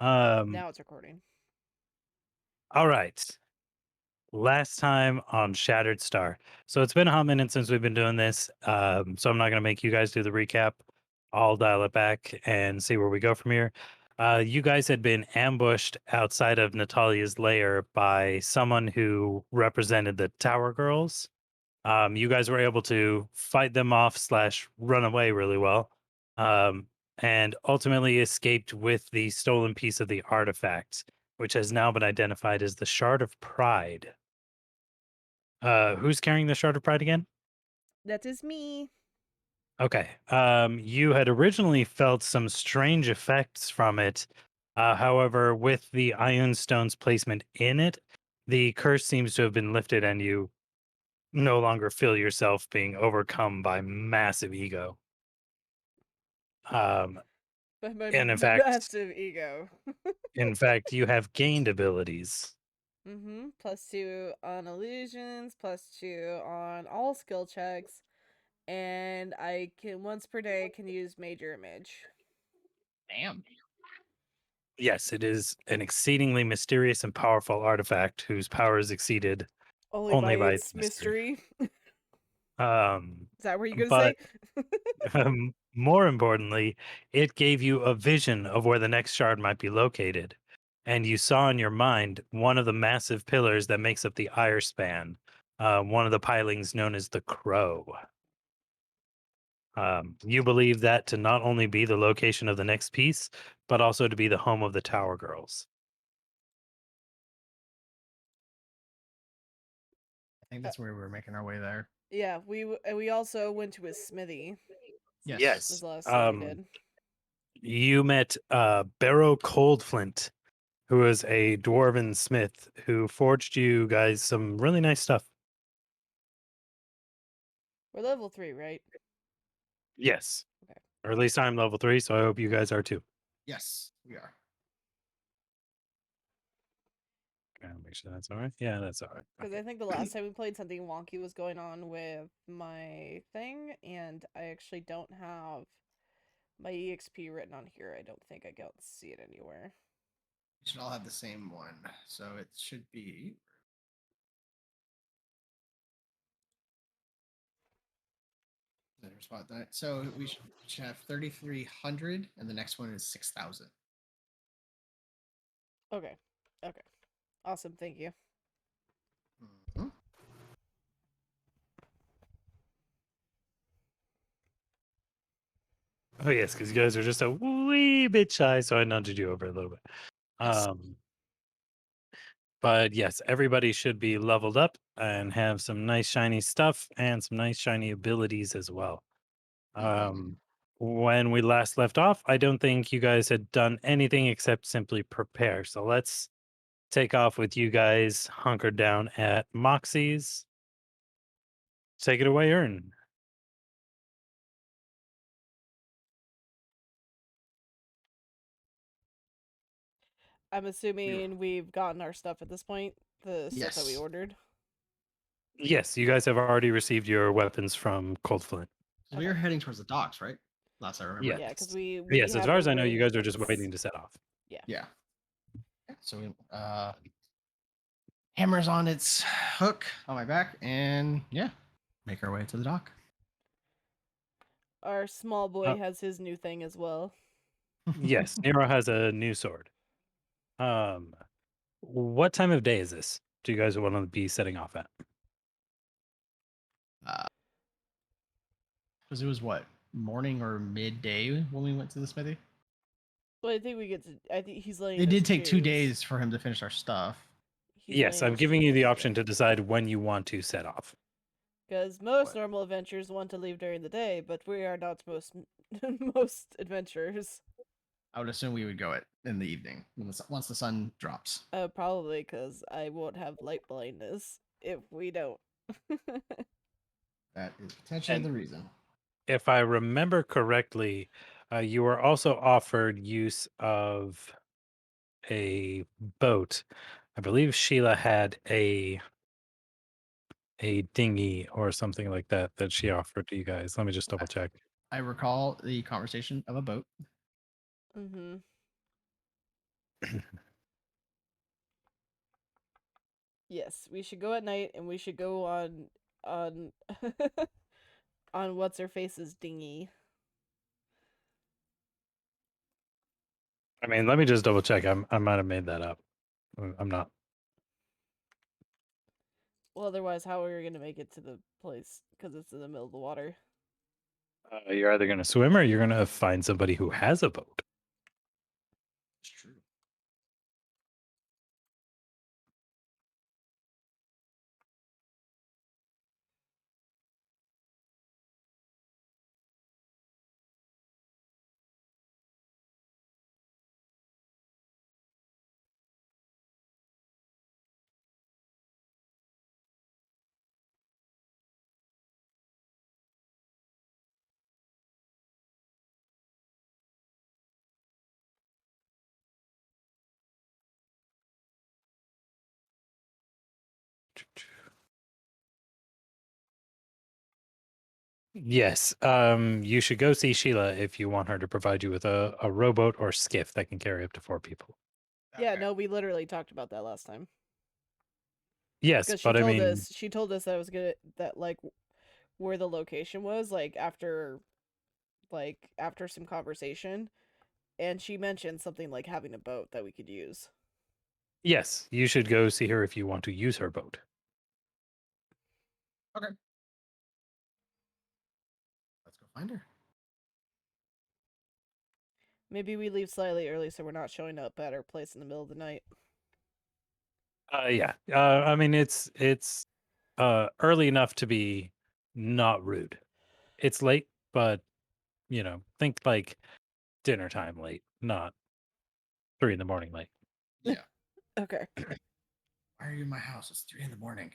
Um, Now it's recording. all right. Last time on Shattered Star. So it's been a hot minute since we've been doing this. So I'm not going to make you guys do the recap. I'll dial it back and see where we go from here. You guys had been ambushed outside of Natalia's lair by someone who represented the Tower Girls. You guys were able to fight them off slash run away really well, um, and ultimately escaped with the stolen piece of the artifact, which has now been identified as the Shard of Pride. Who's carrying the Shard of Pride again? That is me. Okay. You had originally felt some strange effects from it. However, with the Ion Stone's placement in it, the curse seems to have been lifted and you no longer feel yourself being overcome by massive ego. Um, By my and massive ego. in fact, you have gained abilities. +2 on illusions, +2 on all skill checks, and I can once per day can use major image. Damn. Yes, it is an exceedingly mysterious and powerful artifact whose power is exceeded Only by only by its its mystery. mystery. Um, Is that what you're gonna but say? more importantly, it gave you a vision of where the next shard might be located. And you saw in your mind one of the massive pillars that makes up the Ire span, one of the pilings known as the Crow. You believe that to not only be the location of the next piece, but also to be the home of the Tower Girls. I think that's where we were making our way there. Yeah, we also went to his smithy. Yes. Was Yes. the last thing we did. You met Barrow Coldflint, who is a dwarven smith who forged you guys some really nice stuff. We're level 3, right? Yes. Okay. Or at least I'm level 3, so I hope you guys are too. Yes, we are. Gotta make sure that's all right. Yeah, that's all right. Because Okay. I think the last time we played, something wonky was going on with my thing, and I actually don't have my EXP written on here. I don't think I can see it anywhere. We should all have the same one. So it should be. So we should have 3,300, and the next one is 6,000. Okay. Okay. Awesome. Thank you. Mhm. Oh yes, because you guys are just a wee bit shy, so I nudged you over a little bit. Yes. Um, but yes, everybody should be leveled up and have some nice shiny stuff and some nice shiny abilities as well. Mhm. Um, when we last left off, I don't think you guys had done anything except simply prepare. So let's take off with you guys hunkered down at Moxie's. Take it away, Earn. I'm We were. assuming we've gotten our stuff at this point. The stuff that we Yes. ordered. Yes, you guys have already received your weapons from Cold Flint. So we Okay. were heading towards the docks, right? Last I remember. Yeah, because Yes. we Yes, as have far as I know, you guys are just arrangements. waiting to set off. Yeah. Yeah. So we hammers on its hook on my back, and yeah, make our way to the dock. Our small Uh, boy has his new thing as well. yes, Nero has a new sword. Um, what time of day is this? Do you guys want to be setting off at? Because it was what, morning or midday when we went to the smithy. But I think we get to. I think he's letting It us did take 2 choose. days for him to finish our stuff. He's Yes, letting I'm us giving you the choose. option to decide when you want to set off. Because most What? normal adventurers want to leave during the day, but we are not most most adventurers. I would assume we would go it in the evening once the sun drops. Probably because I won't have light blindness if we don't. That is potentially And the reason. if I remember correctly, you were also offered use of a boat. I believe Sheila had a dinghy or something like that that she offered to you guys. Let me just double check. I recall the conversation of a boat. Mm-hmm. Yes, we should go at night, and we should go on on what's her face's dinghy. I mean, let me just double check. I might have made that up. I'm not. Well, otherwise, how are we gonna make it to the place? Because it's in the middle of the water. You're either going to swim or you're going to find somebody who has a boat. It's true. Yes. You should go see Sheila if you want her to provide you with a rowboat or skiff that can carry up to 4 people. Yeah, Okay. no, we literally talked about that last time. Yes, Because but I mean, she told us that I was gonna that like where the location was, like after some conversation, and she mentioned something like having a boat that we could use. yes, you should go see her if you want to use her boat. Okay. Let's go find her. Maybe we leave slightly early so we're not showing up at our place in the middle of the night. Yeah. I mean, it's early enough to be not rude. It's late, but think like dinner time late, not 3 in the morning late. Yeah. Okay. Why are you in my house? It's 3 in the morning.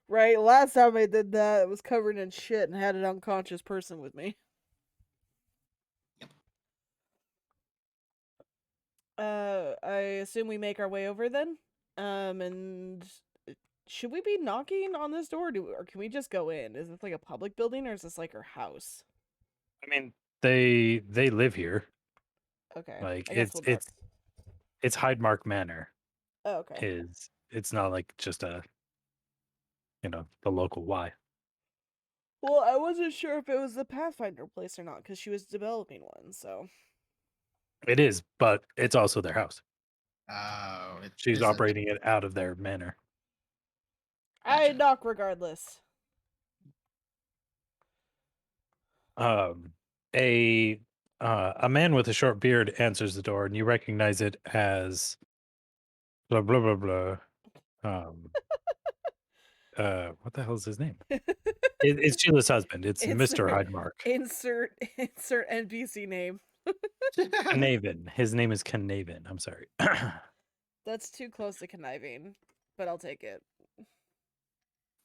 Right, last time I did that, it was covered in shit and had an unconscious person with me. I assume we make our way over then? And should we be knocking on this door, or can we just go in? Is this like a public building, or is this like her house? I mean, they live here. Okay, Like I guess we'll knock. it's Hydemark Manor. Oh, okay. It's not like just the local Y. Well, I wasn't sure if it was the Pathfinder place or not, because she was developing one, so. It is, but it's also their house. Oh, it She's is a. operating it out of their manor. I Gotcha. knock regardless. Um, a a man with a short beard answers the door, and you recognize it as blah blah blah blah. Um, what the hell is his name? It's Sheila's husband. It's Mr. insert, Hydemark. insert NPC name. Canavan. His name is Canavan. I'm sorry. That's too close to conniving, but I'll take it.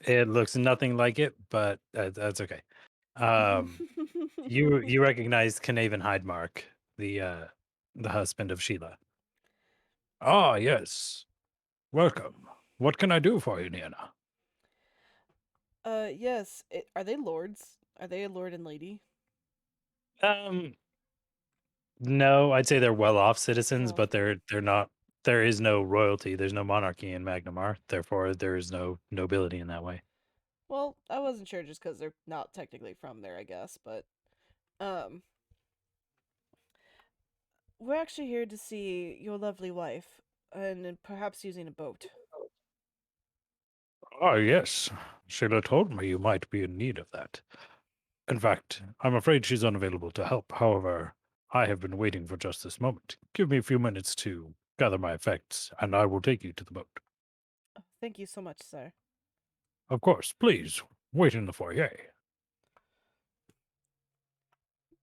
It looks nothing like it, but that's okay. You recognize Canavan Hydemark, the husband of Sheila. Ah, yes. Welcome. What can I do for you, Niana? Yes. Are they lords? Are they a lord and lady? Um, no, I'd say they're well-off citizens, Oh. but they're not. There is no royalty. There's no monarchy in Magnamar. Therefore, there is no nobility in that way. Well, I wasn't sure just because they're not technically from there, I guess, but um, we're actually here to see your lovely wife, and perhaps using a boat. Ah, yes. Sheila told me you might be in need of that. In fact, I'm afraid she's unavailable to help. However, I have been waiting for just this moment. Give me a few minutes to gather my effects, and I will take you to the boat. Oh, thank you so much, sir. Of course, please wait in the foyer.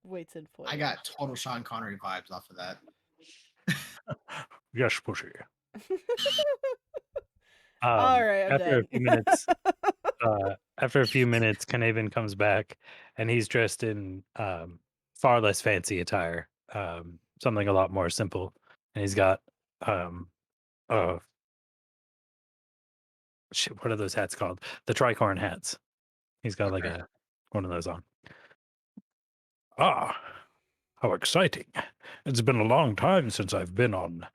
Waits in I foyer. got total Sean Connery vibes off of that. Yes, Pushy. All right, I'm After a done. few minutes, Canavan comes back, and he's dressed in far less fancy attire, something a lot more simple, and he's got uh, shit, what are those hats called? The tricorn hats. He's got like Okay. one of those on. Ah, How exciting. It's been a long time since I've been on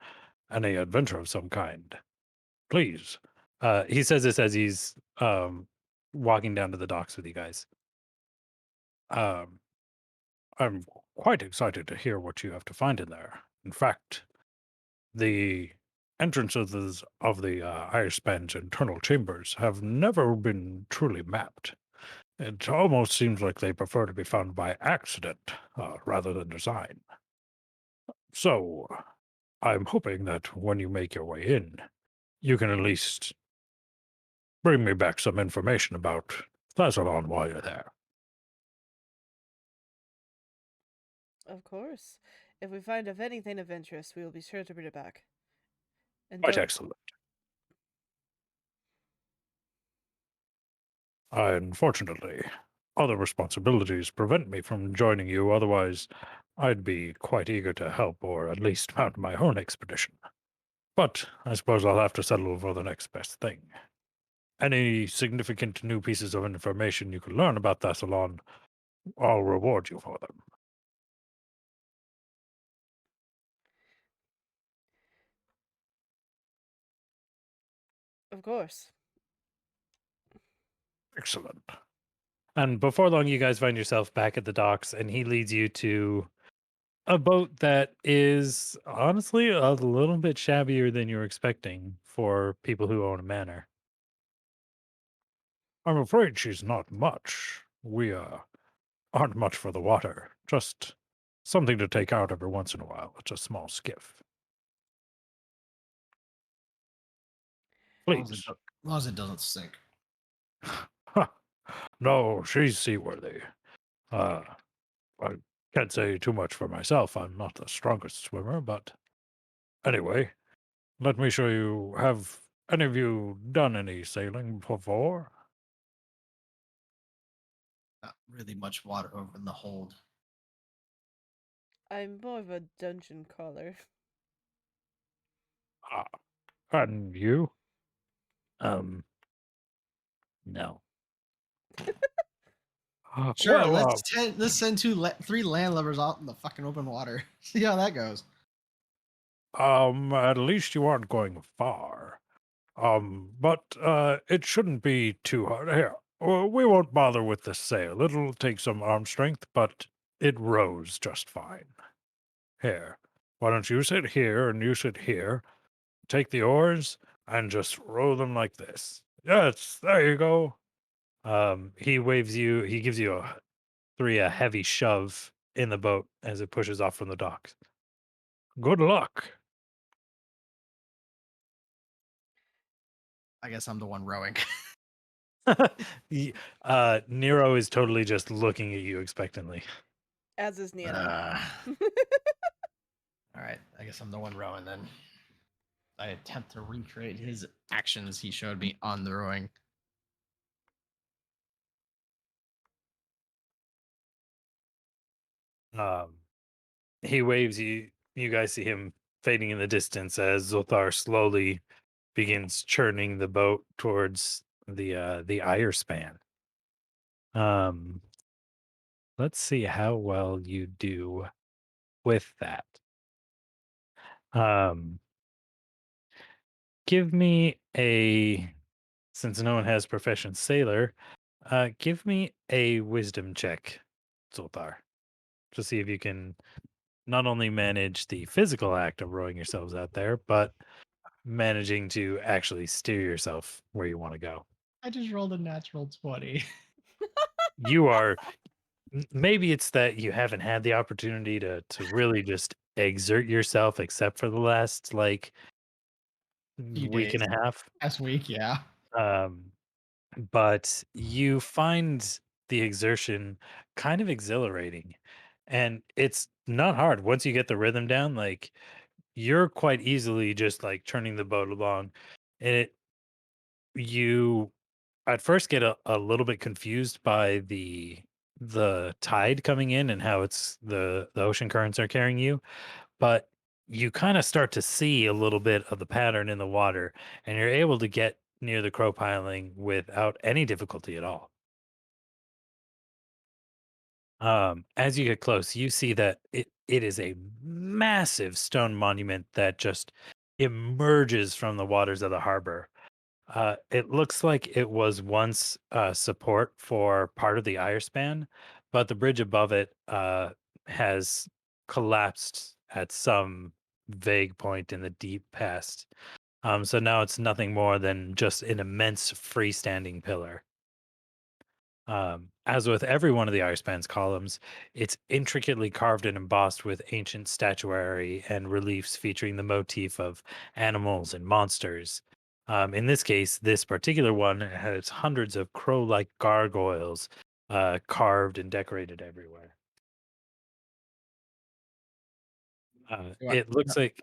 any adventure of some kind. Please. He says this as he's walking down to the docks with you guys. Um, I'm quite excited to hear what you have to find in there. In fact, the entrances of the Iceban's internal chambers have never been truly mapped. It almost seems like they prefer to be found by accident rather than design. So, I'm hoping that when you make your way in, you can at least bring me back some information about Thazalon while you're there. Of course. If we find of anything of interest, we will be sure to bring it back. And Quite don't. excellent. Unfortunately, other responsibilities prevent me from joining you, otherwise, I'd be quite eager to help or at least mount my own expedition. But I suppose I'll have to settle for the next best thing. Any significant new pieces of information you can learn about Thassalon, I'll reward you for them. Of course. Excellent. And before long, you guys find yourself back at the docks, and he leads you to a boat that is honestly a little bit shabbier than you were expecting for people who own a manor. I'm afraid she's not much. We aren't much for the water. Just something to take out every once in a while. It's a small skiff. Please. As long as it doesn't sink. No, she's seaworthy. Uh, I can't say too much for myself. I'm not the strongest swimmer, but anyway, let me show you. Have any of you done any sailing before? Not really much water over in the hold. I'm more of a dungeon crawler. Ah, and you? Um, no. Sure, Well, let's send three landlubbers out in the fucking open water. See how that goes. at least you aren't going far. But it shouldn't be too hard. Here, we won't bother with the sail. It'll take some arm strength, but it rows just fine. Here, why don't you sit here and you sit here? Take the oars and just row them like this. Yes, there you go. He waves you. He gives you a heavy shove in the boat as it pushes off from the docks. Good luck. I guess I'm the one rowing. Nero is totally just looking at you expectantly. As is Nana. All right, I guess I'm the one rowing then. I attempt to recreate his actions he showed me on the rowing. Um, he waves you. You guys see him fading in the distance as Zothar slowly begins churning the boat towards the Ire span. Um, let's see how well you do with that. Um, give me a since no one has proficient sailor, give me a wisdom check, Zoltar, to see if you can not only manage the physical act of rowing yourselves out there, but managing to actually steer yourself where you want to go. I just rolled a natural 20. You are maybe it's that you haven't had the opportunity to really just exert yourself except for the last like Few week days and a half. last week, yeah. Um, but you find the exertion kind of exhilarating, and it's not hard once you get the rhythm down. Like you're quite easily just like turning the boat along, and you at first get a little bit confused by the tide coming in and how it's the ocean currents are carrying you, but you kind of start to see a little bit of the pattern in the water, and you're able to get near the crow piling without any difficulty at all. As you get close, you see that it is a massive stone monument that just emerges from the waters of the harbor. It looks like it was once support for part of the Ire span, but the bridge above it has collapsed at some vague point in the deep past. So now it's nothing more than just an immense freestanding pillar. As with every one of the Irespan's columns, it's intricately carved and embossed with ancient statuary and reliefs featuring the motif of animals and monsters. In this case, this particular one has hundreds of crow like gargoyles carved and decorated everywhere. Do I It looks like.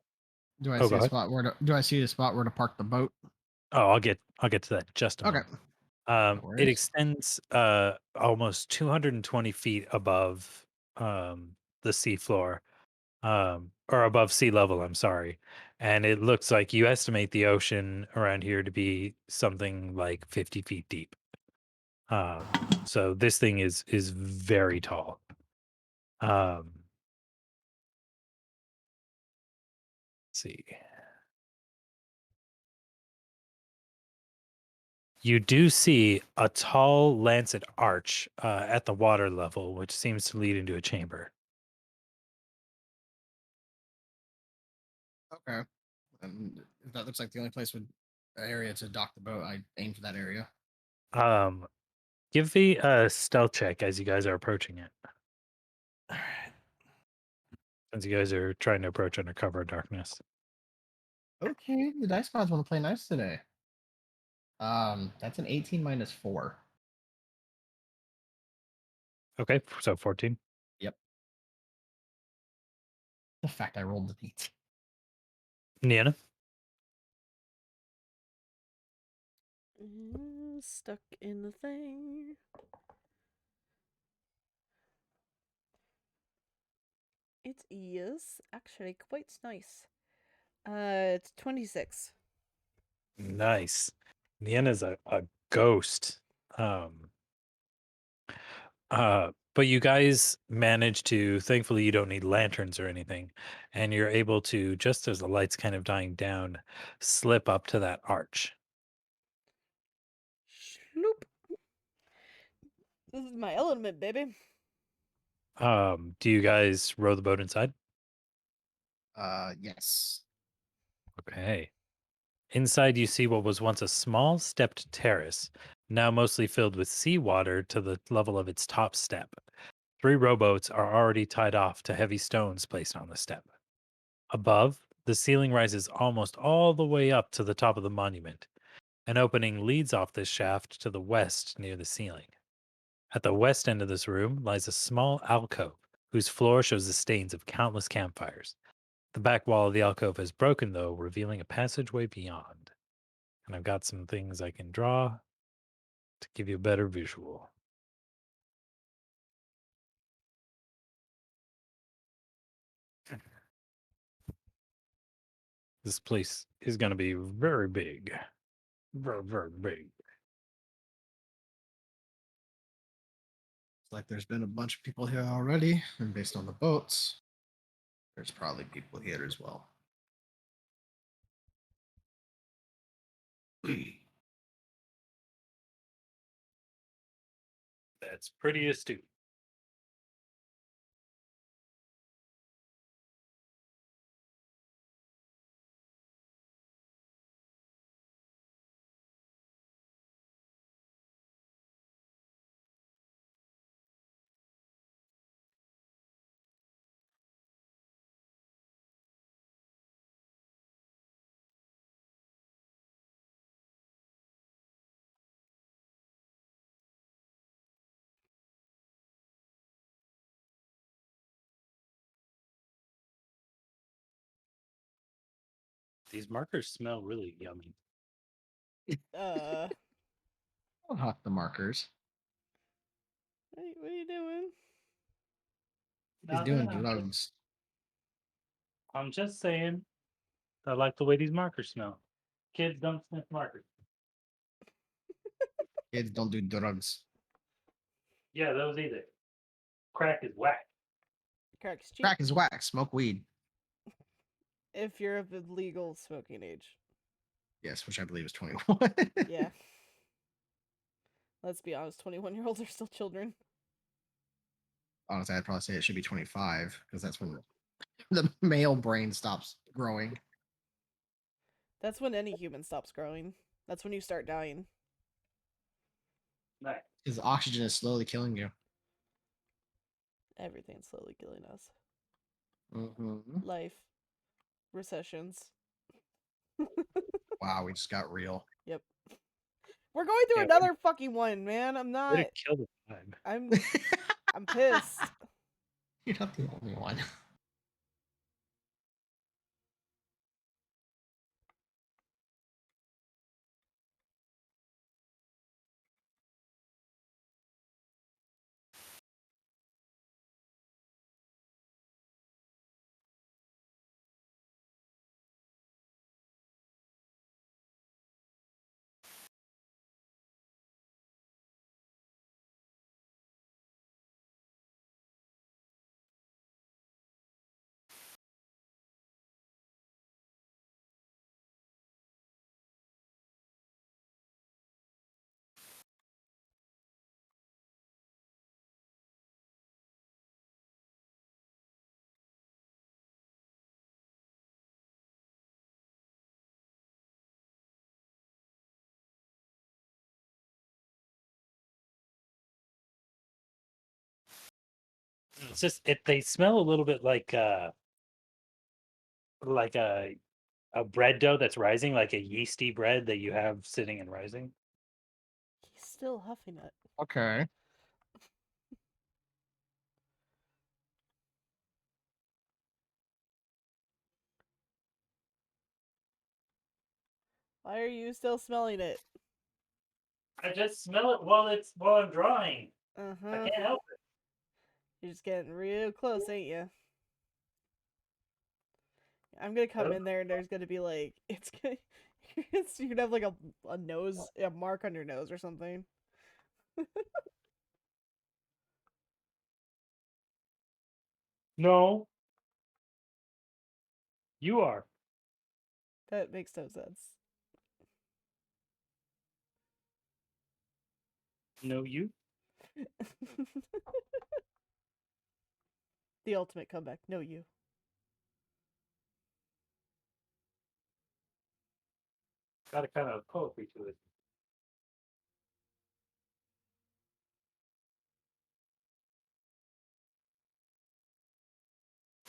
do I Oh, see go a ahead. spot where do I see a spot where to park the boat? Oh, I'll get to that in just a Okay, moment. no It worries. extends almost 220 feet above the seafloor, or above sea level, I'm sorry. And it looks like you estimate the ocean around here to be something like 50 feet deep. So this thing is very tall. Let's see. You do see a tall lancet arch at the water level, which seems to lead into a chamber. Okay, and if that looks like the only place with area to dock the boat, I aim for that area. Um, Give me a stealth check as you guys are approaching it. All right. Since you guys are trying to approach under cover of darkness. Okay, the dice gods want to play nice today. That's an 18 minus 4. Okay, so 14. Yep. The fact I rolled the 18. Niana. Stuck in the thing. It is actually quite nice. It's 26. Nice. Niana's a ghost. Um but you guys manage to, thankfully you don't need lanterns or anything, and you're able to, just as the light's kind of dying down, slip up to that arch. Shloop. This is my element, baby. Do you guys row the boat inside? Yes. Okay. Inside, you see what was once a small stepped terrace, now mostly filled with seawater to the level of its top step. Three rowboats are already tied off to heavy stones placed on the step. Above, the ceiling rises almost all the way up to the top of the monument. An opening leads off this shaft to the west near the ceiling. At the west end of this room lies a small alcove whose floor shows the stains of countless campfires. The back wall of the alcove is broken, though, revealing a passageway beyond. And I've got some things I can draw to give you a better visual. This place is going to be very big. Very, very big. It's like there's been a bunch of people here already, and based on the boats, there's probably people here as well. That's pretty astute. These markers smell really yummy. Uh, I'll hawk the markers. what are you doing? He's doing drugs. I'm just saying, I like the way these markers smell. Kids don't sniff markers. Kids don't do drugs. Yeah, those either. Crack is whack. Crack is cheap Crack is whack. Smoke weed. if you're of the legal smoking age. Yes, which I believe is 21. Yeah. Let's be honest, 21-year-olds are still children. Honestly, I'd probably say it should be 25 because that's when the male brain stops growing. That's when any human stops growing. That's when you start dying. Nice. Because oxygen is slowly killing you. Everything's slowly killing us. Mm-hmm. Life. Recessions. Wow, we just got real. Yep. We're going through Yeah, another fucking one, man. I'm Way not. to kill the vibe. I'm pissed. You're not the only one. It's just they smell a little bit like a bread dough that's rising, like a yeasty bread that you have sitting and rising. He's still huffing it. Okay. Why are you still smelling it? I just smell it while I'm drawing. Uh I huh. can't help it. You're just getting real close, ain't you? I'm gonna come in there and there's gonna be like it's gonna you're gonna have like a nose a mark on your nose or something. No, you are. That makes no sense. No, you. The ultimate comeback. No, you. Got a kind of poetry to it.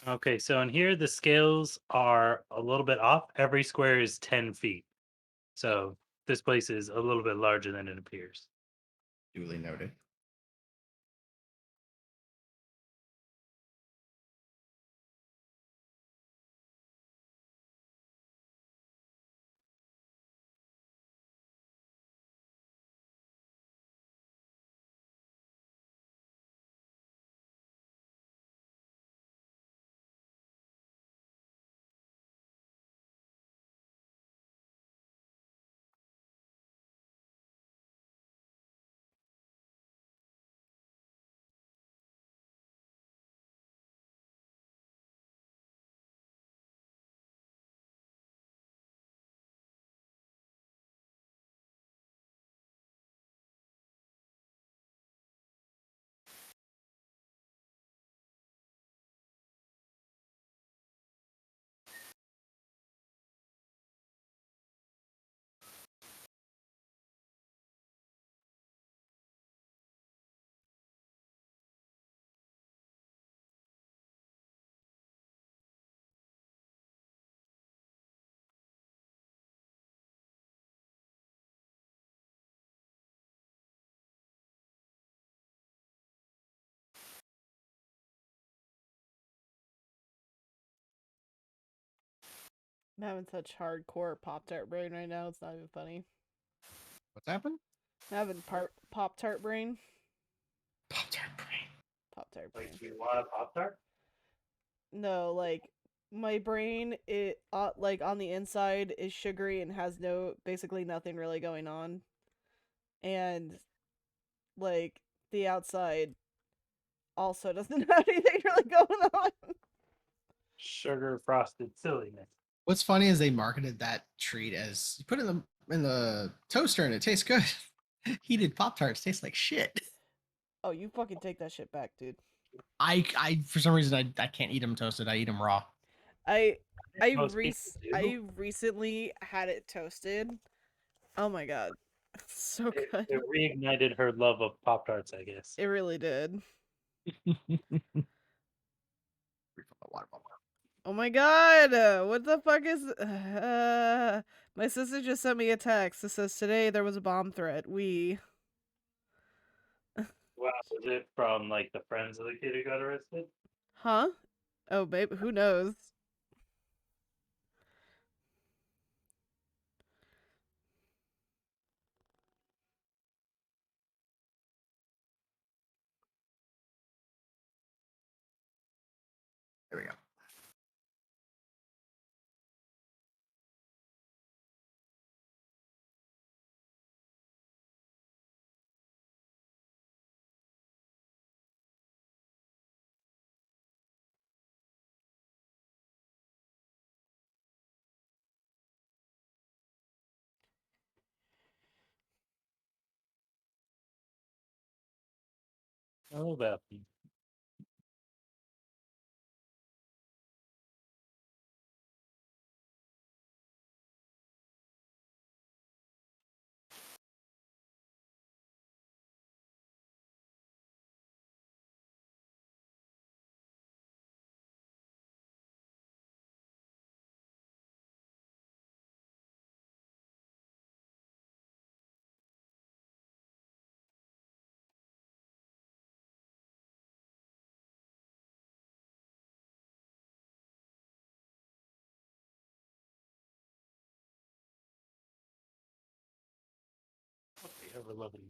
Okay, so in here the scales are a little bit off. Every square is 10 feet. So this place is a little bit larger than it appears. Duly noted. I'm having such hardcore Pop Tart brain right now. It's not even funny. What's happened? I'm having Pop Tart brain. Pop Tart brain. Pop Tart brain. Like, you want a Pop Tart? No, like my brain, it like on the inside is sugary and has basically nothing really going on, and like the outside also doesn't have anything really going on. Sugar frosted silliness. What's funny is they marketed that treat as you put it in the toaster and it tastes good. Heated Pop Tarts taste like shit. Oh, you fucking take that shit back, dude. I for some reason I can't eat them toasted. I eat them raw. I Most people do. recently had it toasted. Oh my god. It's so It, good. it reignited her love of Pop Tarts, I guess. It really did. Water bottle. Oh my god! What the fuck is my sister just sent me a text that says today there was a bomb threat. Wow, was it from like the friends of the kid who got arrested? Huh? Oh babe, who knows? There we go. Oh, about me. Okay, ever loving.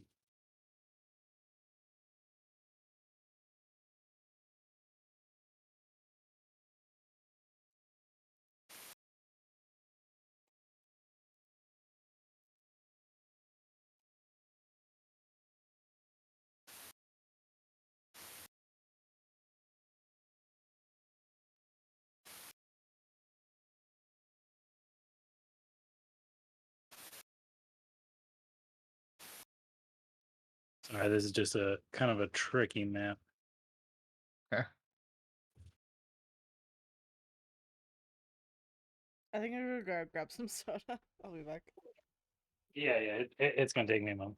Sorry, this is just a kind of a tricky map. Okay. I think I'm gonna grab some soda. I'll be back. Yeah, it's gonna take me a moment.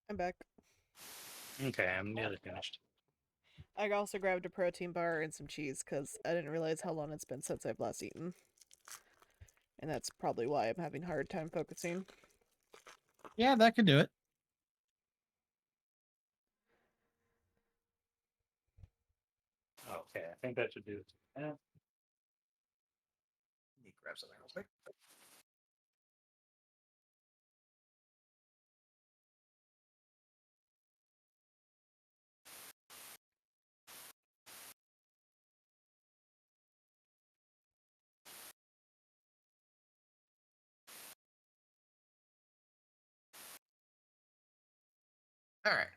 I'm back. Okay, I'm nearly finished. I also grabbed a protein bar and some cheese because I didn't realize how long it's been since I've last eaten. And that's probably why I'm having a hard time focusing. Yeah, that could do it. Okay, I think that should do it. Yeah. Let me grab something real quick. All right.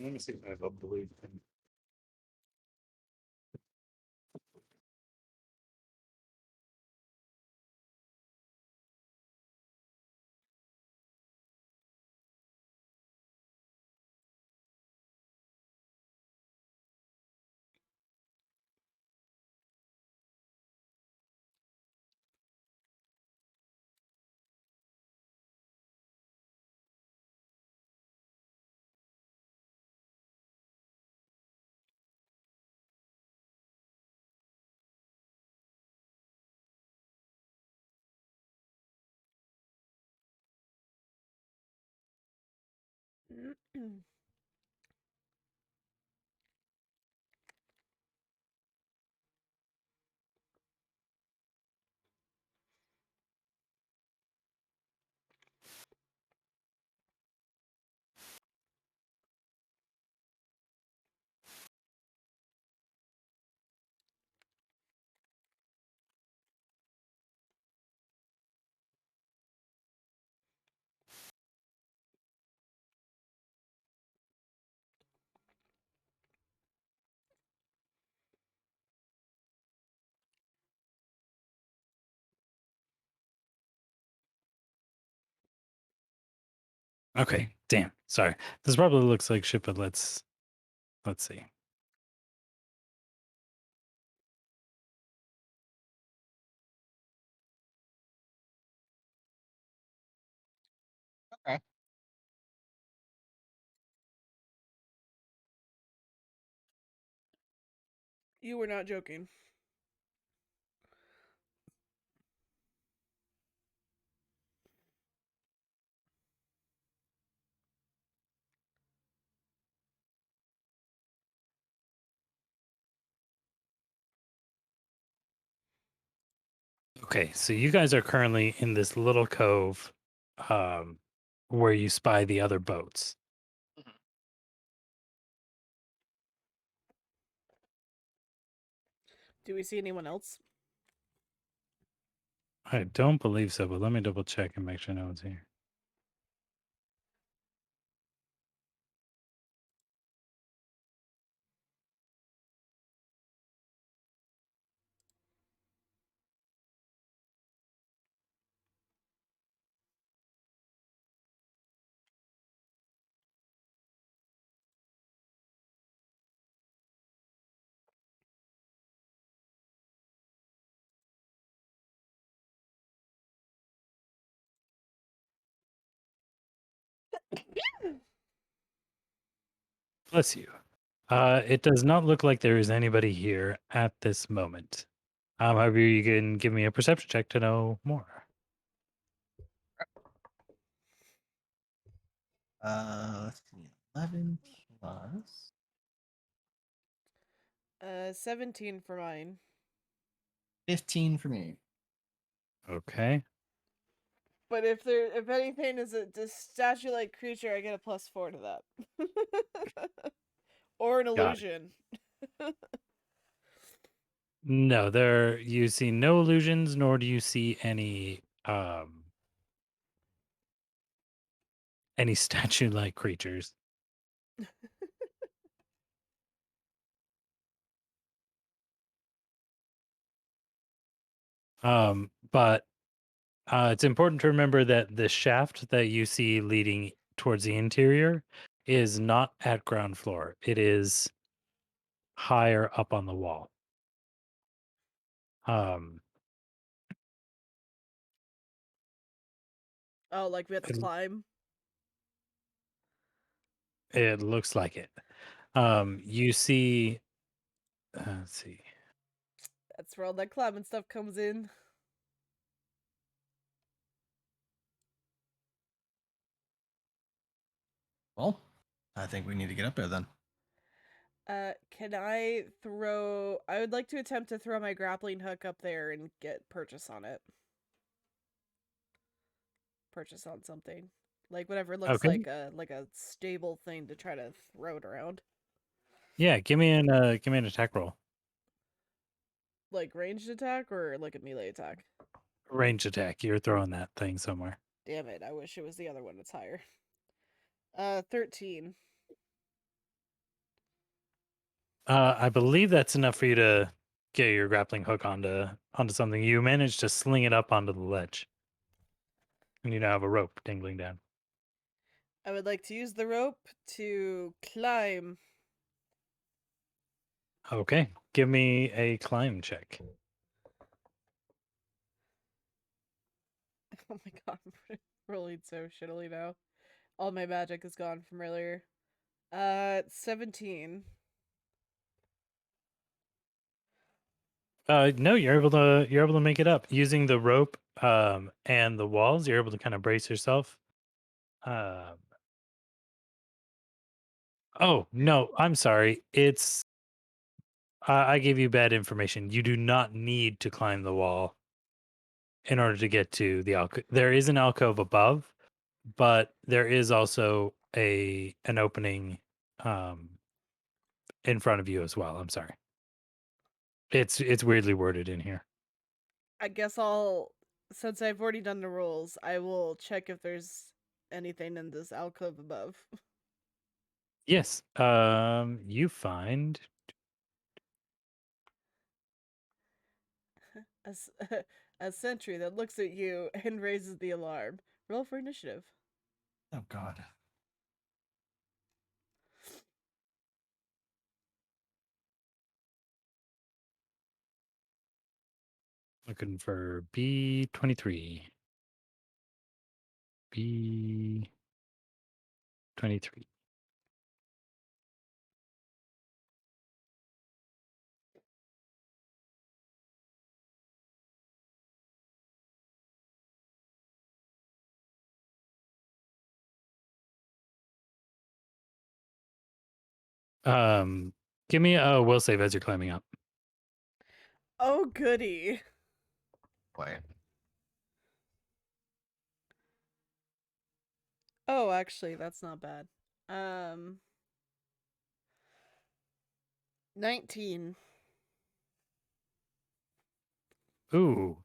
Let me see if I have a blue thing. Okay, damn. Sorry. This probably looks like shit, but let's see. Okay. You were not joking. Okay, so you guys are currently in this little cove um where you spy the other boats. Do we see anyone else? I don't believe so, but let me double check and make sure no one's here. Bless you. It does not look like there is anybody here at this moment. However, you can give me a perception check to know more. Let's see. 11 plus 17 for mine. 15 for me. Okay. But if anything is a statue-like creature, I get a +4 to that. Or an Got it. illusion. No, there you see no illusions, nor do you see any statue-like creatures. But it's important to remember that the shaft that you see leading towards the interior is not at ground floor. It is higher up on the wall. Um, Oh, like we have to it, climb? it looks like it. You see, let's see. That's where all that climbing stuff comes in. Well, I think we need to get up there then. Can I throw... I would like to attempt to throw my grappling hook up there and get purchase on it. Purchase on something. Like whatever looks Okay. like a stable thing to try to throw it around. Yeah, give me an attack roll. Like ranged attack or like a melee attack? Range attack. You're throwing that thing somewhere. Damn it, I wish it was the other one that's higher. 13. I believe that's enough for you to get your grappling hook onto something. You managed to sling it up onto the ledge, and you now have a rope dangling down. I would like to use the rope to climb. Okay, give me a climb check. Oh my god, I'm rolling so shittily now. All my magic is gone from earlier. 17. No, you're able to make it up using the rope and the walls. You're able to kind of brace yourself. Um, oh no, I'm sorry. It's I gave you bad information. You do not need to climb the wall in order to get to the alcove. There is an alcove above, but there is also an opening um in front of you as well. I'm sorry. It's weirdly worded in here. I guess I'll, since I've already done the rolls, I will check if there's anything in this alcove above. Yes. You find A, s- a sentry that looks at you and raises the alarm. Roll for initiative. Oh, God. looking for B23. B23. Um, give me a will save as you're climbing up. Oh, goody. Wait. Oh, actually, that's not bad. 19. Ooh.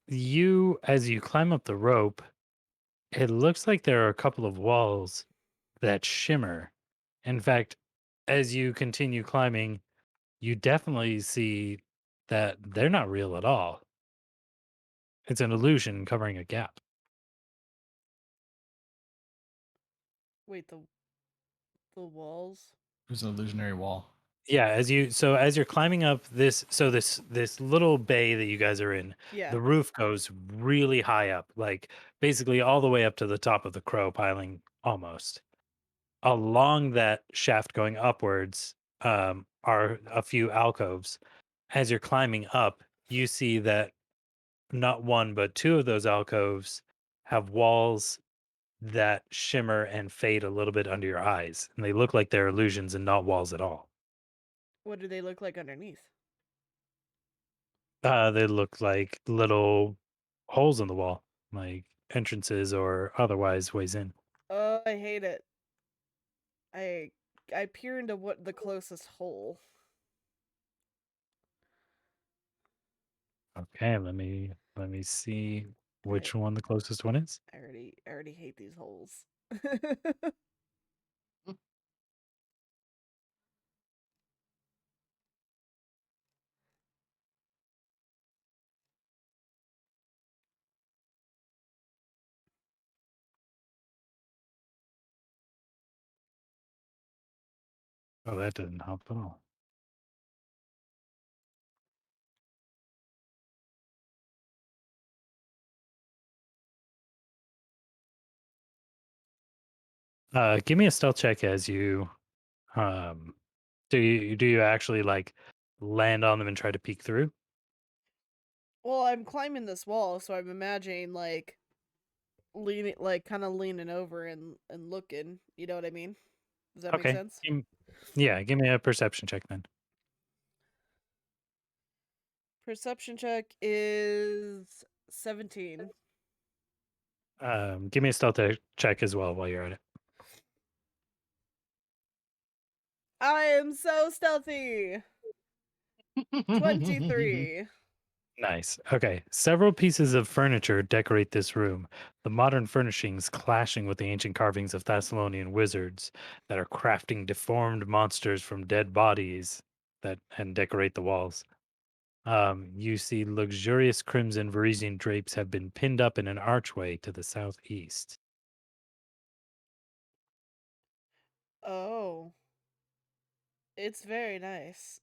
As you climb up the rope, it looks like there are a couple of walls that shimmer. In fact, as you continue climbing, you definitely see that they're not real at all. It's an illusion covering a gap. Wait, the walls? There's an illusionary wall. Yeah, as you're climbing up this little bay that you guys are in, Yeah. the roof goes really high up, like basically all the way up to the top of the crow piling almost. along that shaft going upwards are a few alcoves. As you're climbing up, you see that not one but two of those alcoves have walls that shimmer and fade a little bit under your eyes, and they look like they're illusions and not walls at all. What do they look like underneath? They look like little holes in the wall, like entrances or otherwise ways in. Oh, I hate it. I I peer into what the closest hole. Okay, let me see I which one the closest one is. I already hate these holes. Oh, that didn't help at all. Give me a stealth check as you um do you actually like land on them and try to peek through? Well, I'm climbing this wall, so I'm imagining like leaning, like kind of leaning over and looking. You know what I mean? Does that make Okay. sense? Yeah, give me a perception check then. Perception check is 17. Give me a stealth check as well while you're at it. I am so stealthy. 23. Nice. Okay. Several pieces of furniture decorate this room, the modern furnishings clashing with the ancient carvings of Thessalonian wizards that are crafting deformed monsters from dead bodies that and decorate the walls. You see luxurious crimson Varisian drapes have been pinned up in an archway to the southeast. Oh, it's very nice.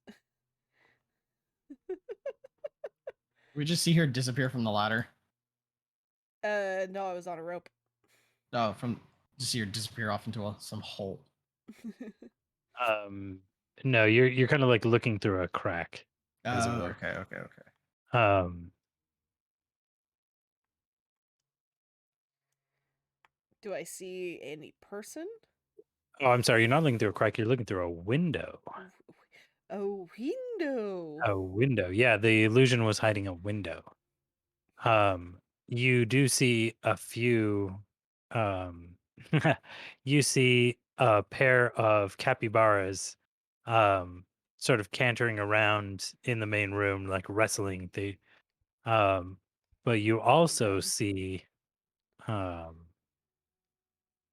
We just see her disappear from the ladder. No, I was on a rope. Oh, from just see her disappear off into some hole. Um, no, you're kind of like looking through a crack, as it Oh, were. okay, okay, okay. Um, Do I see any person? oh, I'm sorry, you're not looking through a crack. You're looking through a window. A window. A window. Yeah, the illusion was hiding a window. Um, you do see a few. Um, you see a pair of capybaras, um, sort of cantering around in the main room, like wrestling. Um, but you Oh also god. see um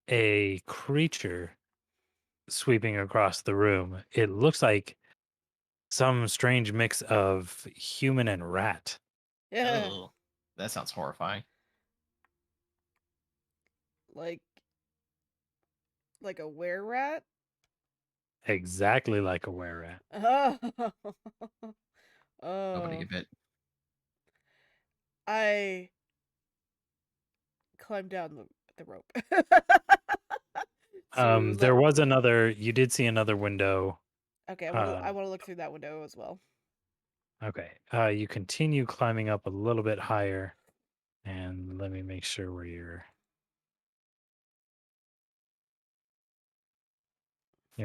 a creature sweeping across the room. It looks like some strange mix of human and rat. Yeah, Oh, that sounds horrifying. like a were rat. Exactly like a were rat. Oh, Nobody oh. a bit. I climbed down the rope to There let. was another. You did see another window. Okay, I Um, want to look through that window as well. okay. You continue climbing up a little bit higher, and let me make sure where your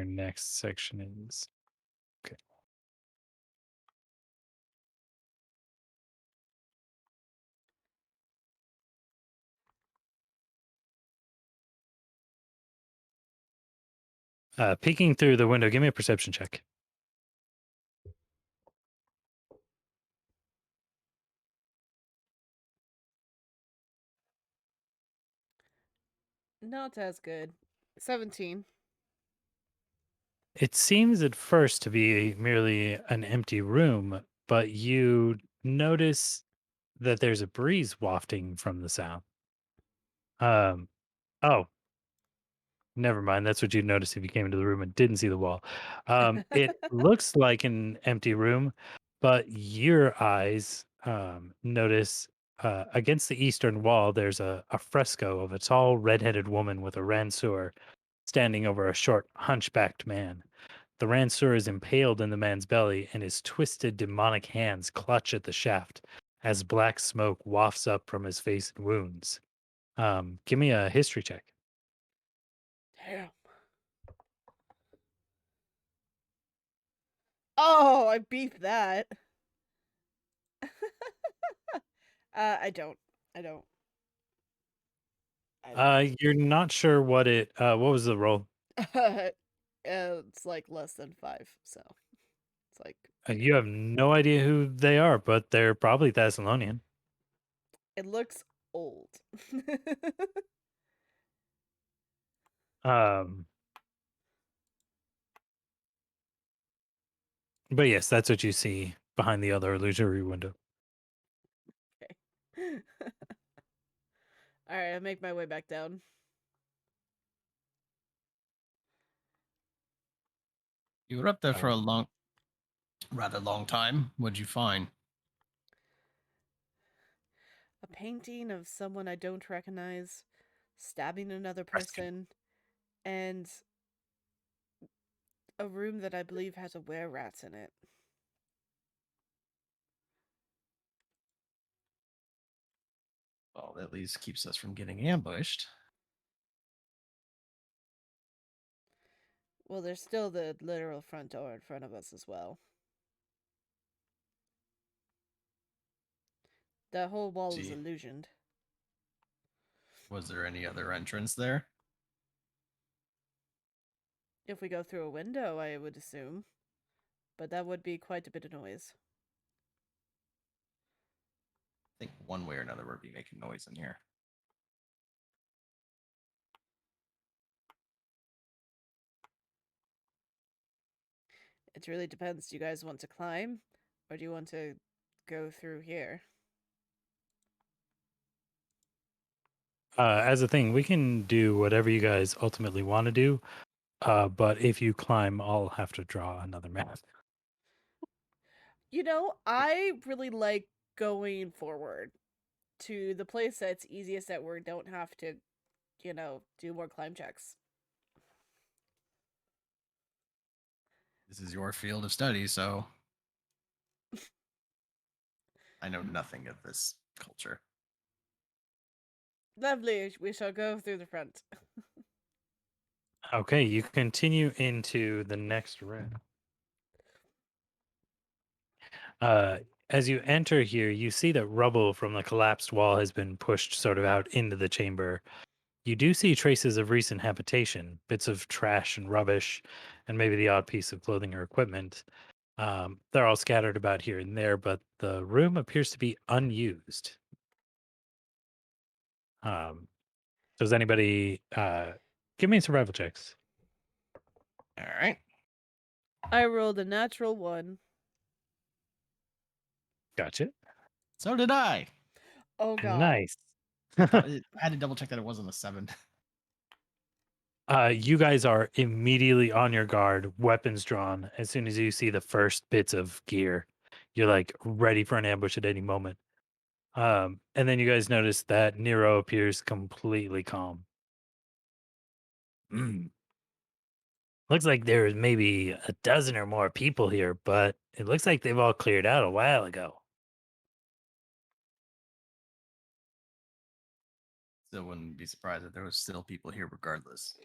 next section is. Okay. Peeking through the window. Give me a perception check. Not as good. 17. It seems at first to be merely an empty room, but you notice that there's a breeze wafting from the south. Um, oh, never mind. That's what you'd notice if you came into the room and didn't see the wall. It looks like an empty room, but your eyes notice against the eastern wall, there's a fresco of a tall, redheaded woman with a ranseur standing over a short, hunchbacked man. The Ransur is impaled in the man's belly, and his twisted demonic hands clutch at the shaft as black smoke wafts up from his face and wounds. Give me a history check. Damn. Oh, I beat that. I don't. I don't. I don't. You're not sure what it. What was the roll? It's like less than 5, so it's like You have no idea who they are, but they're probably Thessalonian. it looks old. Um, but yes, that's what you see behind the other illusory window. Okay. All right, I make my way back down. You were up there for a Um, rather long time. What'd you find? A painting of someone I don't recognize stabbing another Rescue. person, and a room that I believe has a were-rats in it. Well, at least keeps us from getting ambushed. Well, there's still the literal front door in front of us as well. The whole wall is See, illusioned. was there any other entrance there? If we go through a window, I would assume. But that would be quite a bit of noise. I think one way or another we'd be making noise in here. It really depends. Do you guys want to climb? Or do you want to go through here? As a thing, we can do whatever you guys ultimately want to do. But if you climb, I'll have to draw another map. You know, I really like going forward to the place that's easiest that we don't have to, do more climb checks. This is your field of study, so I know nothing of this culture. Lovely. We shall go through the front. Okay, you continue into the next room. As you enter here, you see that rubble from the collapsed wall has been pushed sort of out into the chamber. You do see traces of recent habitation, bits of trash and rubbish, and maybe the odd piece of clothing or equipment. They're all scattered about here and there, but the room appears to be unused. Um, does anybody give me survival checks? All right. I rolled a natural 1. Gotcha. So did I. Oh god. Nice. I had to double check that it wasn't a 7. You guys are immediately on your guard, weapons drawn. As soon as you see the first bits of gear, you're like ready for an ambush at any moment. And then you guys notice that Nero appears completely calm. Mm. Looks like there's maybe a dozen or more people here, but it looks like they've all cleared out a while ago. Still wouldn't be surprised if there was still people here regardless.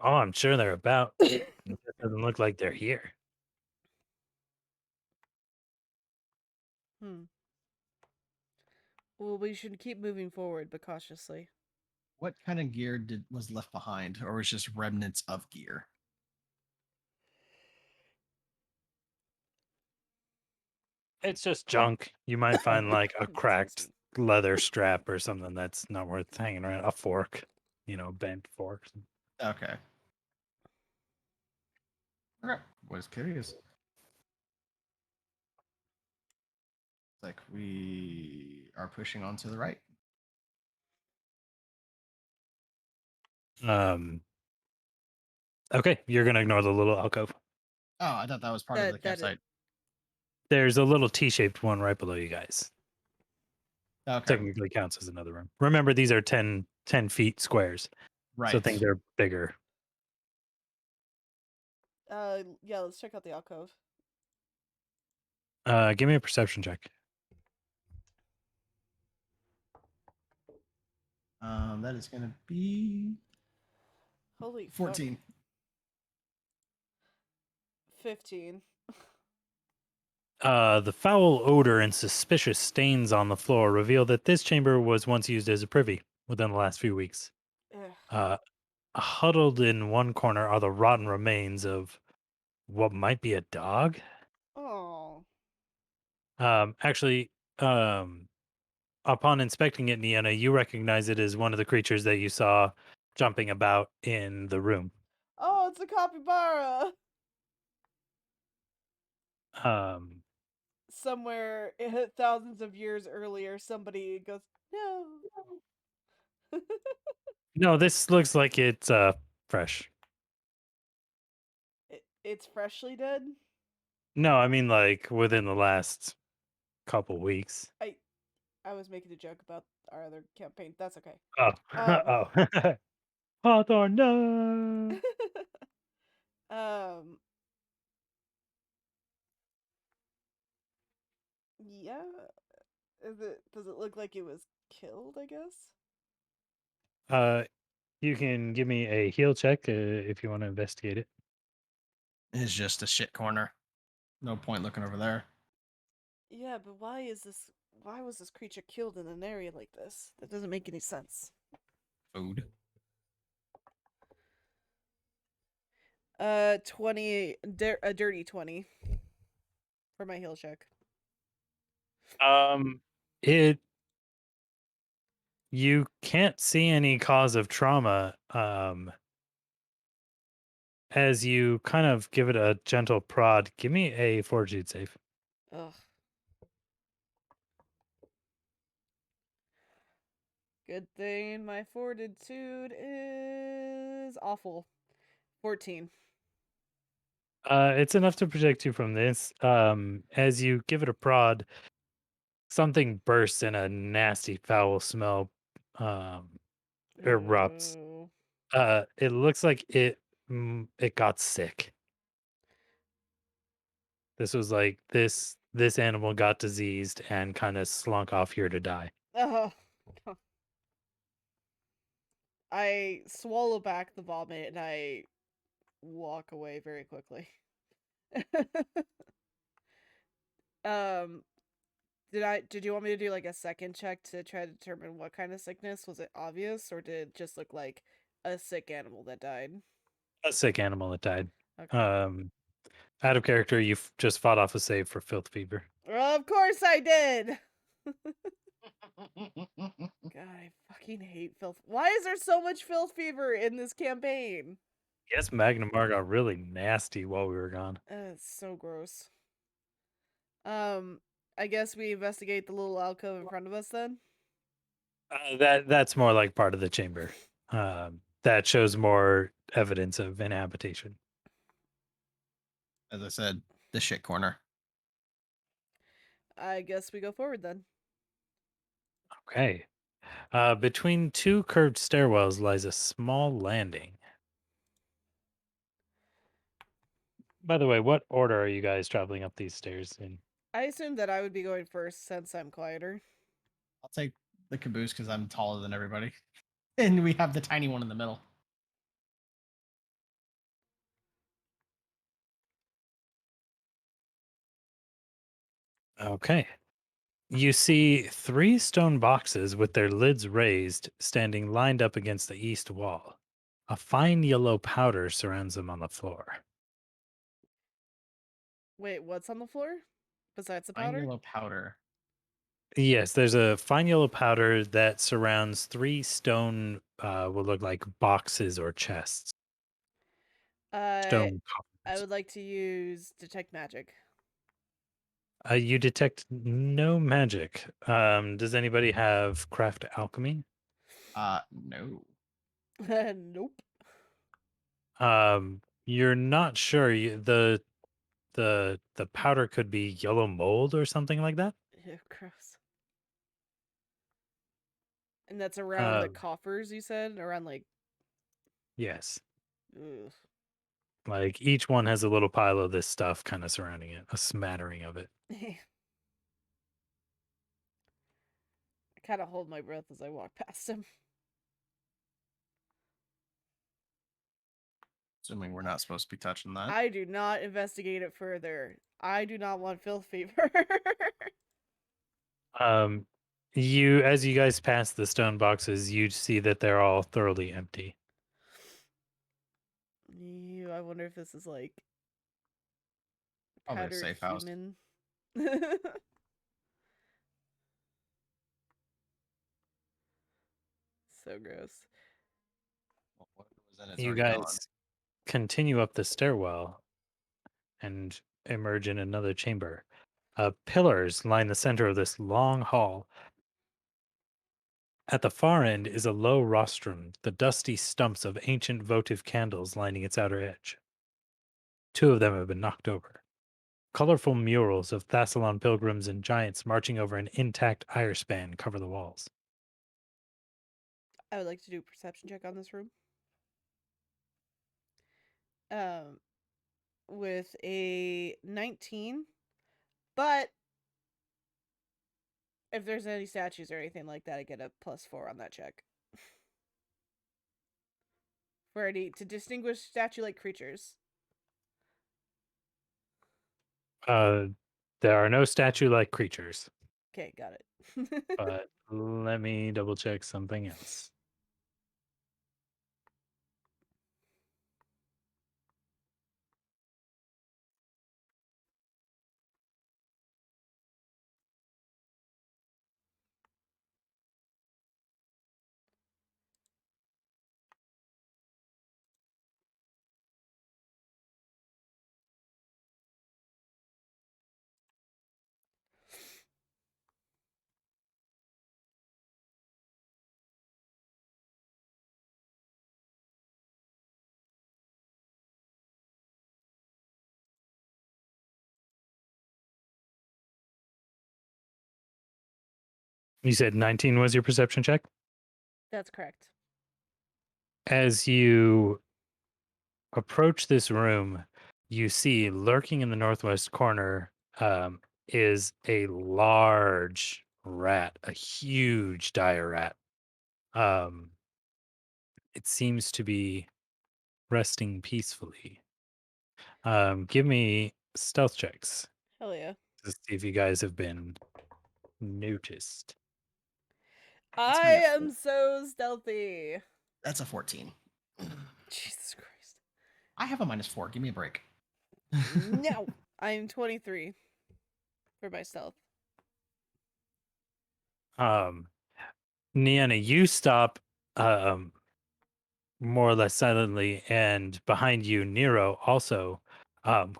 Oh, I'm sure they're about. It just doesn't look like they're here. Hmm. Well, we should keep moving forward, but cautiously. What kind of gear was left behind, or was just remnants of gear? It's just junk. You might find like a Excuse cracked me. leather strap or something that's not worth hanging around. A fork, bent fork. Okay. Okay. Was curious. It's like we are pushing on to the right. Um. Okay, you're gonna ignore the little alcove. Oh, I thought that was part of the That campsite. There's a little T-shaped one right below you guys. Okay. Technically counts as another room. Remember, these are 10 feet squares, so Right. things are bigger. Yeah, let's check out the alcove. Give me a perception check. That is going to be Holy 14. fuck. 15. The foul odor and suspicious stains on the floor reveal that this chamber was once used as a privy within the last few weeks. Ugh. Uh, Huddled in one corner are the rotten remains of what might be a dog. Oh. Actually, upon inspecting it, Niana, you recognize it as one of the creatures that you saw jumping about in the room. Oh, it's a capybara! Um, Somewhere thousands of years earlier, somebody goes, no. no, this looks like it's fresh. It's freshly dead? No, I mean like within the last couple weeks. I was making a joke about our other campaign. That's okay. Oh, Um, oh, Hawthorne, no. um, yeah. Does it look like it was killed, I guess? Uh, you can give me a heal check if you want to investigate it. It's just a shit corner. No point looking over there. Yeah, but why was this creature killed in an area like this? That doesn't make any sense. Food. 20, a dirty 20 for my heal check. It you can't see any cause of trauma. As you kind of give it a gentle prod, give me a fortitude save. Ugh. Good thing my fortitude is awful. 14. It's enough to protect you from this. As you give it a prod, something bursts and a nasty foul smell um erupts. Ooh. It looks like it got sick. This was like this animal got diseased and kind of slunk off here to die. Oh. I swallow back the vomit and I walk away very quickly. um did you want me to do like a second check to try to determine what kind of sickness? Was it obvious or did it just look like a sick animal that died? A sick animal that died. Okay. Um, Out of character, you just fought off a save for filth fever. Well, of course I did. God, I fucking hate filth. Why is there so much filth fever in this campaign? Yes, Magnamar got really nasty while we were gone. It's so gross. I guess we investigate the little alcove in front of us then. That's more like part of the chamber. That shows more evidence of inhabitation. As I said, the shit corner. I guess we go forward then. Okay. Between two curved stairwells lies a small landing. By the way, what order are you guys traveling up these stairs in? I assume that I would be going first since I'm quieter. I'll take the caboose because I'm taller than everybody. And we have the tiny one in the middle. Okay. You see three stone boxes with their lids raised, standing lined up against the east wall. A fine yellow powder surrounds them on the floor. Wait, what's on the floor? Besides the Fine powder? yellow powder. Yes, there's a fine yellow powder that surrounds three stone, what look like boxes or chests. I Stone I coffers. would like to use detect magic. You detect no magic. Does anybody have craft alchemy? No. Nope. You're not sure. The powder could be yellow mold or something like that. Ew, gross. And that's around the Um, coffers, you said? Around like yes. ugh. Like each one has a little pile of this stuff kind of surrounding it, a smattering of it. I kind of hold my breath as I walk past him. Assuming we're not supposed to be touching that. I do not investigate it further. I do not want filth fever. You as you guys pass the stone boxes, you see that they're all thoroughly empty. Ew, I wonder if this is like Probably a powdered safe house. human. So gross. Well, what was in it's You already gone. guys continue up the stairwell and emerge in another chamber. Pillars line the center of this long hall. At the far end is a low rostrum, the dusty stumps of ancient votive candles lining its outer edge. Two of them have been knocked over. Colorful murals of Thassalon pilgrims and giants marching over an intact iron span cover the walls. I would like to do a perception check on this room. Um, with a 19, but if there's any statues or anything like that, I get a +4 on that check. For any to distinguish statue-like creatures. There are no statue-like creatures, Okay, got it. but let me double check something else. You said 19 was your perception check? That's correct. As you approach this room, you see lurking in the northwest corner is a large rat, a huge dire rat. It seems to be resting peacefully. Give me stealth checks Hell yeah. to see if you guys have been noticed. That's I me at am so stealthy. That's a 14. Jesus Christ. I have a -4. Give me a break. No. I'm 23 for my stealth. Niana, you stop more or less silently, and behind you, Nero also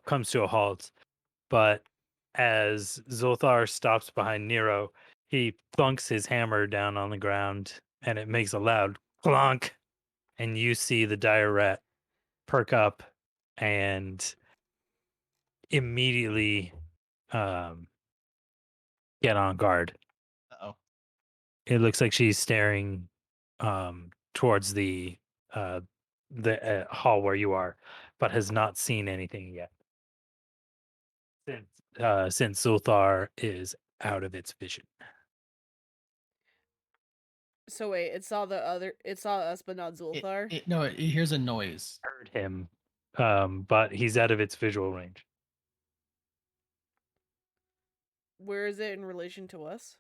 comes to a halt. But as Zolthar stops behind Nero, he thunks his hammer down on the ground, and it makes a loud clonk. And you see the dire rat perk up and immediately um, get on guard. Uh-oh. It looks like she's staring towards uh, the hall where you are, but has not seen anything yet. Since Zulthar is out of its vision. So wait, it saw us but not Zulthar? It hears a noise. Heard him, but he's out of its visual range. Where is it in relation to us?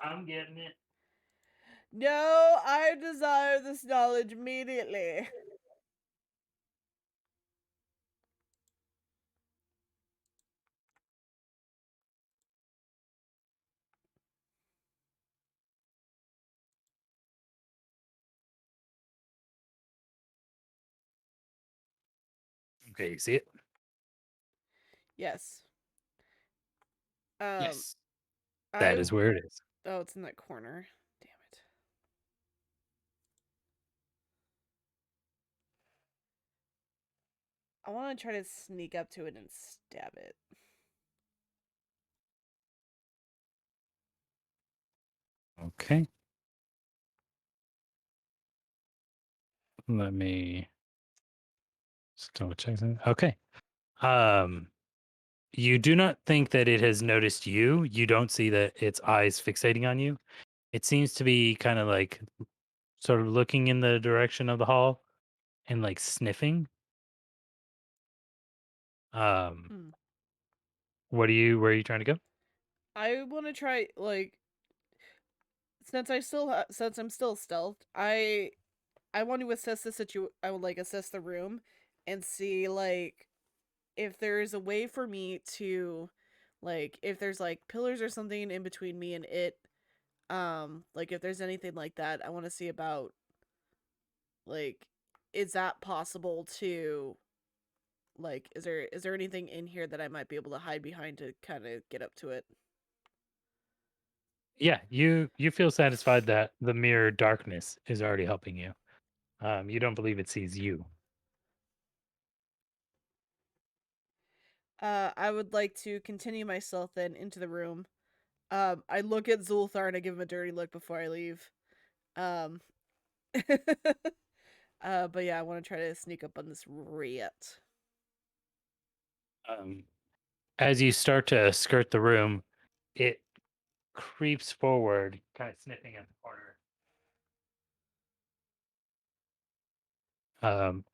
I'm getting it. No, I desire this knowledge immediately. Okay, you see it? Yes. Yes. That I is where it is. Oh, it's in that corner. Damn it. I want to try to sneak up to it and stab it. Okay. Let me Still checking. Okay. You do not think that it has noticed you. You don't see that its eyes fixating on you. It seems to be kind of like sort of looking in the direction of the hall and like sniffing. Um, Hmm. where are you trying to go? I want to try like since I'm still stealthed, I want to assess I would like assess the room and see like if there's a way for me to like if there's like pillars or something in between me and it, like if there's anything like that. I want to see about like is that possible to like is there anything in here that I might be able to hide behind to kind of get up to it? Yeah, you feel satisfied that the mere darkness is already helping you. You don't believe it sees you. I would like to continue myself then into the room. I look at Zulthar and I give him a dirty look before I leave. Um, but yeah, I want to try to sneak up on this rat. Um, as you start to skirt the room, it creeps forward, kind of sniffing at the corner.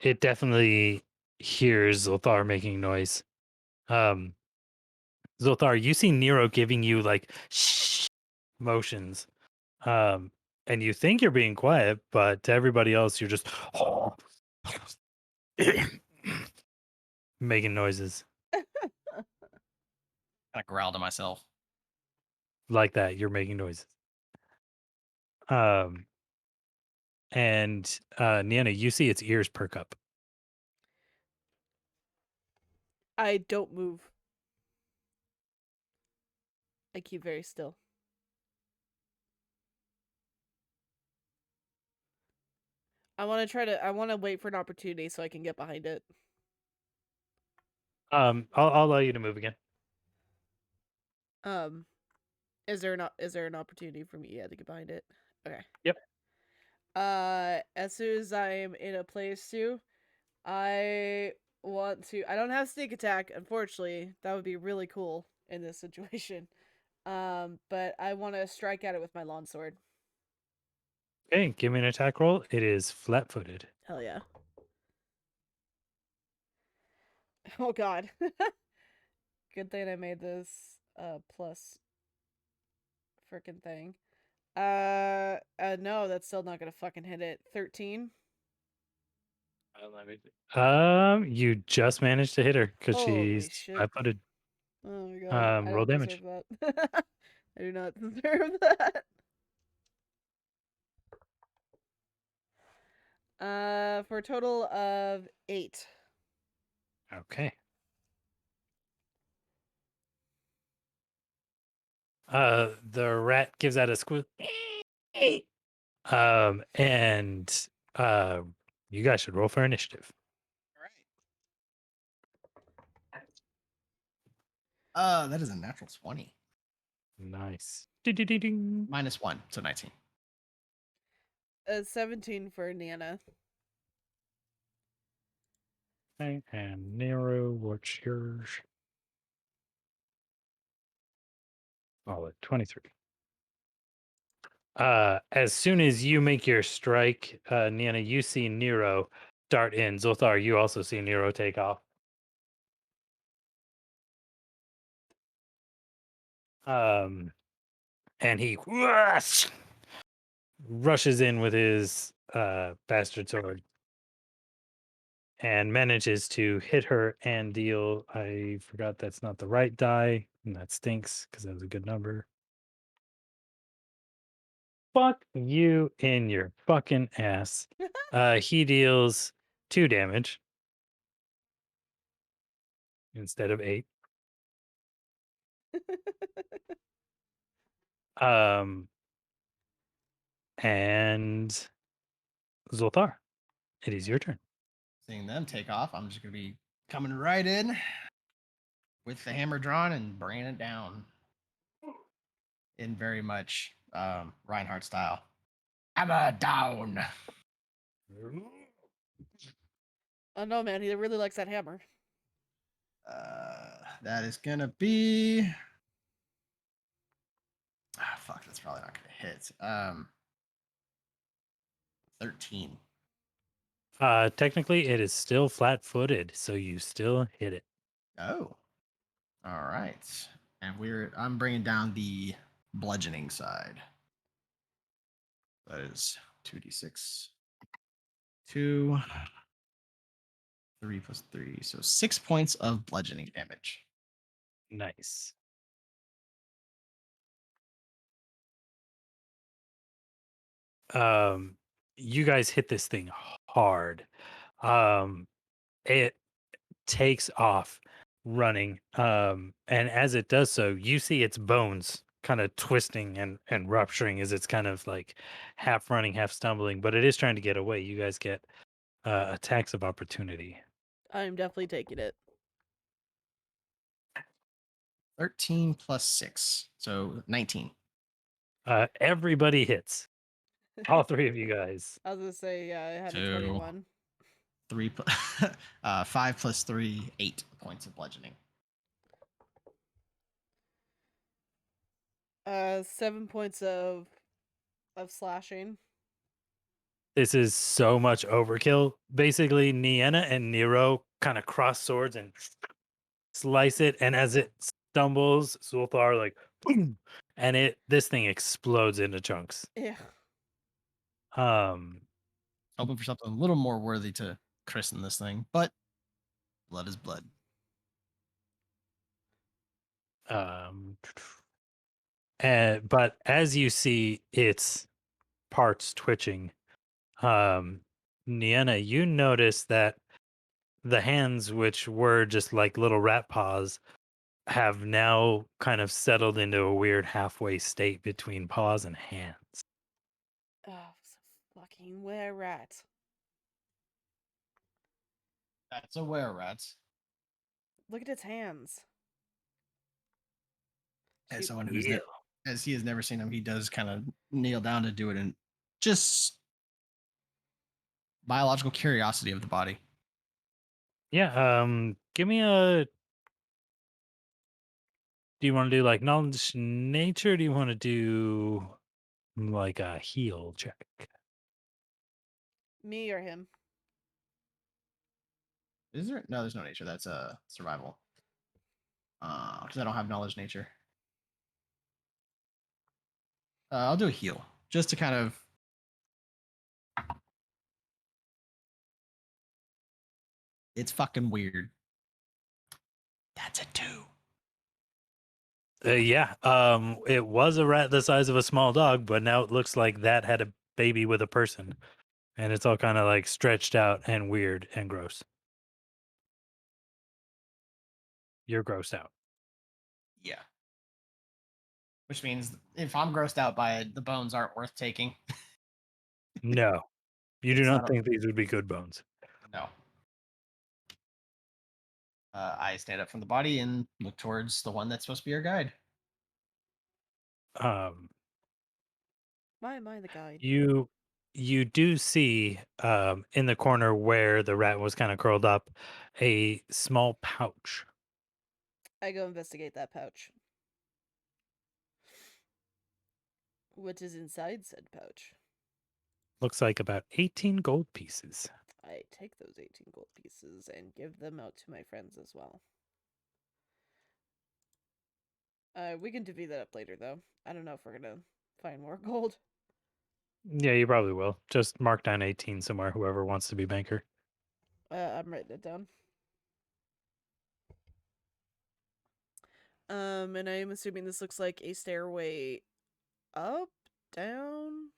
It definitely hears Zolthar making noise. Um, Zolthar, you see Nero giving you like shh motions. Um, and you think you're being quiet, but to everybody else, you're just making noises Kind of growl to myself. like that. You're making noises. Um, and Niana, you see its ears perk up. I don't move. I keep very still. I want to wait for an opportunity so I can get behind it. I'll allow you to move again. Um, is there an opportunity for me to get behind it? Okay. Yep. As soon as I'm in a place to, I I don't have sneak attack, unfortunately. That would be really cool in this situation. But I want to strike at it with my lawn sword. Okay, give me an attack roll. It is flat-footed. Hell yeah. Oh god. Good thing I made this plus freaking thing. No, that's still not gonna fucking hit it. 13. Let me you just managed to hit her because Holy she's shit. flat-footed. Oh my god. I Roll don't deserve damage. that. I do not deserve that. For a total of 8. Okay. The rat gives out a squeak. And uh, you guys should roll for initiative. All right. That is a natural 20. Nice. Ding. -1, so 19. 17 for Nana. Okay, and Nero, what's yours? Oh, 23. As soon as you make your strike, Nana, you see Nero dart in. Zolthar, you also see Nero take off. And he rushes in with his bastard sword and manages to hit her and deal. I forgot that's not the right die, and that stinks because that was a good number. Fuck you in your fucking ass. He deals 2 damage instead of 8. Um, and Zoltar, it is your turn. Seeing them take off, I'm just going to be coming right in with the hammer drawn and bringing it down in very much Reinhardt style. Hammer down. Oh no, man, he really likes that hammer. That is gonna be. Ah, fuck, that's probably not gonna hit. 13. Technically, it is still flat-footed, so you still hit it. Oh, all right. And I'm bringing down the bludgeoning side. That is 2d6. 2, 3 plus 3. So 6 points of bludgeoning damage. Nice. Um, you guys hit this thing hard. It takes off running. And as it does so, you see its bones kind of twisting and rupturing as it's kind of like half running, half stumbling, but it is trying to get away. You guys get attacks of opportunity. I'm definitely taking it. 13 plus 6. So 19. Everybody hits. All three of you guys. I was gonna say, yeah, I had a 2, 21. 3, 5 plus 3, 8 points of bludgeoning. 7 points of slashing. This is so much overkill. Basically, Nienna and Nero kind of cross swords and slice it, and as it stumbles, Sulthar like boom, and this thing explodes into chunks. Yeah. Um, Hoping for something a little more worthy to christen this thing, but blood is blood. um, but as you see its parts twitching, um, Nienna, you notice that the hands, which were just like little rat paws, have now kind of settled into a weird halfway state between paws and hands. Oh, so fucking were rat. That's a were rat. Look at its hands. As She, someone Yeah. as he has never seen him, he does kind of kneel down to do it in just biological curiosity of the body. Yeah. Give me a. Do you want to do like knowledge nature? Or do you want to do like a heal check? me or him? Is there? No, there's no nature. That's a survival. Because I don't have knowledge nature. I'll do a heal just to kind of. It's fucking weird. That's a 2. Yeah. It was a rat the size of a small dog, but now it looks like that had a baby with a person, and it's all kind of like stretched out and weird and gross. You're grossed out. Yeah. Which means if I'm grossed out by it, the bones aren't worth taking. No, you do It's not not a think these would be good bones. no. I stand up from the body and look towards the one that's supposed to be our guide. Um, Why am I the guide? you do see in the corner where the rat was kind of curled up a small pouch. I go investigate that pouch. What is inside said pouch? Looks like about 18 gold pieces. I take those 18 gold pieces and give them out to my friends as well. We can divvy that up later, though. I don't know if we're gonna find more gold. Yeah, you probably will. Just mark down 18 somewhere, whoever wants to be banker. I'm writing it down. And I'm assuming this looks like a stairway up, down.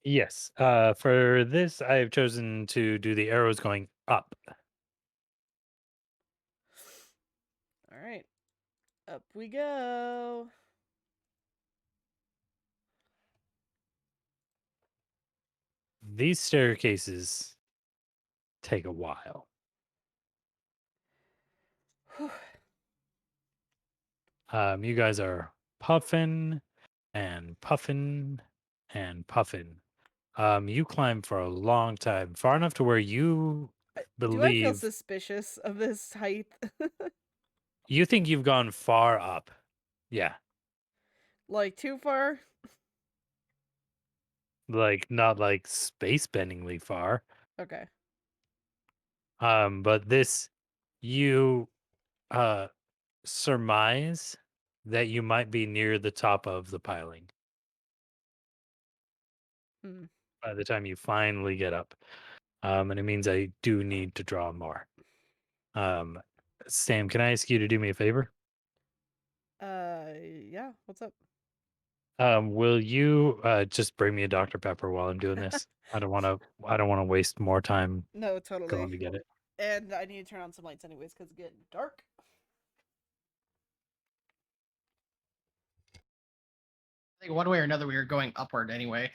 Yes. For this, I have chosen to do the arrows going up. All right, up we go. These staircases take a while. You guys are puffing and puffing and puffing. You climb for a long time, far enough to where you Do I feel believe suspicious of this height? you think you've gone far up. Yeah. Like too far? Like not like space bendingly far. Okay. But this you uh surmise that you might be near the top of the piling Hmm. by the time you finally get up. And it means I do need to draw more. Um, Sam, can I ask you to do me a favor? Yeah. What's up? Will you just bring me a Dr. Pepper while I'm doing this? I don't want to waste more time No, going totally. to get it. And I need to turn on some lights anyways because it's getting dark. I think one way or another we were going upward anyway.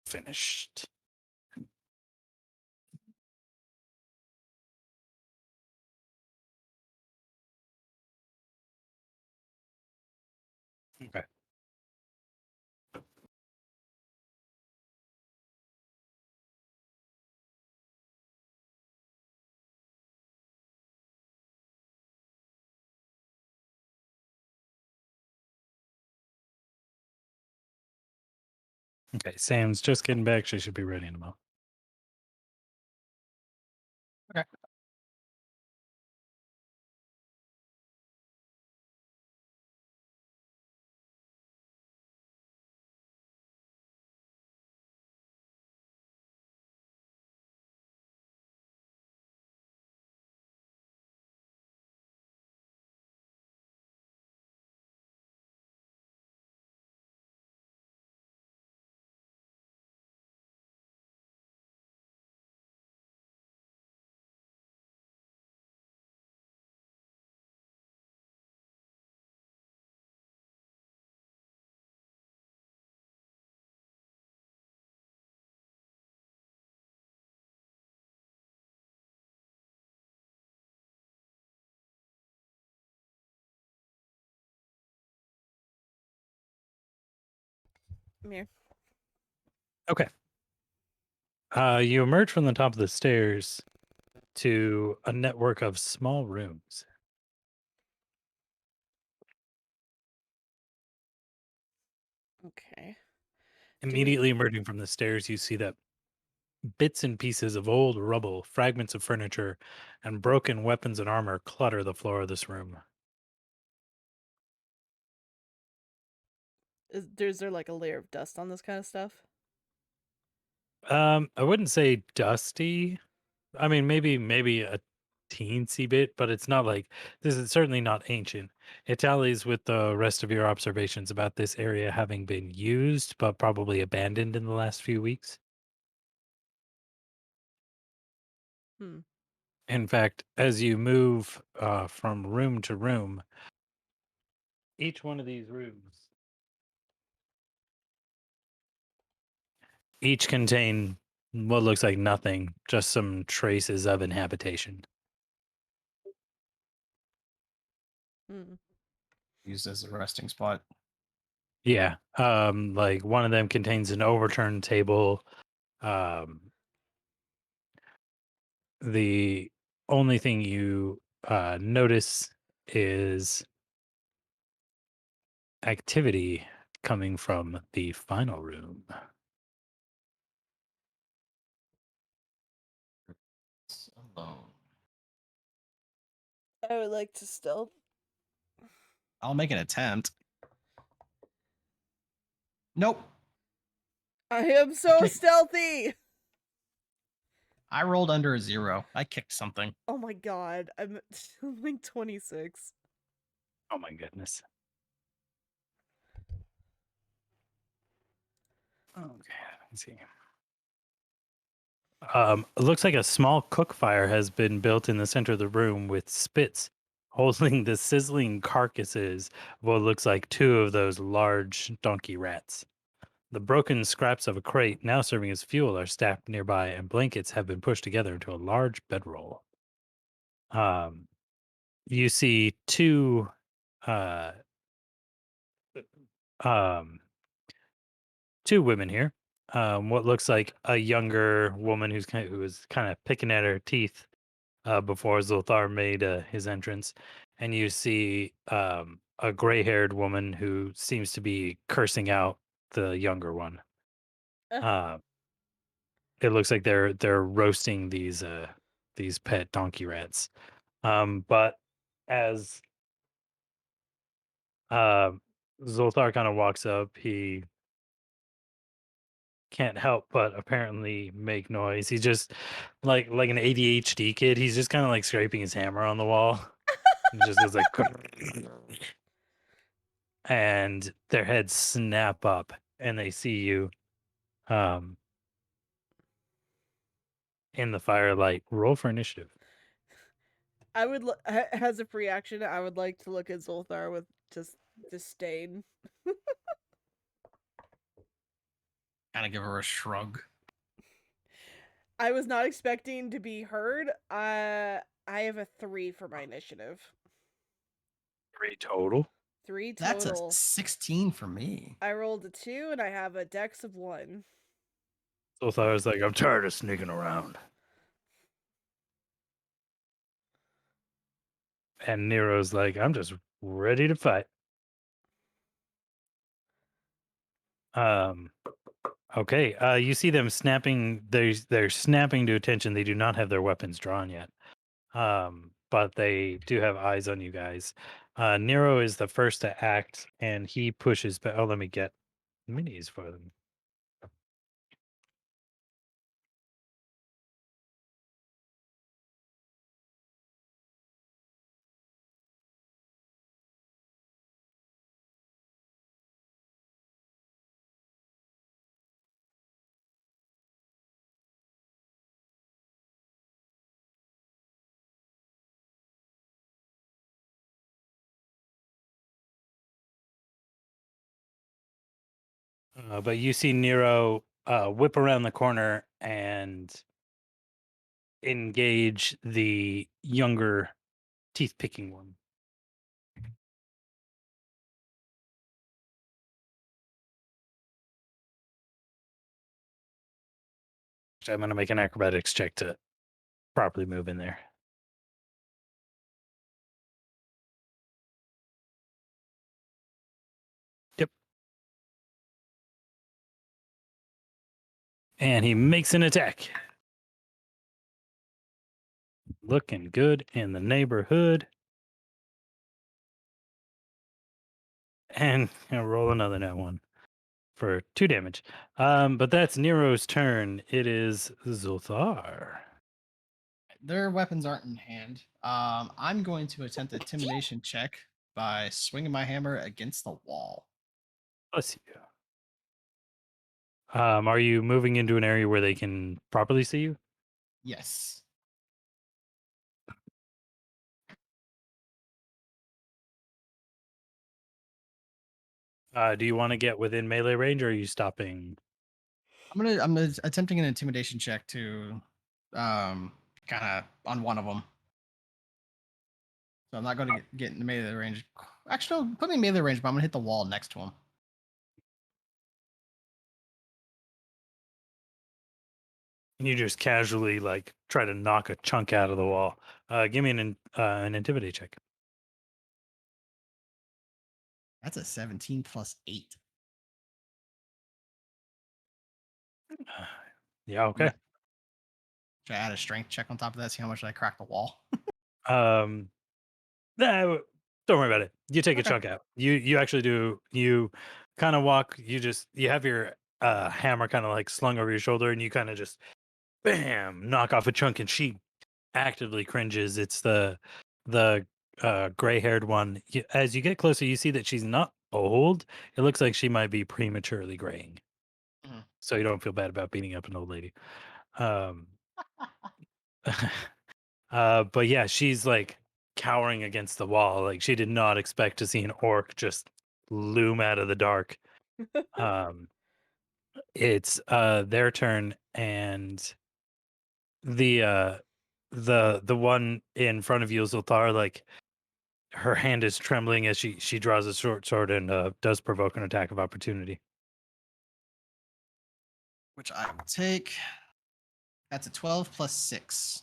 Finished. Okay. Okay. Sam's just getting back. She should be ready in a moment. Okay. Mir. Okay. You emerge from the top of the stairs to a network of small rooms. Okay. Do we Immediately emerging from the stairs, you see that bits and pieces of old rubble, fragments of furniture, and broken weapons and armor clutter the floor of this room. is there like a layer of dust on this kind of stuff? I wouldn't say dusty. I mean, maybe a teensy bit, but it's not like this is certainly not ancient. It tallies with the rest of your observations about this area having been used, but probably abandoned in the last few weeks. Hmm. In fact, as you move from room to room, each one of these rooms each contain what looks like nothing, just some traces of inhabitation. Hmm. Used as a resting spot. Yeah. Like one of them contains an overturned table. Um, the only thing you notice is activity coming from the final room. It's alone. I would like to stealth. I'll make an attempt. Nope. I am so stealthy. I rolled under a 0. I kicked something. Oh my god, I'm like 26. Oh my goodness. Okay, let's see. It looks like a small cook fire has been built in the center of the room with spits holding the sizzling carcasses of what looks like two of those large donkey rats. The broken scraps of a crate now serving as fuel are stacked nearby, and blankets have been pushed together into a large bedroll. Um, you see uh, um, two women here. What looks like a younger woman who was kind of picking at her teeth before Zolthar made his entrance, and you see a gray-haired woman who seems to be cursing out the younger one. Uh, Uh, it looks like they're roasting these pet donkey rats. But as uh, Zolthar kind of walks up, he can't help but apparently make noise. He's just like an ADHD kid. He's just kind of like scraping his hammer on the wall. And just goes like, and their heads snap up, and they see you um, in the firelight. Roll for initiative. I would as a free action, I would like to look at Zolthar with just disdain. Kind of give her a shrug. I was not expecting to be heard. I have a 3 for my initiative. 3 total. 3 That's a total. 16 for me. I rolled a 2 and I have a dex of 1. Zolthar's like, I'm tired of sneaking around. And Nero's like, I'm just ready to fight. Um, okay. You see them snapping. They're snapping to attention. They do not have their weapons drawn yet. But they do have eyes on you guys. Nero is the first to act, and he pushes. But oh, let me get minis for them. But you see Nero whip around the corner and engage the younger teeth picking one. I'm going to make an acrobatics check to properly move in there. Yep. And he makes an attack. Looking good in the neighborhood. And I'll roll another net one for 2 damage. But that's Nero's turn. It is Zolthar. Their weapons aren't in hand. I'm going to attempt an intimidation check by swinging my hammer against the wall. Bless you. Are you moving into an area where they can properly see you? Yes. Do you want to get within melee range, or are you stopping? I'm attempting an intimidation check to kind of on one of them. So I'm not going to get in the melee range. Actually, no, put me in melee range, but I'm going to hit the wall next to him. You just casually like try to knock a chunk out of the wall. Give me an intimidate check. That's a 17 plus 8. Yeah. Okay. Should I add a strength check on top of that? See how much I crack the wall? Um. Nah, don't worry about it. You take a Okay. chunk out. You actually do. You kind of walk. You have your hammer kind of like slung over your shoulder, and you kind of just bam knock off a chunk, and she actively cringes. It's the gray haired one. As you get closer, you see that she's not old. It looks like she might be prematurely graying. Mhm. So you don't feel bad about beating up an old lady. Um, but yeah, she's like cowering against the wall. Like she did not expect to see an orc just loom out of the dark. Um, it's their turn, and the one in front of you, Zoltar, like her hand is trembling as she draws a short sword and does provoke an attack of opportunity. Which I will take. That's a 12 plus 6.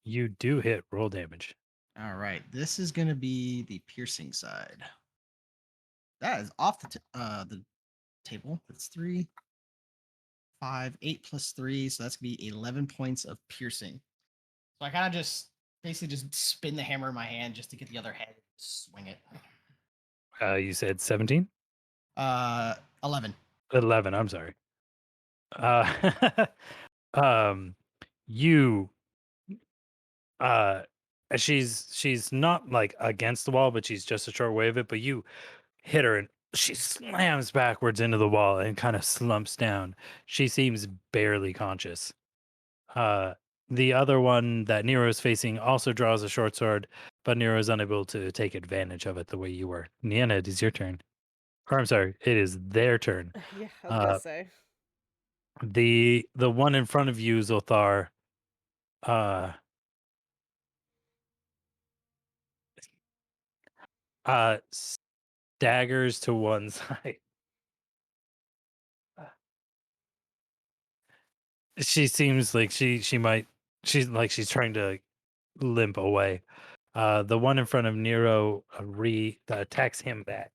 You do hit roll damage. All right. This is going to be the piercing side. That is off the table. That's 3, 5, 8 plus 3. So that's going to be 11 points of piercing. So I kind of just basically just spin the hammer in my hand just to get the other head, swing it. You said 17? 11. 11, I'm sorry. Um, you uh she's not like against the wall, but she's just a short way of it, but you hit her and she slams backwards into the wall and kind of slumps down. She seems barely conscious. Uh the other one that Nero is facing also draws a short sword, but Nero is unable to take advantage of it the way you were. Niana, it is your turn. Or I'm sorry, it is their turn. Yeah, I was gonna Uh say. the one in front of you, Zolthar, uh uh staggers to one side. She seems like she might she's like she's trying to limp away. The one in front of Nero attacks him back.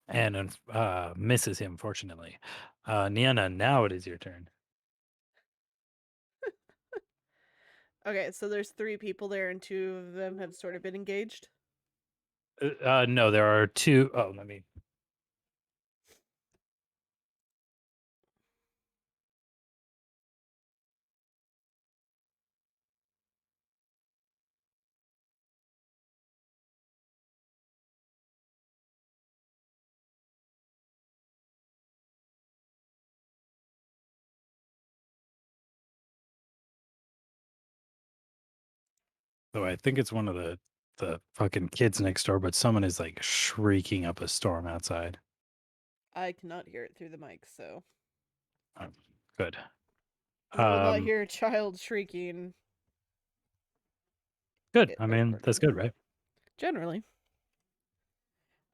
And misses him, fortunately. Niana, now it is your turn. Okay, so there's 3 people there, and 2 of them have sort of been engaged. No, there are two. Oh, let me. So I think it's one of the fucking kids next door, but someone is like shrieking up a storm outside. I cannot hear it through the mic, so Um, Good. we will not Um, hear a child shrieking Good. I mean, that's recording. good, right? Generally.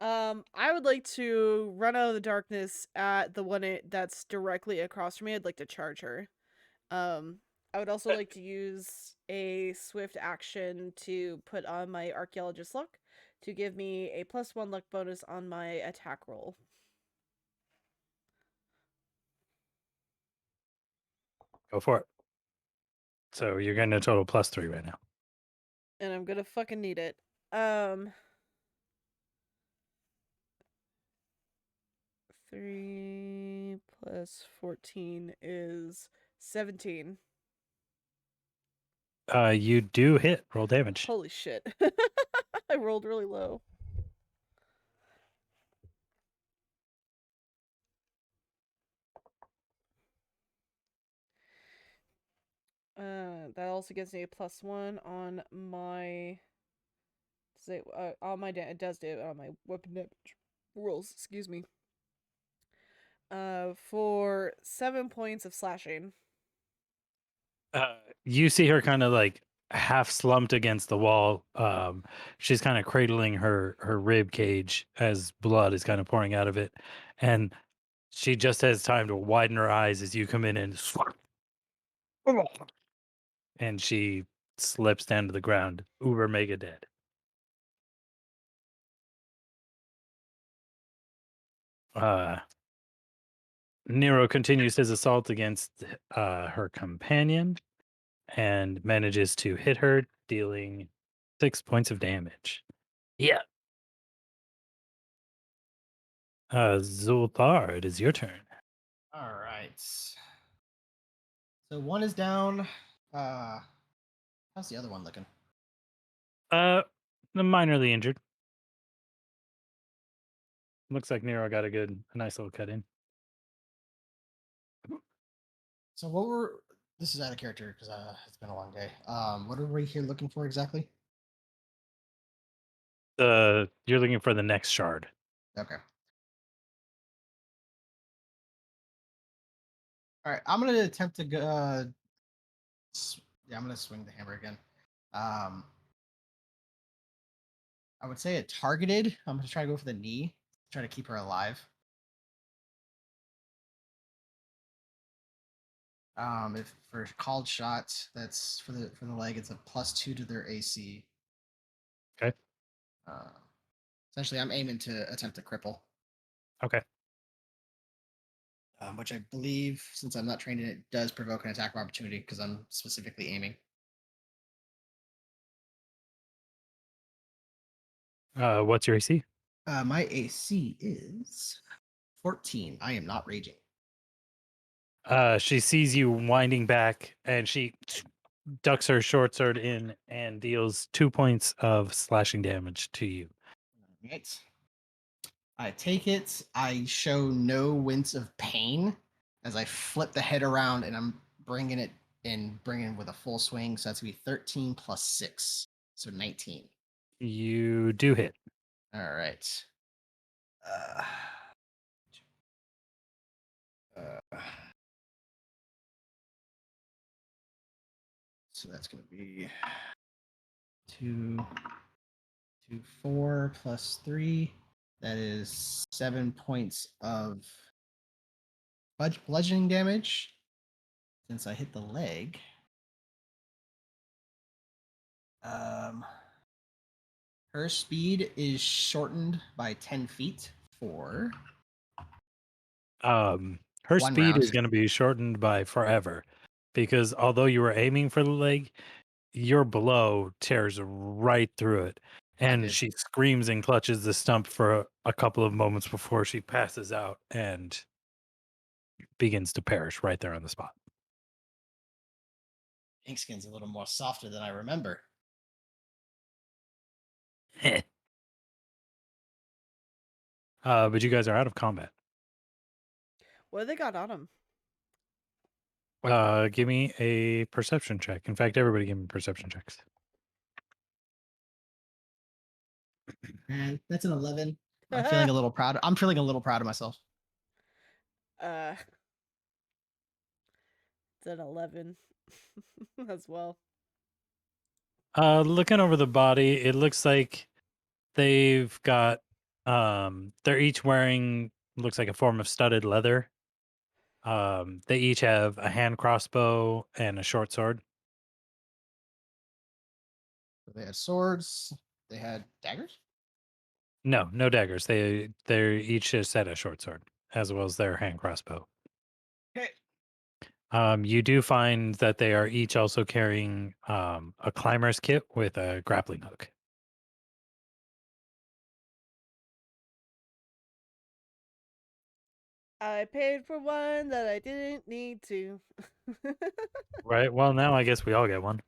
I would like to run out of the darkness at the one that's directly across from me. I'd like to charge her. Um, I would also like to use a swift action to put on my archaeologist luck to give me a +1 luck bonus on my attack roll. Go for it. So you're getting a total +3 right now. And I'm gonna fucking need it. Um 3 plus 14 is 17. You do hit. Roll damage. Holy shit. I rolled really low. That also gives me a +1 on my it does do it on my weapon damage rolls, excuse me. For 7 points of slashing. You see her kind of like half slumped against the wall. She's kind of cradling her rib cage as blood is kind of pouring out of it, and she just has time to widen her eyes as you come in and she slips down to the ground, uber mega dead. Uh, Nero continues his assault against her companion and manages to hit her, dealing 6 points of damage. Yeah. Zulthar, it is your turn. All right. So one is down. How's the other one looking? Uh, minorly injured. Looks like Nero got a nice little cut in. So what were this is out of character because it's been a long day. What are we here looking for exactly? You're looking for the next shard. Okay. All right. I'm gonna attempt to go. Yeah, I'm gonna swing the hammer again. Um, I would say it targeted. I'm gonna try to go for the knee. Try to keep her alive. If for called shots, that's for the leg. It's a +2 to their AC. Okay. Essentially, I'm aiming to attempt to cripple. Okay. Which I believe, since I'm not trained in it, does provoke an attack of opportunity because I'm specifically aiming. What's your AC? My AC is 14. I am not raging. She sees you winding back and she ducks her short sword in and deals 2 points of slashing damage to you. Right. I take it. I show no wince of pain as I flip the head around and I'm bringing it in, bringing with a full swing. So that's going to be 13 plus 6. So 19. You do hit. All right. Uh, so that's going to be 2, 4 plus 3. That is 7 points of bludgeoning damage since I hit the leg. Her speed is shortened by 10 feet for Her one speed round. is going to be shortened by forever because although you were aiming for the leg, your blow tears right through it. I And did. she screams and clutches the stump for a couple of moments before she passes out and begins to perish right there on the spot. Inkskin's a little more softer than I remember. But you guys are out of combat. What do they got on them? Give me a perception check. In fact, everybody give me perception checks. And that's an 11. I'm feeling a little proud. I'm feeling a little proud of myself. It's an 11 as well. Looking over the body, it looks like they've got They're each wearing looks like a form of studded leather. They each have a hand crossbow and a short sword. So they had swords. They had daggers. No, no daggers. They're each a set a short sword as well as their hand crossbow. Okay. You do find that they are each also carrying a climber's kit with a grappling hook. I paid for one that I didn't need to. Right. Well, now I guess we all get one.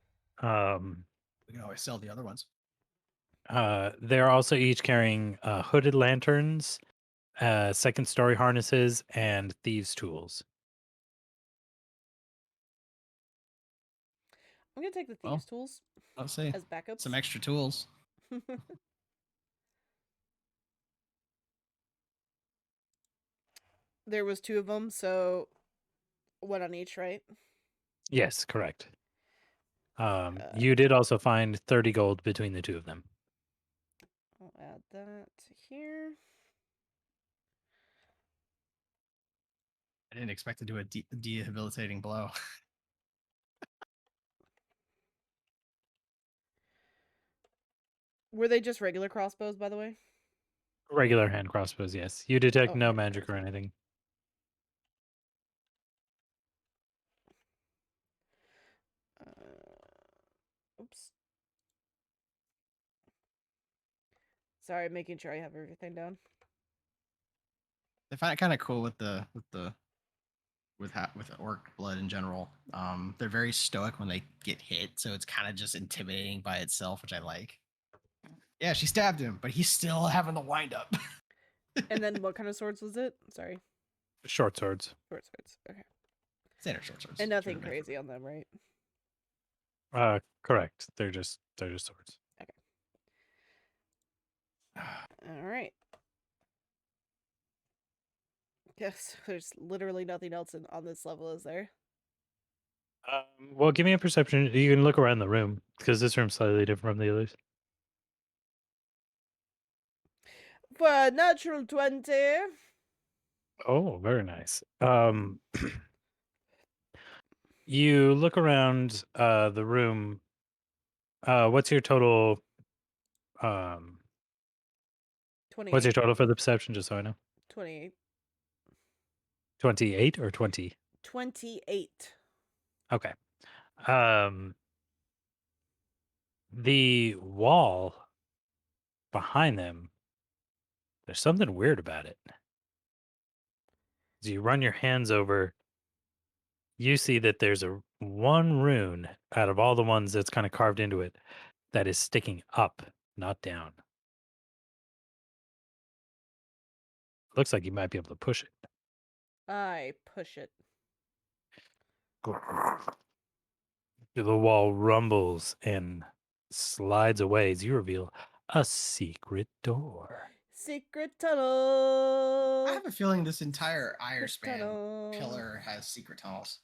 Um, We can always sell the other ones. they're also each carrying hooded lanterns, second story harnesses, and thieves' tools. I'm gonna take the Well, thieves' tools I'll say as backups. some extra tools. There was two of them, so one on each, right? Yes, correct. Uh, You did also find 30 gold between the two of them. I'll add that to here. I didn't expect to do a debilitating blow. Were they just regular crossbows, by the way? Regular hand crossbows, yes. You detect Oh, no hand magic or crossbow. anything. Oops. Sorry, making sure I have everything down. I find it kind of cool with with orc blood in general. They're very stoic when they get hit, so it's kind of just intimidating by itself, which I like. Yeah, she stabbed him, but he's still having the wind up. And then what kind of swords was it? Sorry. Short swords. Short swords. Okay. Standard short swords. And Should nothing have been for crazy on them, right? Correct. They're just swords. All right. Yes, there's literally nothing else on this level, is there? Well, give me a perception. You can look around the room because this room's slightly different from the others. For a natural 20. Oh, very nice. You look around the room. What's your total? Um, what's 28. your total for the perception? Just so I know. 28. 28 or 20. 28. Okay. Um, the wall behind them. There's something weird about it. As you run your hands over, you see that there's a one rune out of all the ones that's kind of carved into it that is sticking up, not down. Looks like you might be able to push it. I push it. The wall rumbles and slides away as you reveal a secret door. Secret I tunnel. have a feeling this entire Secret Irespan tunnel. pillar has secret tunnels.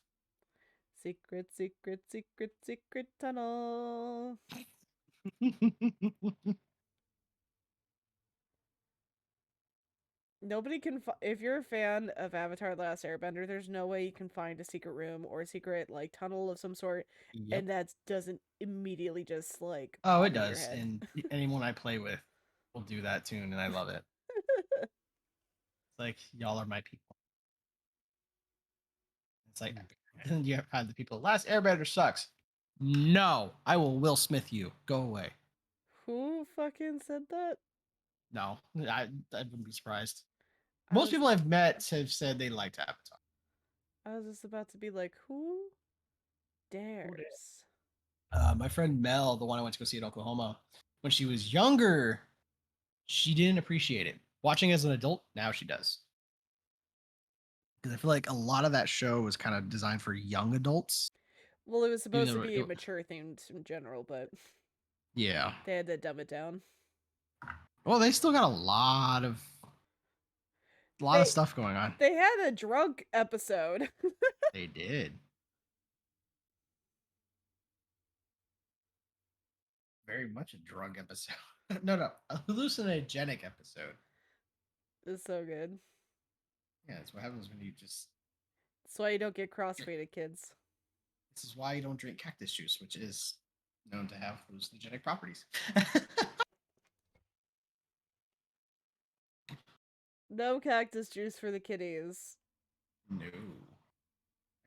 Secret, secret, secret, secret tunnel. Nobody can. If you're a fan of Avatar: The Last Airbender, there's no way you can find a secret room or a secret like tunnel of some sort, Yep. and that doesn't immediately just like Oh, pop it into your does. head. And anyone I play with will do that tune, and I love it. It's like y'all are my people. It's like then you have had the people. Last Airbender sucks. No, I will Will Smith you. Go away. Who fucking said that? No, I wouldn't be surprised. I Most was people I've met have said they liked Avatar. I was just about to be like, who dares? My friend Mel, the one I went to go see in Oklahoma, when she was younger, she didn't appreciate it. Watching as an adult, now she does. Because I feel like a lot of that show was kind of designed for young adults. Well, it was Even supposed to though be a mature themed in general, but yeah. they had to dumb it down. Well, they still got a lot of They stuff going on. they had a drunk episode. They did. Very much a drug episode. No, a hallucinogenic episode. It's so good. Yeah, that's what happens when you just. That's why you don't get crossfaded, kids. This is why you don't drink cactus juice, which is known to have hallucinogenic properties. No cactus juice for the kiddies. No. I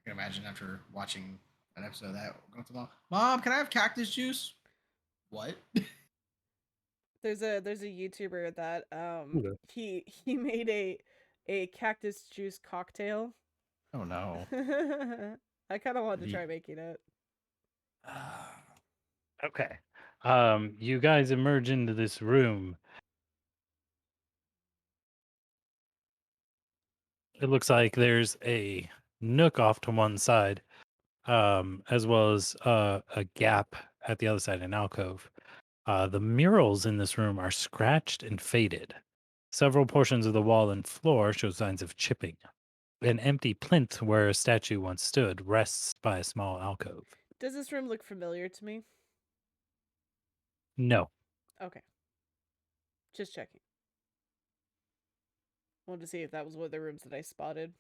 can imagine after watching an episode of that going to Mom, can I have cactus juice? What? There's a YouTuber that Okay. he made a cactus juice cocktail. Oh no. I kind of wanted to Did he- try making it. Okay. You guys emerge into this room. It looks like there's a nook off to one side, as well as a gap at the other side, an alcove. The murals in this room are scratched and faded. Several portions of the wall and floor show signs of chipping. An empty plinth where a statue once stood rests by a small alcove. Does this room look familiar to me? No, Okay, just checking. Wanted to see if that was one of the rooms that I spotted.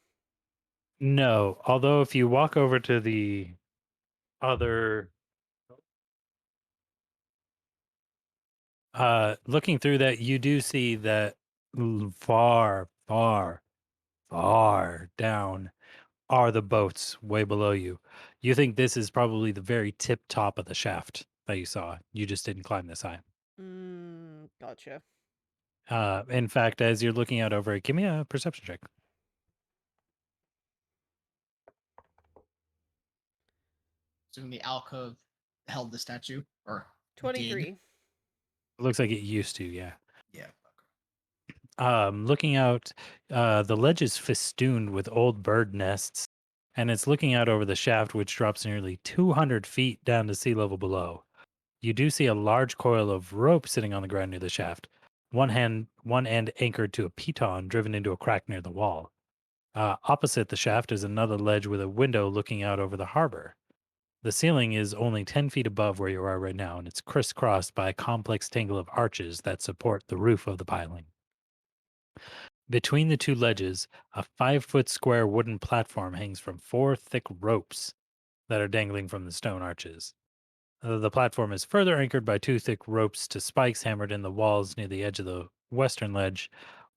no. Although, if you walk over to the other, looking through that, you do see that far, far, far down are the boats way below you. You think this is probably the very tip top of the shaft that you saw. You just didn't climb this high. Gotcha. In fact, as you're looking out over it, give me a perception check. Assuming the alcove held the statue, or did. 23. It looks like it used to, yeah. Yeah. Looking out, the ledge is festooned with old bird nests, and it's looking out over the shaft, which drops nearly 200 feet down to sea level below. You do see a large coil of rope sitting on the ground near the shaft. One end anchored to a piton driven into a crack near the wall. Opposite the shaft is another ledge with a window looking out over the harbor. The ceiling is only 10 feet above where you are right now, and it's crisscrossed by a complex tangle of arches that support the roof of the piling. Between the two ledges, a 5-foot square wooden platform hangs from 4 thick ropes that are dangling from the stone arches. The platform is further anchored by 2 thick ropes to spikes hammered in the walls near the edge of the western ledge,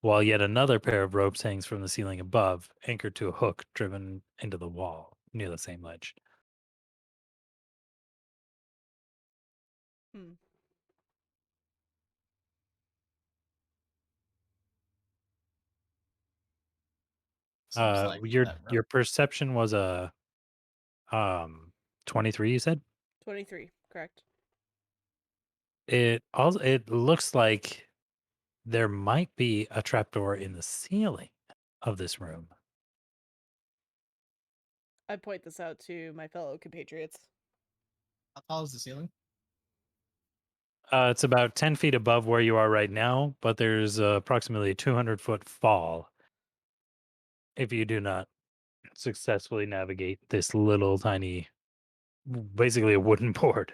while yet another pair of ropes hangs from the ceiling above, anchored to a hook driven into the wall near the same ledge. Hmm. Seems like Your that rope. your perception was a 23, you said? 23, correct. It looks like there might be a trapdoor in the ceiling of this room. I point this out to my fellow compatriots. How tall is the ceiling? It's about 10 feet above where you are right now, but there's approximately a 200-foot fall if you do not successfully navigate this little tiny, basically a wooden board.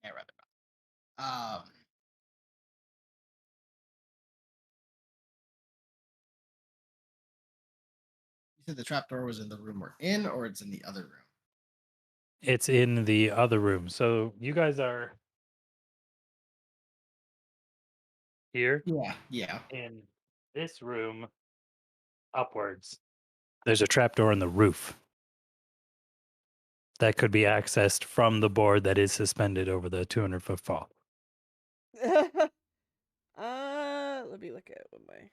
Yeah, rather not. You said the trapdoor was in the room we're in, or it's in the other room? It's in the other room. So you guys are here Yeah, yeah. in this room upwards. There's a trapdoor in the roof that could be accessed from the board that is suspended over the 200-foot fall. Let me look at what my.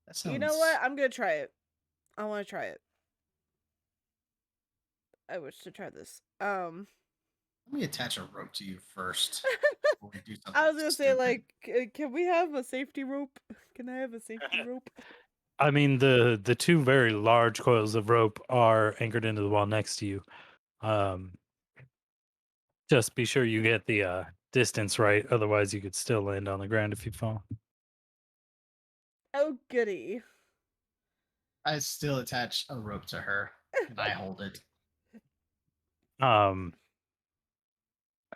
That You know what? sounds. I'm gonna try it. I want to try it. I wish to try this. Let me attach a rope to you first before we do I something was gonna say stupid. like, can we have a safety rope? Can I have a safety rope? I mean, the two very large coils of rope are anchored into the wall next to you. Um, just be sure you get the distance right, otherwise you could still land on the ground if you fall. Oh goody. I still attach a rope to her, and I hold it. Um,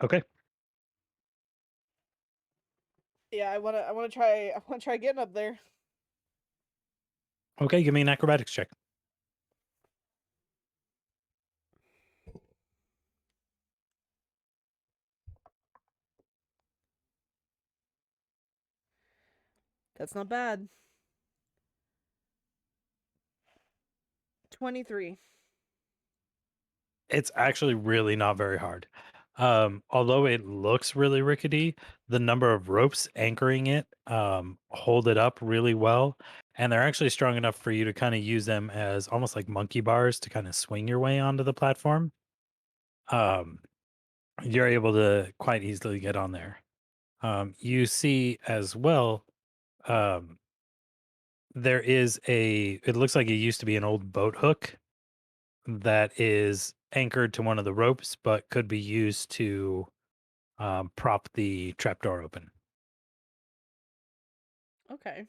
okay. Yeah, I wanna try getting up there. Okay, give me an acrobatics check. That's not bad. 23. It's actually really not very hard. Although it looks really rickety, the number of ropes anchoring it hold it up really well. And they're actually strong enough for you to kind of use them as almost like monkey bars to kind of swing your way onto the platform. Um, you're able to quite easily get on there. You see as well, um, there is it looks like it used to be an old boat hook that is anchored to one of the ropes, but could be used to prop the trapdoor open. Okay.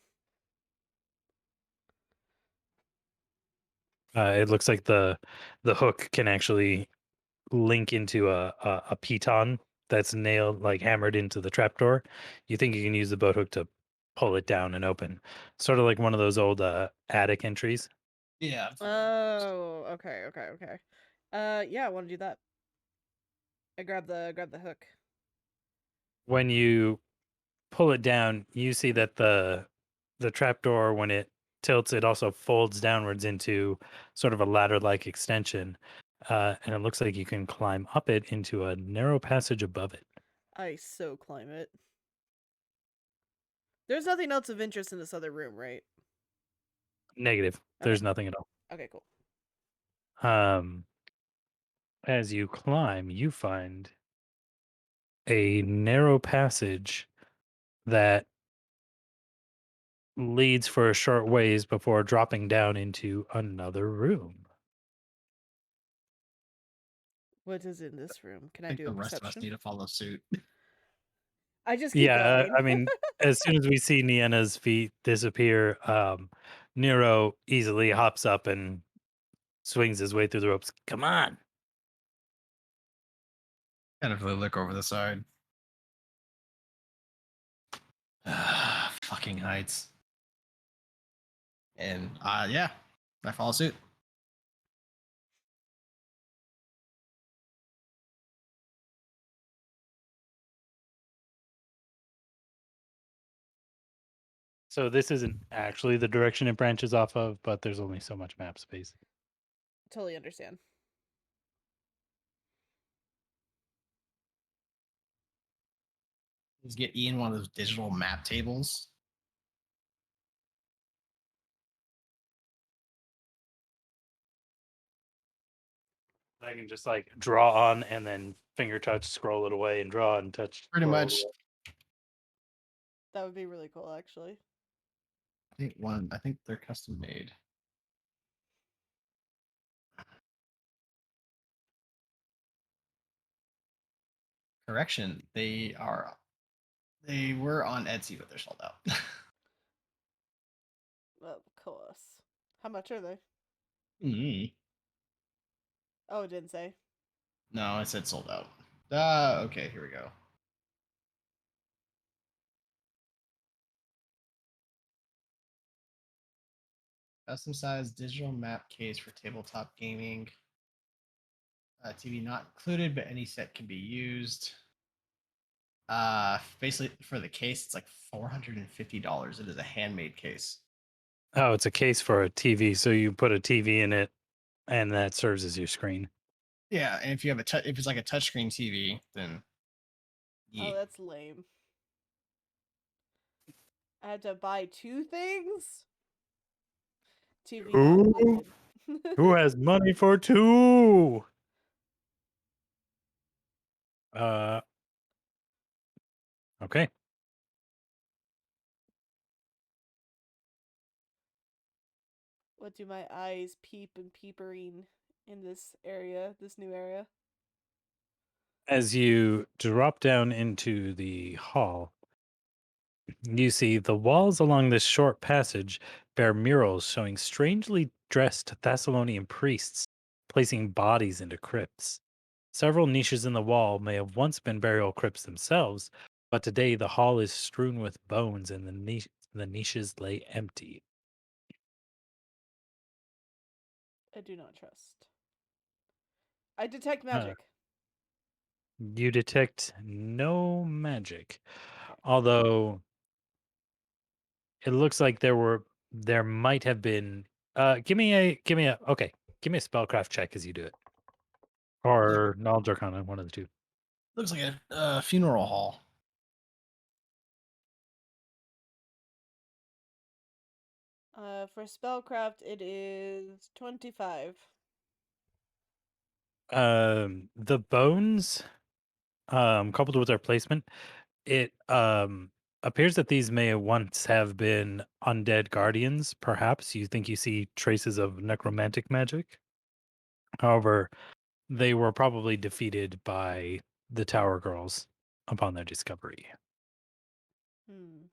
It looks like the hook can actually link into a piton that's nailed, like hammered into the trapdoor. You think you can use the boat hook to pull it down and open, sort of like one of those old attic entries. Yeah, I'm familiar with those. Oh, okay, okay, okay. Yeah, I want to do that. I grab the hook. When you pull it down, you see that the trapdoor, when it tilts, it also folds downwards into sort of a ladder-like extension, and it looks like you can climb up it into a narrow passage above it. I so climb it. There's nothing else of interest in this other room, right? Negative. Okay. There's nothing at all. Okay, cool. Um, as you climb, you find a narrow passage that leads for a short ways before dropping down into another room. What is in this room? Can I I think do the a rest of us perception? need to follow suit. I just keep Yeah, going. I mean, as soon as we see Niena's feet disappear, Nero easily hops up and swings his way through the ropes. Come on. Kind of really look over the side. Fucking heights. And yeah, I follow suit. So this isn't actually the direction it branches off of, but there's only so much map space. Totally understand. Just get Ian one of those digital map tables. I can just like draw on and then finger touch, scroll it away, and draw and touch, Pretty scroll it much. away. That would be really cool, actually. I think they're custom made. Correction, they were on Etsy, but they're sold out. Of course. How much are they? Mm. Oh, it didn't say. No, I said sold out. Okay, here we go. Custom sized digital map case for tabletop gaming. TV not included, but any set can be used. Basically for the case, it's like $450. It is a handmade case. Oh, it's a case for a TV. So you put a TV in it, and that serves as your screen. Yeah, and if you have if it's like a touchscreen TV, then Oh, yeah. that's lame. I had to buy two things? TV not Who included. who has money for two? Uh, okay. What do my eyes peep and peepering in this area, this new area? As you drop down into the hall, you see the walls along this short passage bear murals showing strangely dressed Thessalonian priests placing bodies into crypts. Several niches in the wall may have once been burial crypts themselves, but today the hall is strewn with bones and the niches lay empty. I do not trust. I detect Uh, magic. you detect no magic, Okay. although it looks like there might have been. Give me a spellcraft check as you do it, Like or knowledge arcana, one of the two. looks like a funeral hall. For spellcraft, it is 25. The bones, coupled with their placement, it appears that these may once have been undead guardians. Perhaps you think you see traces of necromantic magic. However, they were probably defeated by the Tower Girls upon their discovery, Hmm.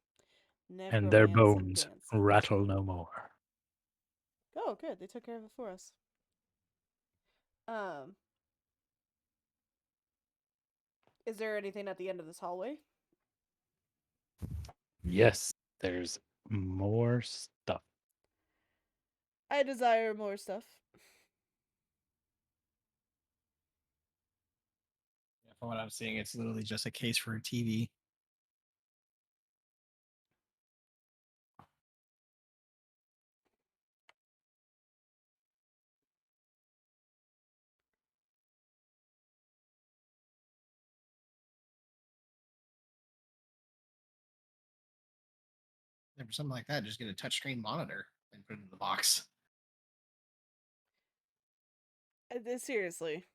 and their Necromance and bones dancing. rattle no more. Oh, good. They took care of it for us. Um, is there anything at the end of this hallway? Yes, there's more stuff. I desire more stuff. From what I'm seeing, it's literally just a case for a TV. And for something like that, just get a touchscreen monitor and put it in the box. Seriously.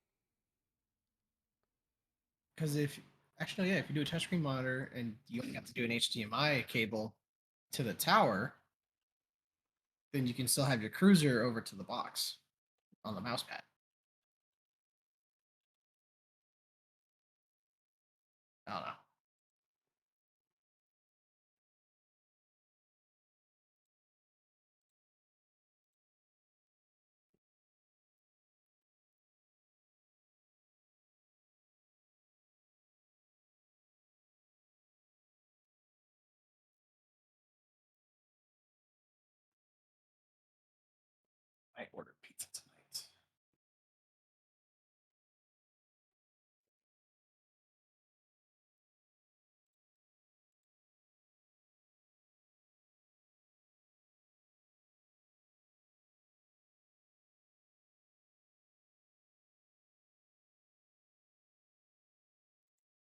Because if actually, yeah, if you do a touchscreen monitor and you only have to do an HDMI cable to the tower, then you can still have your cruiser over to the box on the mouse pad. I don't know. I ordered pizza tonight.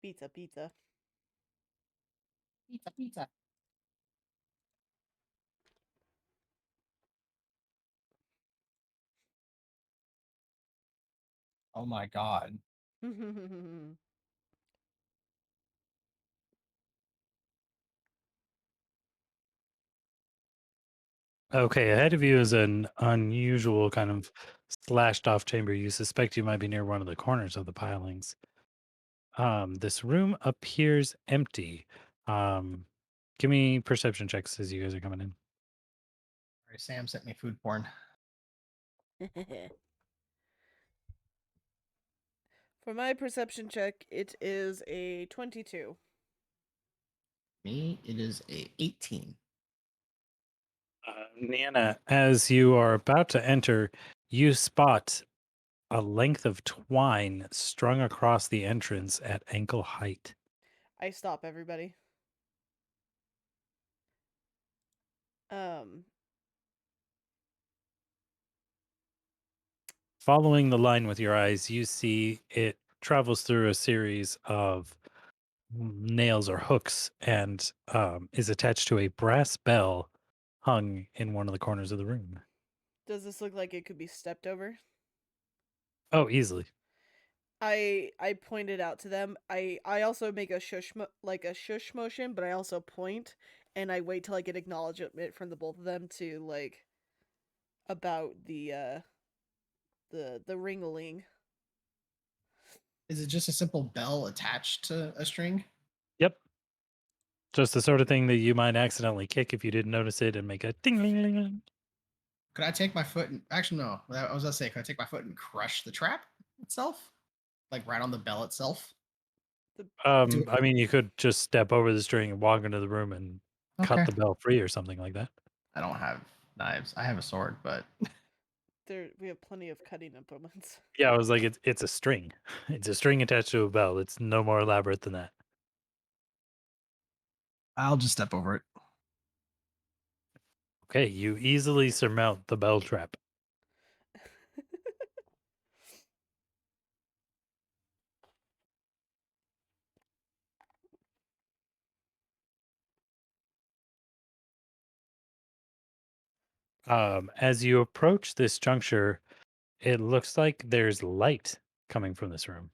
Pizza, pizza. Pizza, pizza. Oh my god. Okay, ahead of you is an unusual kind of slashed off chamber. You suspect you might be near one of the corners of the pilings. This room appears empty. Um, give me perception checks as you guys are coming in. All right, Sam sent me food porn. For my perception check, it is a 22. Me, it is a 18. Nana, as you are about to enter, you spot a length of twine strung across the entrance at ankle height. I stop everybody. Um, Following the line with your eyes, you see it travels through a series of nails or hooks and is attached to a brass bell hung in one of the corners of the room. does this look like it could be stepped over? Oh, easily. I pointed out to them. I also make a like a shush motion, but I also point and I wait till I get acknowledgement from the both of them to like about the ringling. Is it just a simple bell attached to a string? Yep. Just the sort of thing that you might accidentally kick if you didn't notice it and make a ding ling ling ling. Could I take my foot and actually no? I was gonna say, could I take my foot and crush the trap itself, like right on the bell itself? Do I mean, you could just step over the string and walk into the room and cut okay. the bell free or something like that. I don't have knives. I have a sword, but We have plenty of cutting implements. Yeah, I was like, it's a string. It's a string attached to a bell. It's no more elaborate than that. I'll just step over it. Okay, you easily surmount the bell trap. As you approach this juncture, it looks like there's light coming from this room.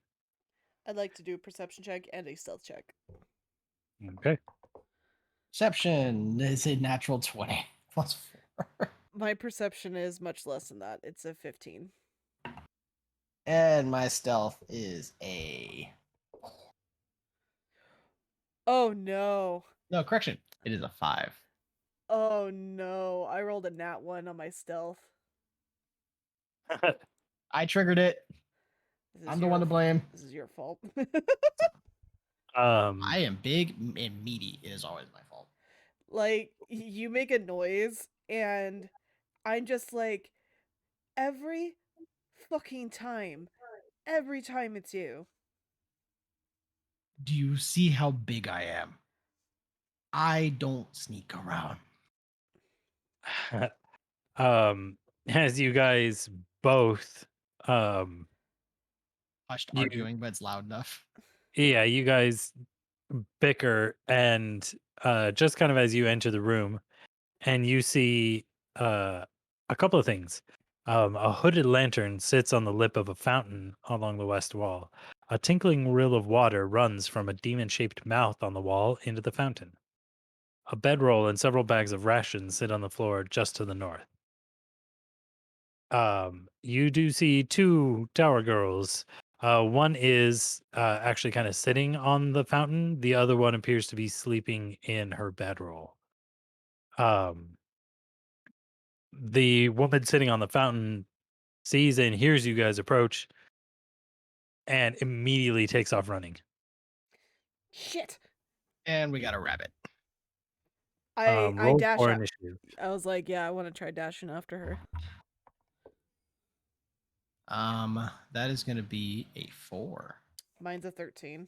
I'd like to do a perception check and a stealth check. Okay. Perception is a natural 20 plus 4. My perception is much less than that. It's a 15. And my stealth is a. Oh no. No, correction. It is a 5. Oh no. I rolled a nat 1 on my stealth. I triggered it. This is I'm the one to blame. This is your fault. I am big and meaty. It is always my fault. Like, you make a noise, and I'm just like, every fucking time. Every time it's you. Do you see how big I am? I don't sneak around. As you guys both, Hushed you arguing, but it's loud enough. yeah, you guys bicker, and just kind of as you enter the room, and you see a couple of things. A hooded lantern sits on the lip of a fountain along the west wall. A tinkling rill of water runs from a demon shaped mouth on the wall into the fountain. A bedroll and several bags of rations sit on the floor just to the north. You do see two tower girls. One is actually kind of sitting on the fountain. The other one appears to be sleeping in her bedroll. Um, the woman sitting on the fountain sees and hears you guys approach and immediately takes off running. Shit. And we got a rabbit. I Roll dash for out. initiative. I was like, yeah, I want to try dashing after her. That is gonna be a 4. Mine's a 13.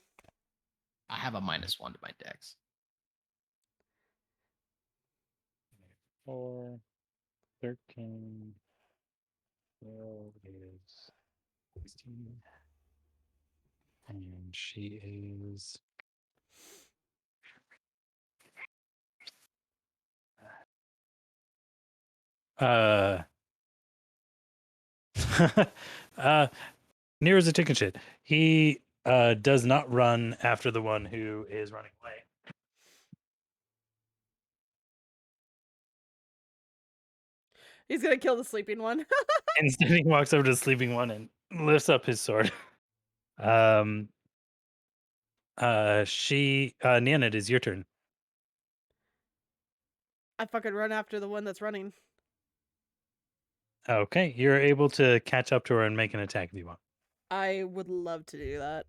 I have a -1 to my dex. 4, 13, 12 is 16. And she is uh uh near as a chicken shit. He does not run after the one who is running away. He's gonna kill the sleeping one. Instead, he walks over to the sleeping one and lifts up his sword. Um, Nana, it is your turn. I fucking run after the one that's running. Okay, you're able to catch up to her and make an attack if you want. I would love to do that.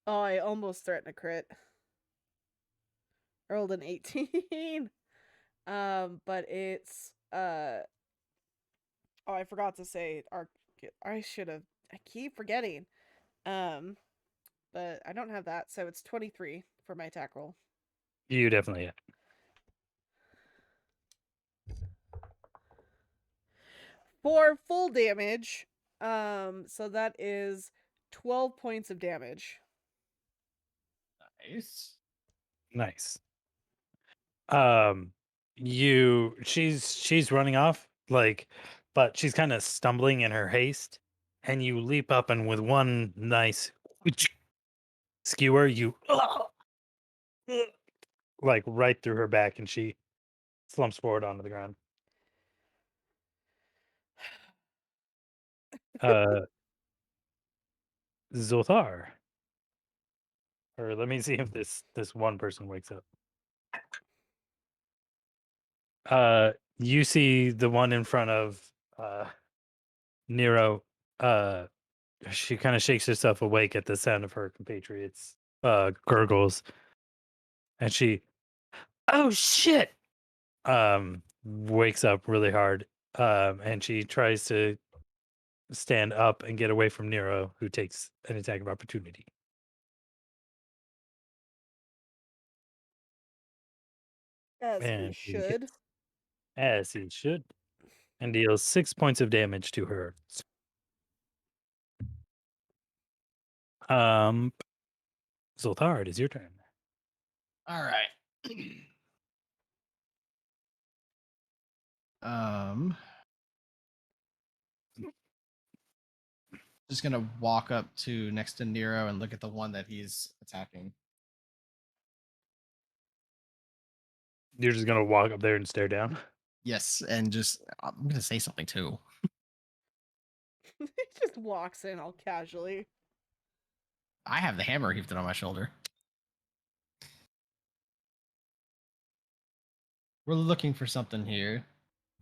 Oh, I almost threatened a crit. Rolled an 18. But it's oh, I forgot to say I should have. I keep forgetting. Um, but I don't have that, so it's 23 for my attack roll. You definitely hit. For full damage, so that is 12 points of damage. Nice. Nice. She's running off, like, but she's kind of stumbling in her haste, and you leap up and with one nice skewer, you like right through her back, and she slumps forward onto the ground. Uh, Zothar, or let me see if this one person wakes up. you see the one in front of Nero. She kind of shakes herself awake at the sound of her compatriots gurgles, and she, oh shit, wakes up really hard, and she tries to stand up and get away from Nero, who takes an attack of opportunity. As he And he should. hits, as he should, and deals 6 points of damage to her. Um, Zoltar, it is your turn. All right. um, just gonna walk up to next to Nero and look at the one that he's attacking. You're just gonna walk up there and stare down. Yes, and just I'm gonna say something too. He just walks in all casually. I have the hammer heaped on my shoulder. We're looking for something here.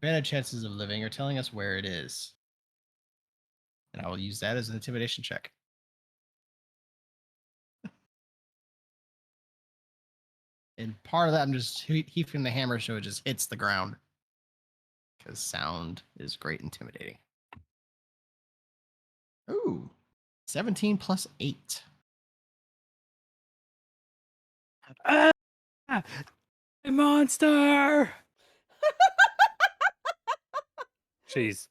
Better chances of living or telling us where it is. And I will use that as an intimidation check. And part of that, I'm just heaping the hammer so it just hits the ground. Because sound is great intimidating. Ooh, 17 plus 8. Ah, a monster! She's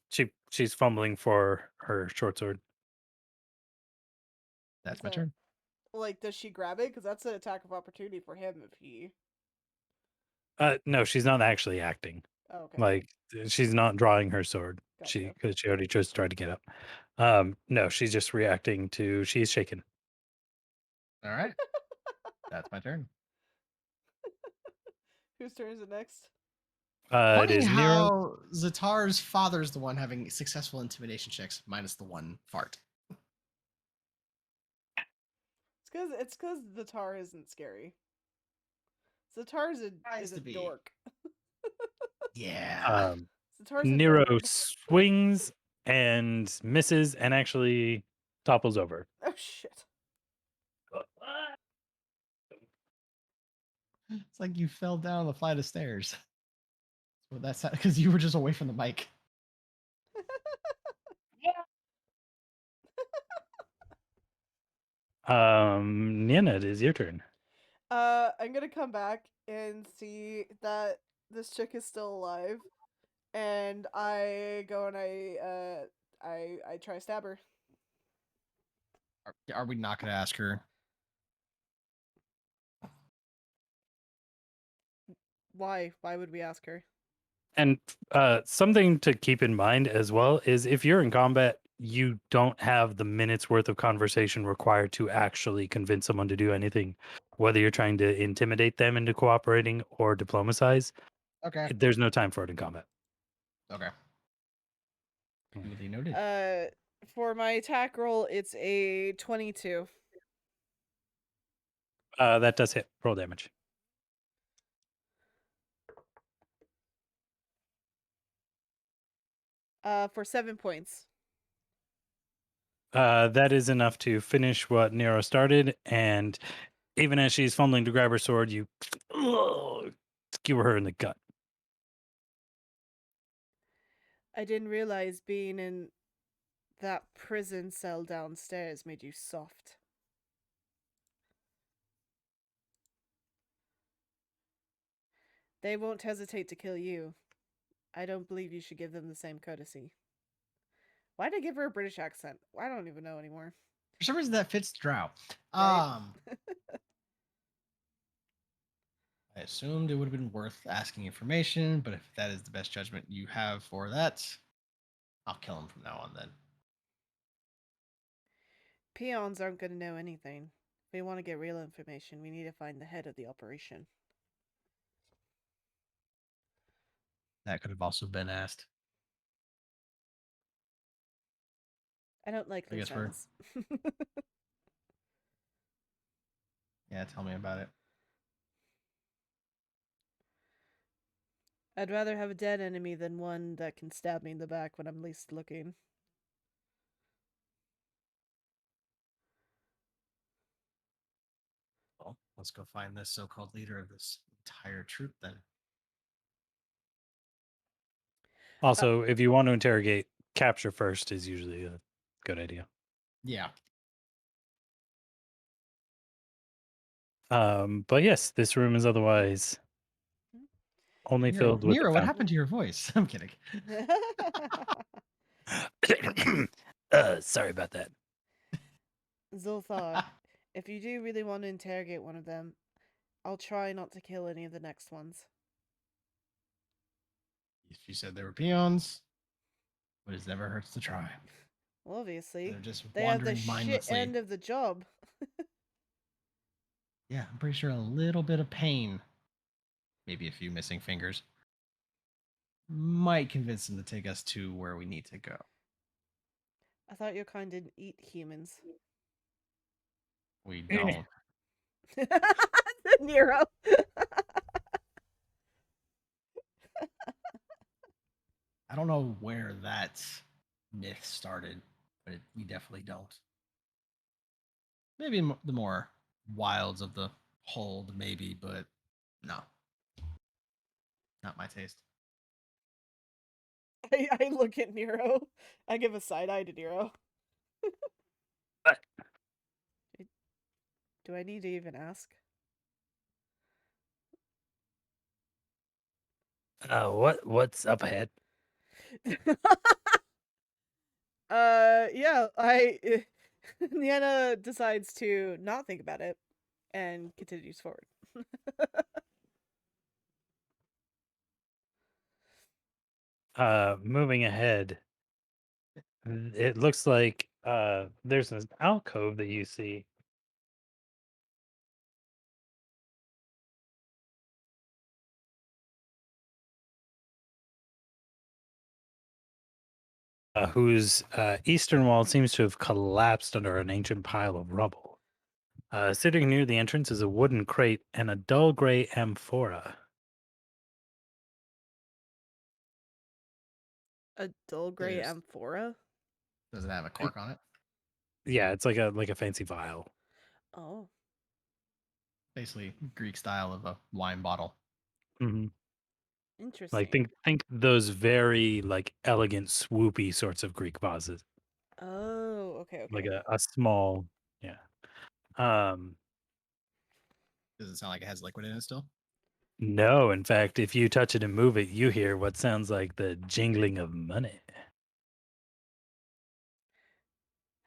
fumbling for her short sword. That's my So, turn. like, does she grab it? Because that's an attack of opportunity for him if he. No, she's not actually acting. Oh, okay. Like she's not drawing her sword. Gotcha. Because she already chose to try to get up. No, she's just reacting to. She's shaken. All right. That's my turn. Whose turn is it next? It Funny is Nero. how Zatar's father's the one having successful intimidation checks, minus the one fart. It's because the tar isn't scary. Zatar Tries is a to be. dork. Yeah. Zatar's a Nero nerd. swings and misses and actually topples over. Oh shit. It's like you fell down the flight of stairs. Well, that's because you were just away from the mic. Nina, it is your turn. I'm gonna come back and see that this chick is still alive, and I go and I try to stab her. Are we not going to ask her? Why? Why would we ask her? And something to keep in mind as well is if you're in combat, you don't have the minutes worth of conversation required to actually convince someone to do anything, whether you're trying to intimidate them into cooperating or diplomatize. Okay. There's no time for it in combat. Okay. Hmm. Duly noted. For my attack roll, it's a 22. That does hit. Roll damage. For 7 points. That is enough to finish what Nero started, and even as she's fumbling to grab her sword, you skewer her in the gut. I didn't realize being in that prison cell downstairs made you soft. They won't hesitate to kill you. I don't believe you should give them the same courtesy. Why'd I give her a British accent? I don't even know anymore. For some reason, that fits Drow. Right? I assumed it would have been worth asking information, but if that is the best judgment you have for that, I'll kill him from now on then. Peons aren't going to know anything. If we want to get real information, we need to find the head of the operation. That could have also been asked. I don't like I loose guess we're- ends. Yeah, tell me about it. I'd rather have a dead enemy than one that can stab me in the back when I'm least looking. Well, let's go find this so-called leader of this entire troop then. Also, if you want to interrogate, capture first is usually a good idea. Yeah. But yes, this room is otherwise only filled with Nero, the what happened to your voice? I'm kidding. fountain. Sorry about that. Zolthar, if you do really want to interrogate one of them, I'll try not to kill any of the next ones. If you said they were peons, but it never hurts to try. Well, obviously, They're just they have the wandering shit mindlessly. end of the job. Yeah, I'm pretty sure a little bit of pain, maybe a few missing fingers, might convince them to take us to where we need to go. I thought your kind didn't eat humans. We don't. Nero. I don't know where that myth started, but we definitely don't. Maybe the more wilds of the hold, maybe, but no, not my taste. I look at Nero. I give a side eye to Nero. What? Do I need to even ask? What's up ahead? Yeah, Niana decides to not think about it and continues forward. Moving ahead, it looks like there's an alcove that you see. Whose eastern wall seems to have collapsed under an ancient pile of rubble. Sitting near the entrance is a wooden crate and a dull gray amphora. A dull gray There's- amphora? Does it have a cork on it? Yeah, it's like a fancy vial. Oh, Basically, Greek style of a wine bottle. Hmm. Like interesting. think those very like elegant, swoopy sorts of Greek vases. Oh, okay, Like okay. a small, yeah. Um, Does it sound like it has liquid in it still? no, in fact, if you touch it and move it, you hear what sounds like the jingling of money.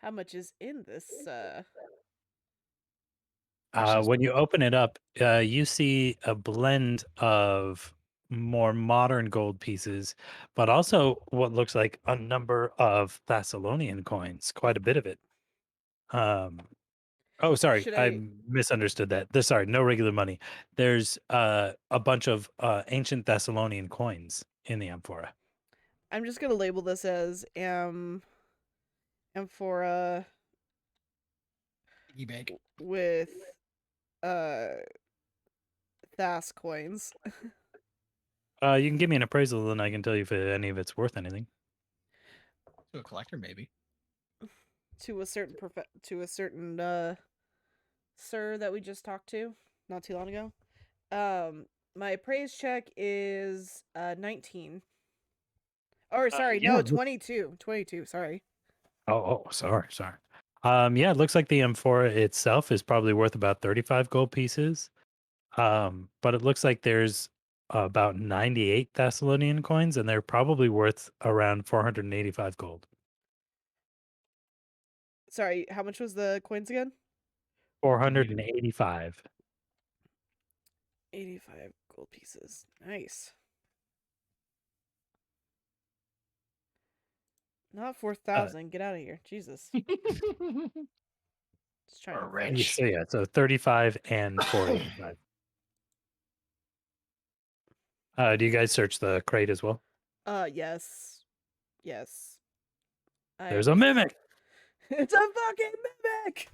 How much is in this? Precious. When you open it up, you see a blend of more modern gold pieces, but also what looks like a number of Thessalonian coins, quite a bit of it. Um, oh, sorry, Should I I? misunderstood that. Sorry, no regular money. There's a bunch of ancient Thessalonian coins in the amphora. I'm just gonna label this as amphora Piggy bank. with uh Thas coins. You can give me an appraisal, and I can tell you if any of it's worth anything. To a collector, maybe. To a certain sir that we just talked to not too long ago. My appraise check is 19. Or sorry, Yeah. no, 22. 22, sorry. Sorry. Yeah, it looks like the amphora itself is probably worth about 35 gold pieces. But it looks like there's about 98 Thessalonian coins, and they're probably worth around 485 gold. Sorry, how much was the coins again? 485. 85 gold pieces. Nice. Not Uh, 4,000. Get out of here. Jesus. Just trying to We're find. rich. so 35 and 485. Do you guys search the crate as well? Yes. Yes. I There's a am. mimic. It's a fucking mimic!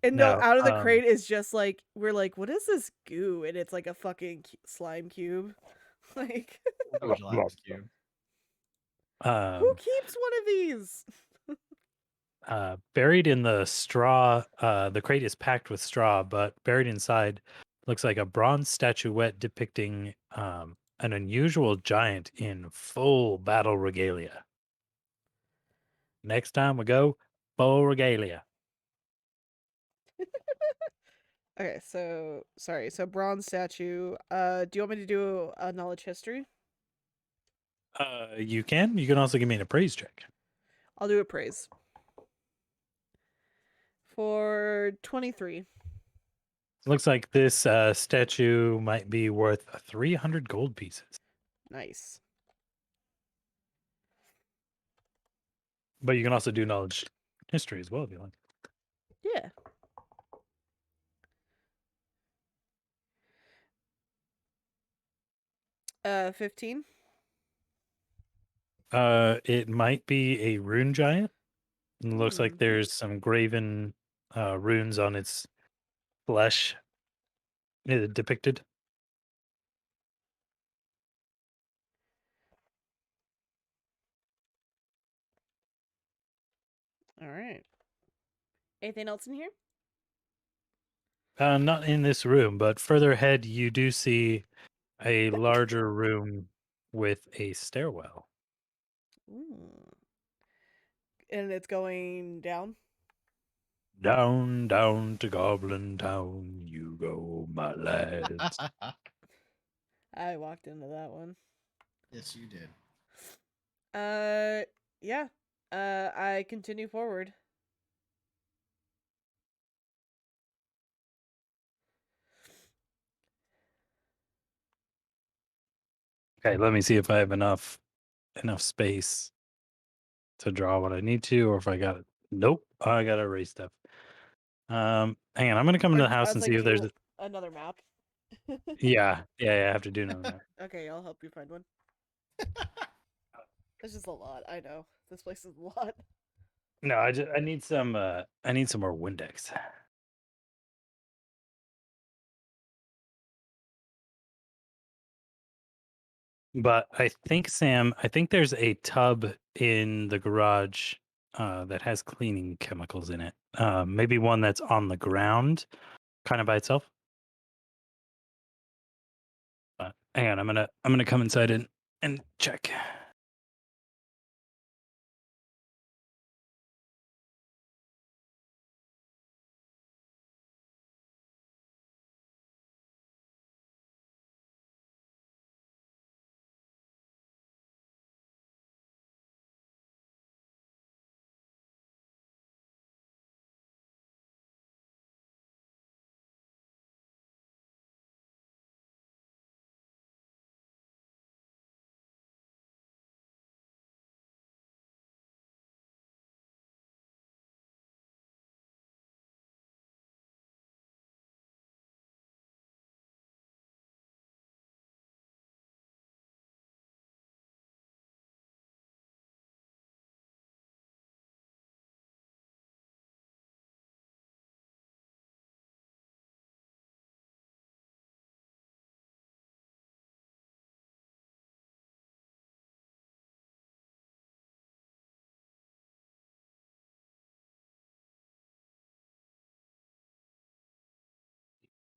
And no, No, out of the crate is just like, we're like, what is this goo? And it's like a fucking slime cube. Like, Social items cube. who Um, keeps one of these? Buried in the straw, the crate is packed with straw, but buried inside looks like a bronze statuette depicting an unusual giant in full battle regalia. Next time we go, full regalia. Okay, so sorry. So bronze statue. Do you want me to do a knowledge history? You can. You can also give me an appraise check. I'll do a praise for 23. Looks like this statue might be worth 300 gold pieces, Nice. but you can also do knowledge history as well if you like. Yeah. 15. It might be a rune giant. It looks like Hmm. there's some graven runes on its flesh depicted. All right. Anything else in here? Not in this room, but further ahead, you do see a larger room with a stairwell. Ooh. And it's going down. Down, down to Goblin Town you go, my lads. I walked into that one. Yes, you did. Yeah. I continue forward. Okay, let me see if I have enough space to draw what I need to, or if I got it. Nope, I gotta erase stuff. Hang on, I'm gonna come into the I house was and see like, if do there's you another map? yeah, I have to do another map. Okay, I'll help you find one. It's just a lot. I know this place is a lot. No, I need some more Windex. But I think Sam, I think there's a tub in the garage that has cleaning chemicals in it. Maybe one that's on the ground, kind of by itself. But hang on, I'm gonna come inside and check.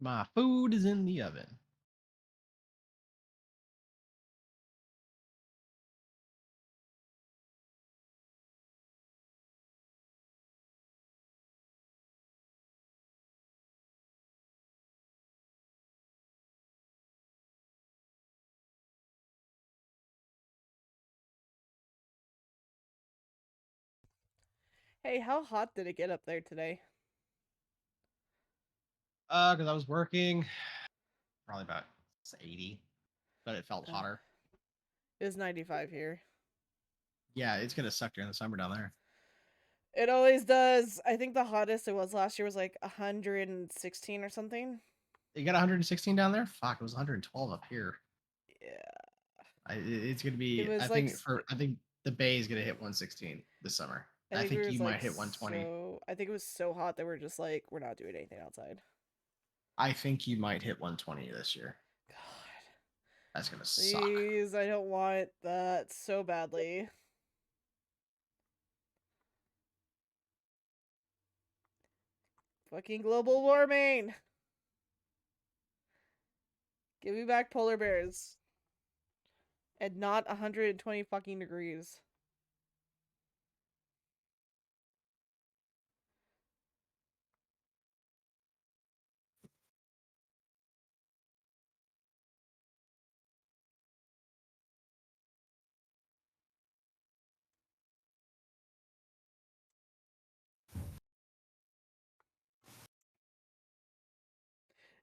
My food is in the oven. Hey, how hot did it get up there today? Because I was working, probably about 80, but it felt Uh, hotter. it was 95 here. Yeah, it's gonna suck during the summer down there. It always does. I think the hottest it was last year was like 116 or something. You got 116 down there? Fuck, it was 112 up here. Yeah. It's gonna It be. was like I think the Bay is gonna hit 116 this summer. I I think it think was you like might hit 120. I think it was so hot that we're just like we're not doing anything outside. I think you might hit 120 this year. God. That's gonna suck. Please, I don't want that so badly. Fucking global warming! Give me back polar bears. And not 120 fucking degrees.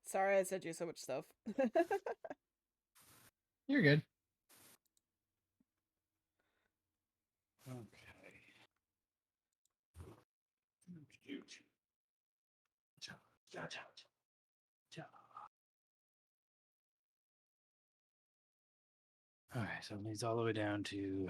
Sorry I sent you so much stuff. You're good. All right, so it needs all the way down to you.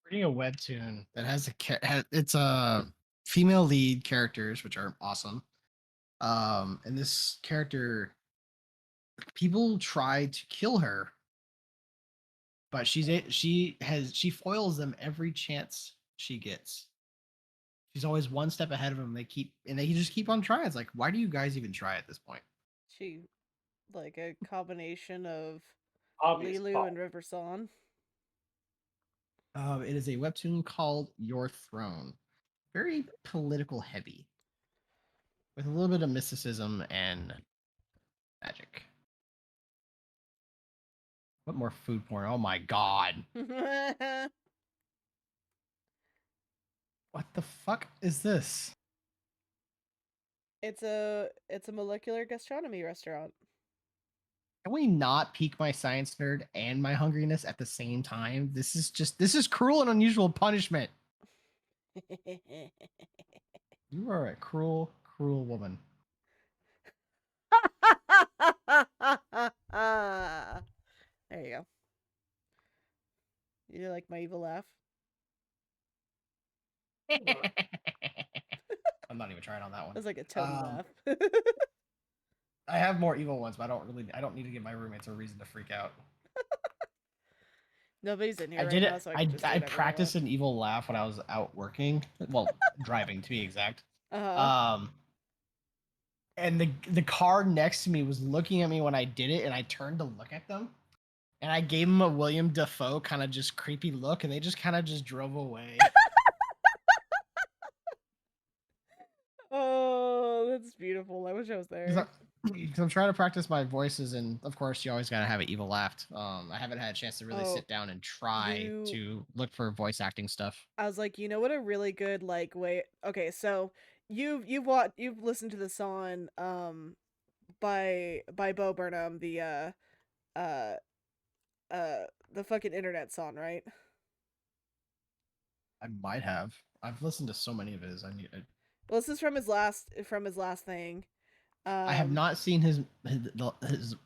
Reading a webtoon that has it's a female lead characters, which are awesome. And this character, people try to kill her, but she foils them every chance she gets. She's always one step ahead of them. They just keep on trying. It's like, why do you guys even try at this point? She, like a combination of Obvious Lilu fault. and River Song. It is a webtoon called Your Throne. Very political heavy, with a little bit of mysticism and magic. What more food porn? Oh my god. What the fuck is this? It's a molecular gastronomy restaurant. Can we not pique my science nerd and my hungriness at the same time? This is cruel and unusual punishment. You are a cruel, cruel woman. There you go. You like my evil laugh? I'm not even trying on that one. That's like a Tony laugh. I have more evil ones, but I don't need to give my roommates a reason to freak out. Nobody's in here I right did it. now, so I can just do I whatever I practiced want. an evil laugh when I was out working. Well, driving to be exact. Uh-huh. And the car next to me was looking at me when I did it, and I turned to look at them, and I gave them a William Dafoe kind of just creepy look, and they just kind of just drove away. Oh, that's beautiful. I wish I was Because there. I'm trying to practice my voices, and of course, you always gotta have an evil laugh. I haven't had a chance to really Oh, sit down and try you to look for voice acting stuff. I was like, you know what a really good like way. Okay, so you've listened to the song by Bo Burnham, uh the fucking internet song, right? I might have. I've listened to so many of his. Well, this is from his last thing. I have Um not seen his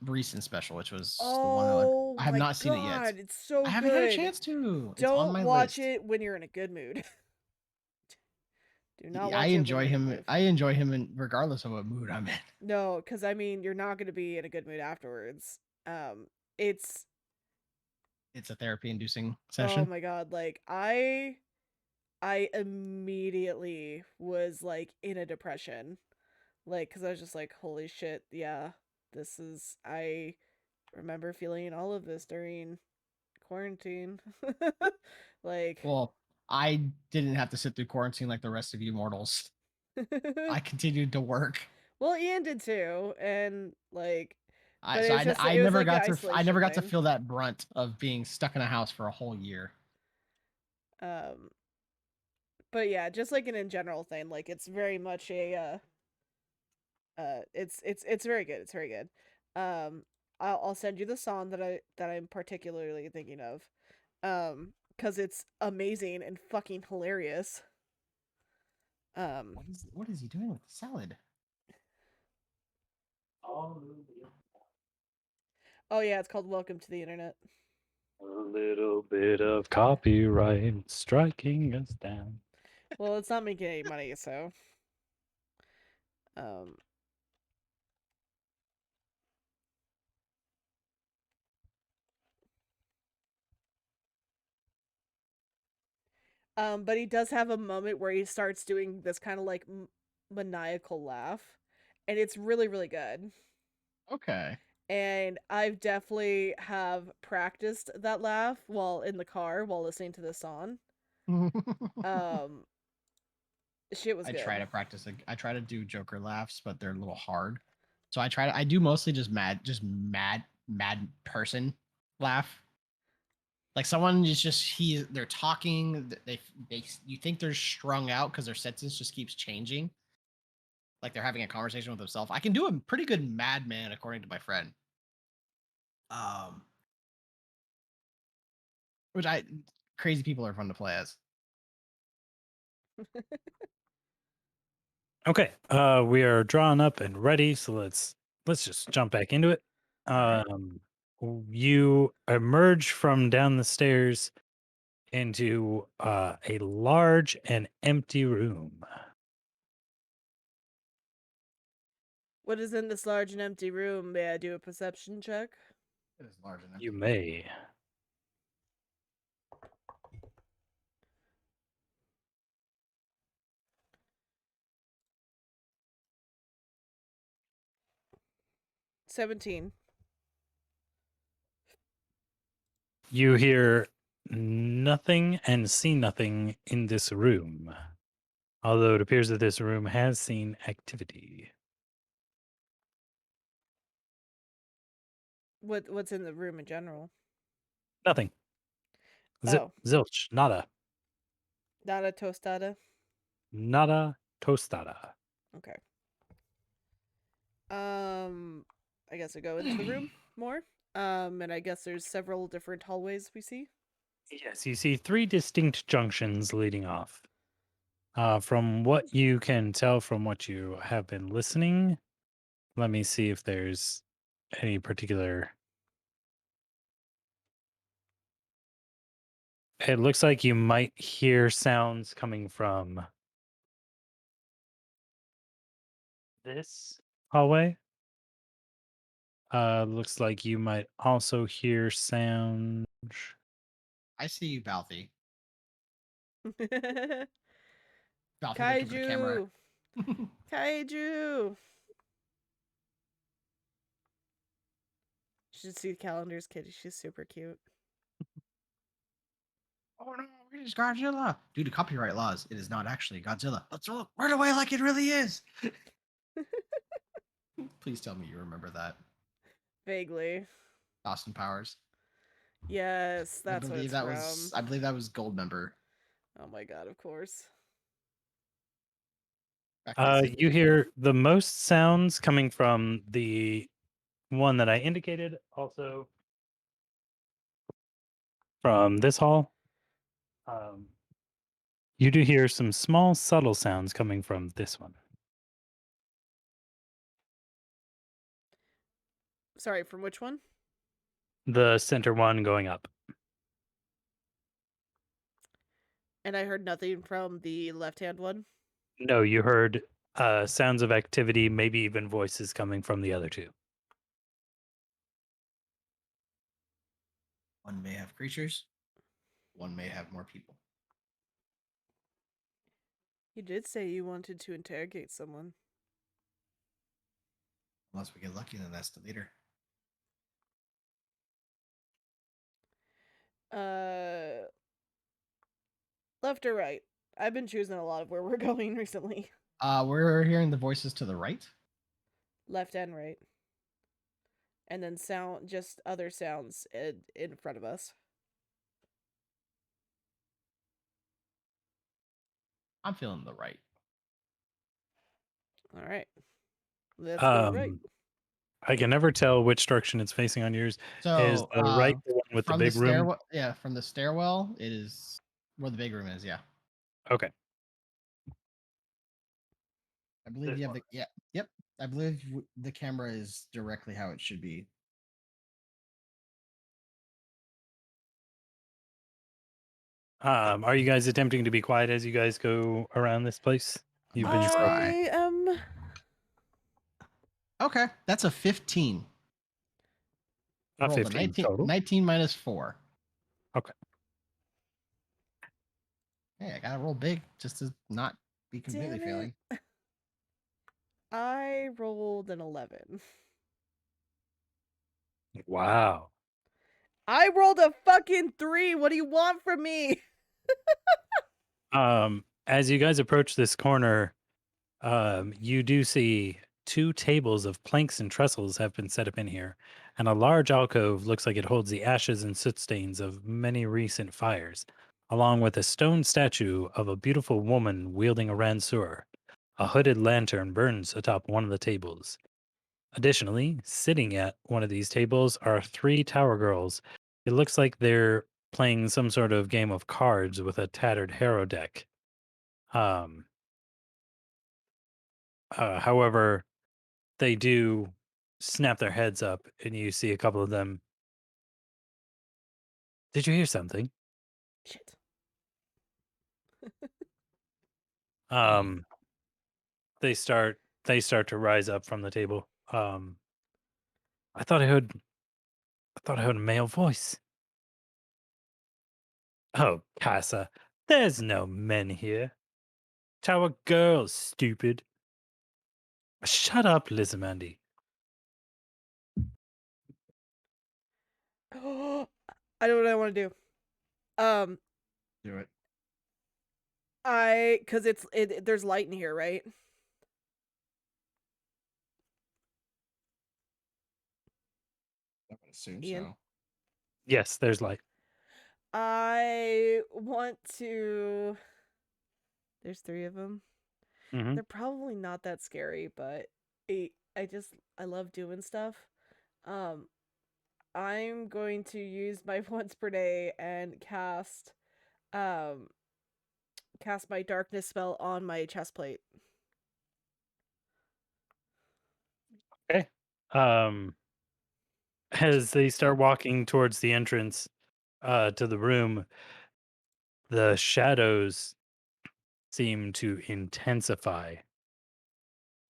recent special, which was the one oh I have my not seen it yet. god, it's I so haven't had a good. chance to. It's on Don't my watch list. it when you're in a good mood. Do not I watch it when enjoy you're in a good him. mood. I enjoy him, regardless of what mood I'm in. No, because I mean, you're not going to be in a good mood afterwards. It's It's a therapy-inducing oh session. my god, like I immediately was like in a depression, like because I was just like, holy shit, yeah, this is. I remember feeling all of this during quarantine, like. Well, I didn't have to sit through quarantine like the rest of you mortals. I continued to work. Well, Ian did too, and like, I but so it's just I it was never like an got to I never isolation got to thing. feel that brunt of being stuck in a house for a whole year. Um, but yeah, just like an in general thing, like it's very much a it's very good. It's very good. Um, I'll send you the song that I'm particularly thinking of, because it's amazing and fucking hilarious. Um, What is he doing with the salad? oh yeah, it's called Welcome to the Internet. A little bit of copyright striking us down. Well, it's not making any money, so um, but he does have a moment where he starts doing this kind of like maniacal laugh, and it's really really good. Okay. And I've definitely have practiced that laugh while in the car while listening to this song. Um, shit was I try good. to practice. I try to do Joker laughs, but they're a little hard. So I do mostly mad person laugh. Like someone is they're talking. They you think they're strung out because their sentence just keeps changing. Like they're having a conversation with themselves. I can do a pretty good madman, according to my friend. Um, which I crazy people are fun to play as. Okay, we are drawn up and ready, so let's just jump back into it. All right. You emerge from down the stairs into a large and empty room. What is in this large and empty room? May I do a perception check? It is large enough. You may. 17. You hear nothing and see nothing in this room, although it appears that this room has seen activity. What's in the room in general? Nothing. Oh, Zilch. Nada. nada tostada. Nada tostada. Okay. I guess I go into the room more. And I guess there's several different hallways we see. Yes, you see three distinct junctions leading off. From what you can tell from what you have been listening, let me see if there's any particular. It looks like you might hear sounds coming from this hallway. Looks like you might also hear sound. I see you, Balthy. Balthy looked over the camera. Kaiju! Kaiju! You should see Calendar's kitty. She's super cute. Oh no, it is Godzilla. Due to copyright laws, it is not actually Godzilla. Let's run away like it really is. Please tell me you remember that. Vaguely. Austin Powers. Yes, that's what it's from. I believe that was Goldmember. Oh my god, of course. Back to the You hear the most sounds coming from the one that I indicated, also from this hall. You do hear some small, subtle sounds coming from this one. Sorry, from which one? The center one going up. And I heard nothing from the left-hand one. No, you heard sounds of activity, maybe even voices coming from the other two. one may have creatures, one may have more people. You did say you wanted to interrogate someone. Unless we get lucky, then that's the leader. Left or right? I've been choosing a lot of where we're going recently. We're hearing the voices to the right. Left and right. And then just other sounds in front of us. I'm feeling the right. All right. Let's go right. I can never tell which direction it's facing on yours. Is So the right the one with the from the big room? stairwell, yeah, from the stairwell, it is where the big room is. Yeah, Okay. I believe This you have one. yep. I believe the camera is directly how it should be. Are you guys attempting to be quiet as you guys go around this place? You've been Try. I am. Okay, that's a 15. Rolled a 15 total. 19 minus 4. Okay. Hey, I gotta roll big just to not be completely Damn it. failing. I rolled an 11. Wow. I rolled a fucking 3. What do you want from me? As you guys approach this corner, you do see 2 tables of planks and trestles have been set up in here, and a large alcove looks like it holds the ashes and soot stains of many recent fires, along with a stone statue of a beautiful woman wielding a ranseur. A hooded lantern burns atop one of the tables. Additionally, sitting at one of these tables are 3 tower girls. It looks like they're playing some sort of game of cards with a tattered harrow deck. Um, however, they do snap their heads up, and you see a couple of them. Did you hear something? Shit. Um, they start to rise up from the table. I thought I heard a male voice. Oh, Casa, there's no men here. Tower girls, stupid. Shut up, Lizamandy. I know what I want to do. Do it. Cause there's light in here, right? I would assume Ian? so. Yes, there's light. I want to. There's 3 of them. Hmm. They're probably not that scary, but I love doing stuff. Um, I'm going to use my once per day and um cast my darkness spell on my chest plate. Okay. Um, as they start walking towards the entrance to the room, the shadows seem to intensify,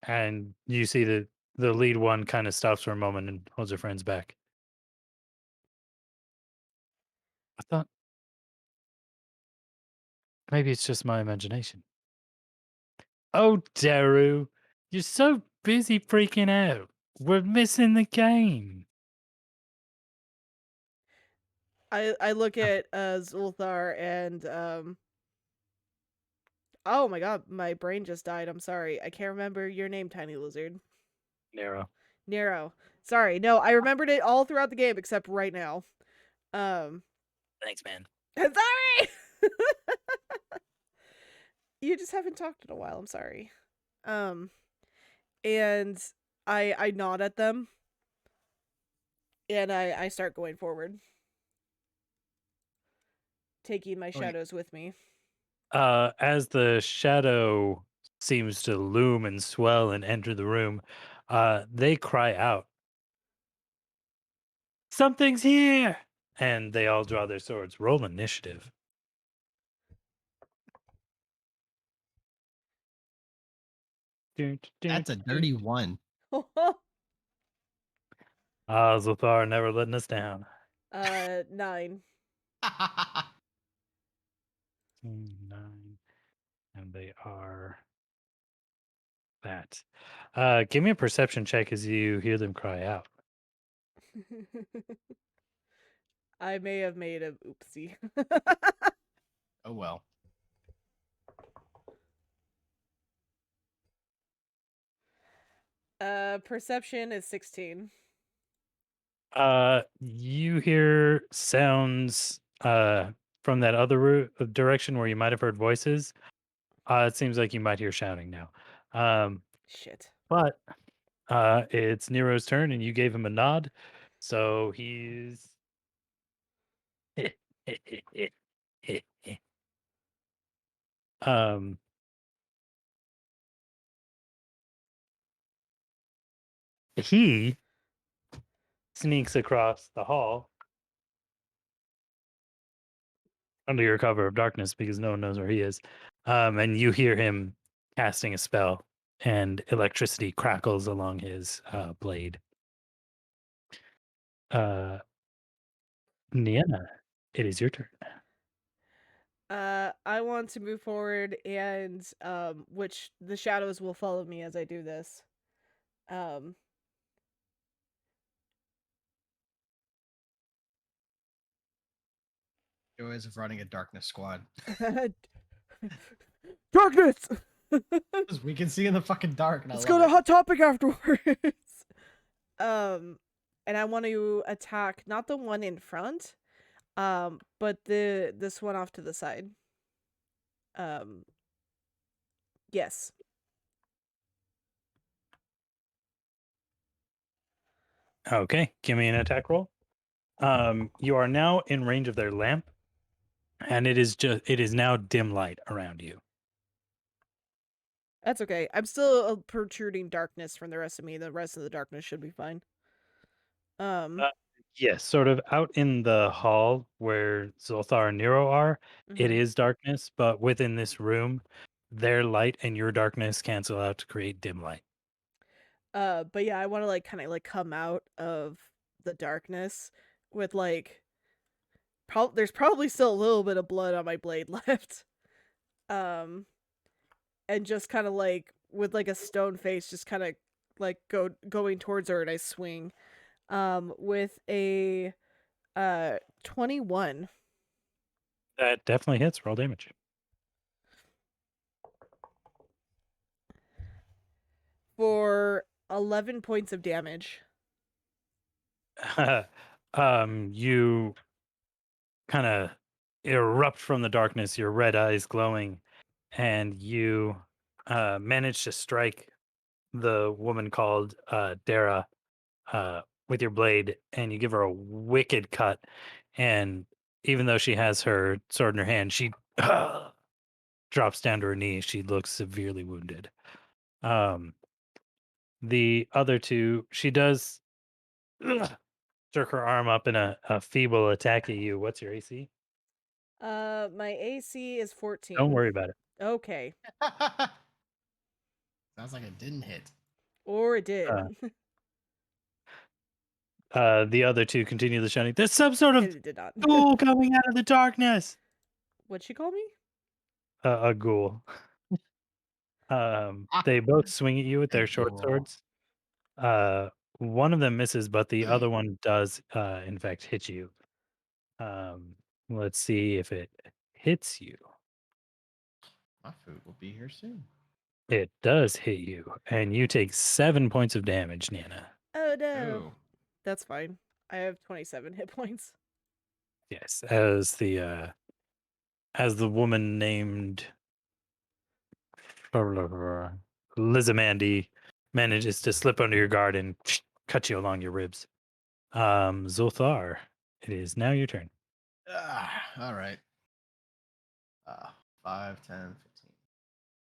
and you see that the lead one kind of stops for a moment and holds her friends back. I thought maybe it's just my imagination. Oh, Daru, you're so busy freaking out. We're missing the game. I look Oh, at Zulthar and oh my god, my brain just died. I'm sorry. I can't remember your name, Tiny Lizard. Nero. Nero. Sorry, no, I remembered it all throughout the game except right now. Um, Thanks, man. sorry. You just haven't talked in a while. I'm sorry. Um, and I nod at them, and I start going forward, taking my Oh, yeah. shadows with me. As the shadow seems to loom and swell and enter the room, they cry out, "Something's here!" And they all draw their swords. Roll initiative. Dun, dun, That's a dun. dirty one. Ah, Zothar never letting us down. 9. Nine, and they are that. Give me a perception check as you hear them cry out. I may have made a oopsie. Oh well. Perception is 16. You hear sounds from that other direction where you might have heard voices. It seems like you might hear shouting now. Um, Shit. but it's Nero's turn, and you gave him a nod, so he's um he sneaks across the hall under your cover of darkness because no one knows where he is. And you hear him casting a spell, and electricity crackles along his blade. Uh, Nienna, it is your turn. I want to move forward and which the shadows will follow me as I do this. Um Joys of running a darkness squad. Darkness. 'Cause we can see in the fucking dark, and I Let's love go to it. Hot Topic afterwards. um and I want to attack not the one in front, but this one off to the side. Um yes. Okay, give me an attack roll. You are now in range of their lamp, and it is now dim light around you. That's okay. I'm still protruding darkness from the rest of me. The rest of the darkness should be fine. Um Uh, yes, sort of out in the hall where Zolthar and Nero are, it mhm. is darkness, but within this room, their light and your darkness cancel out to create dim light. But yeah, I want to like kind of like come out of the darkness with like there's probably still a little bit of blood on my blade left. Um and just kind of like with like a stone face just kind of like going towards her, and I swing with a 21 That definitely hits. Roll damage. for 11 points of damage. You kind of erupt from the darkness, your red eyes glowing, and you manage to strike the woman called Dara with your blade, and you give her a wicked cut. And even though she has her sword in her hand, she drops down to her knees. She looks severely wounded. Um, the other two, she does jerk her arm up in a feeble attack at you. What's your AC? My AC is Don't 14. worry about it. Okay. Sounds like it didn't hit. Or it did. Uh, the other two continue the shouting. There's some sort of It did not. ghoul coming out of the darkness. What'd she call me? A ghoul. They both swing at you with A their short ghoul. swords. Uh, one of them misses, but the Hmm. other one does, in fact, hit you. Let's see if it hits you. My food will be here soon. It does hit you, and you take 7 points of damage, Nana. Oh no. Ooh. That's fine. I have 27 hit points. Yes, as the woman named Lizamandy manages to slip under your guard and cut you along your ribs. Zolthar, it is now your turn. All right. 5, 10, 15,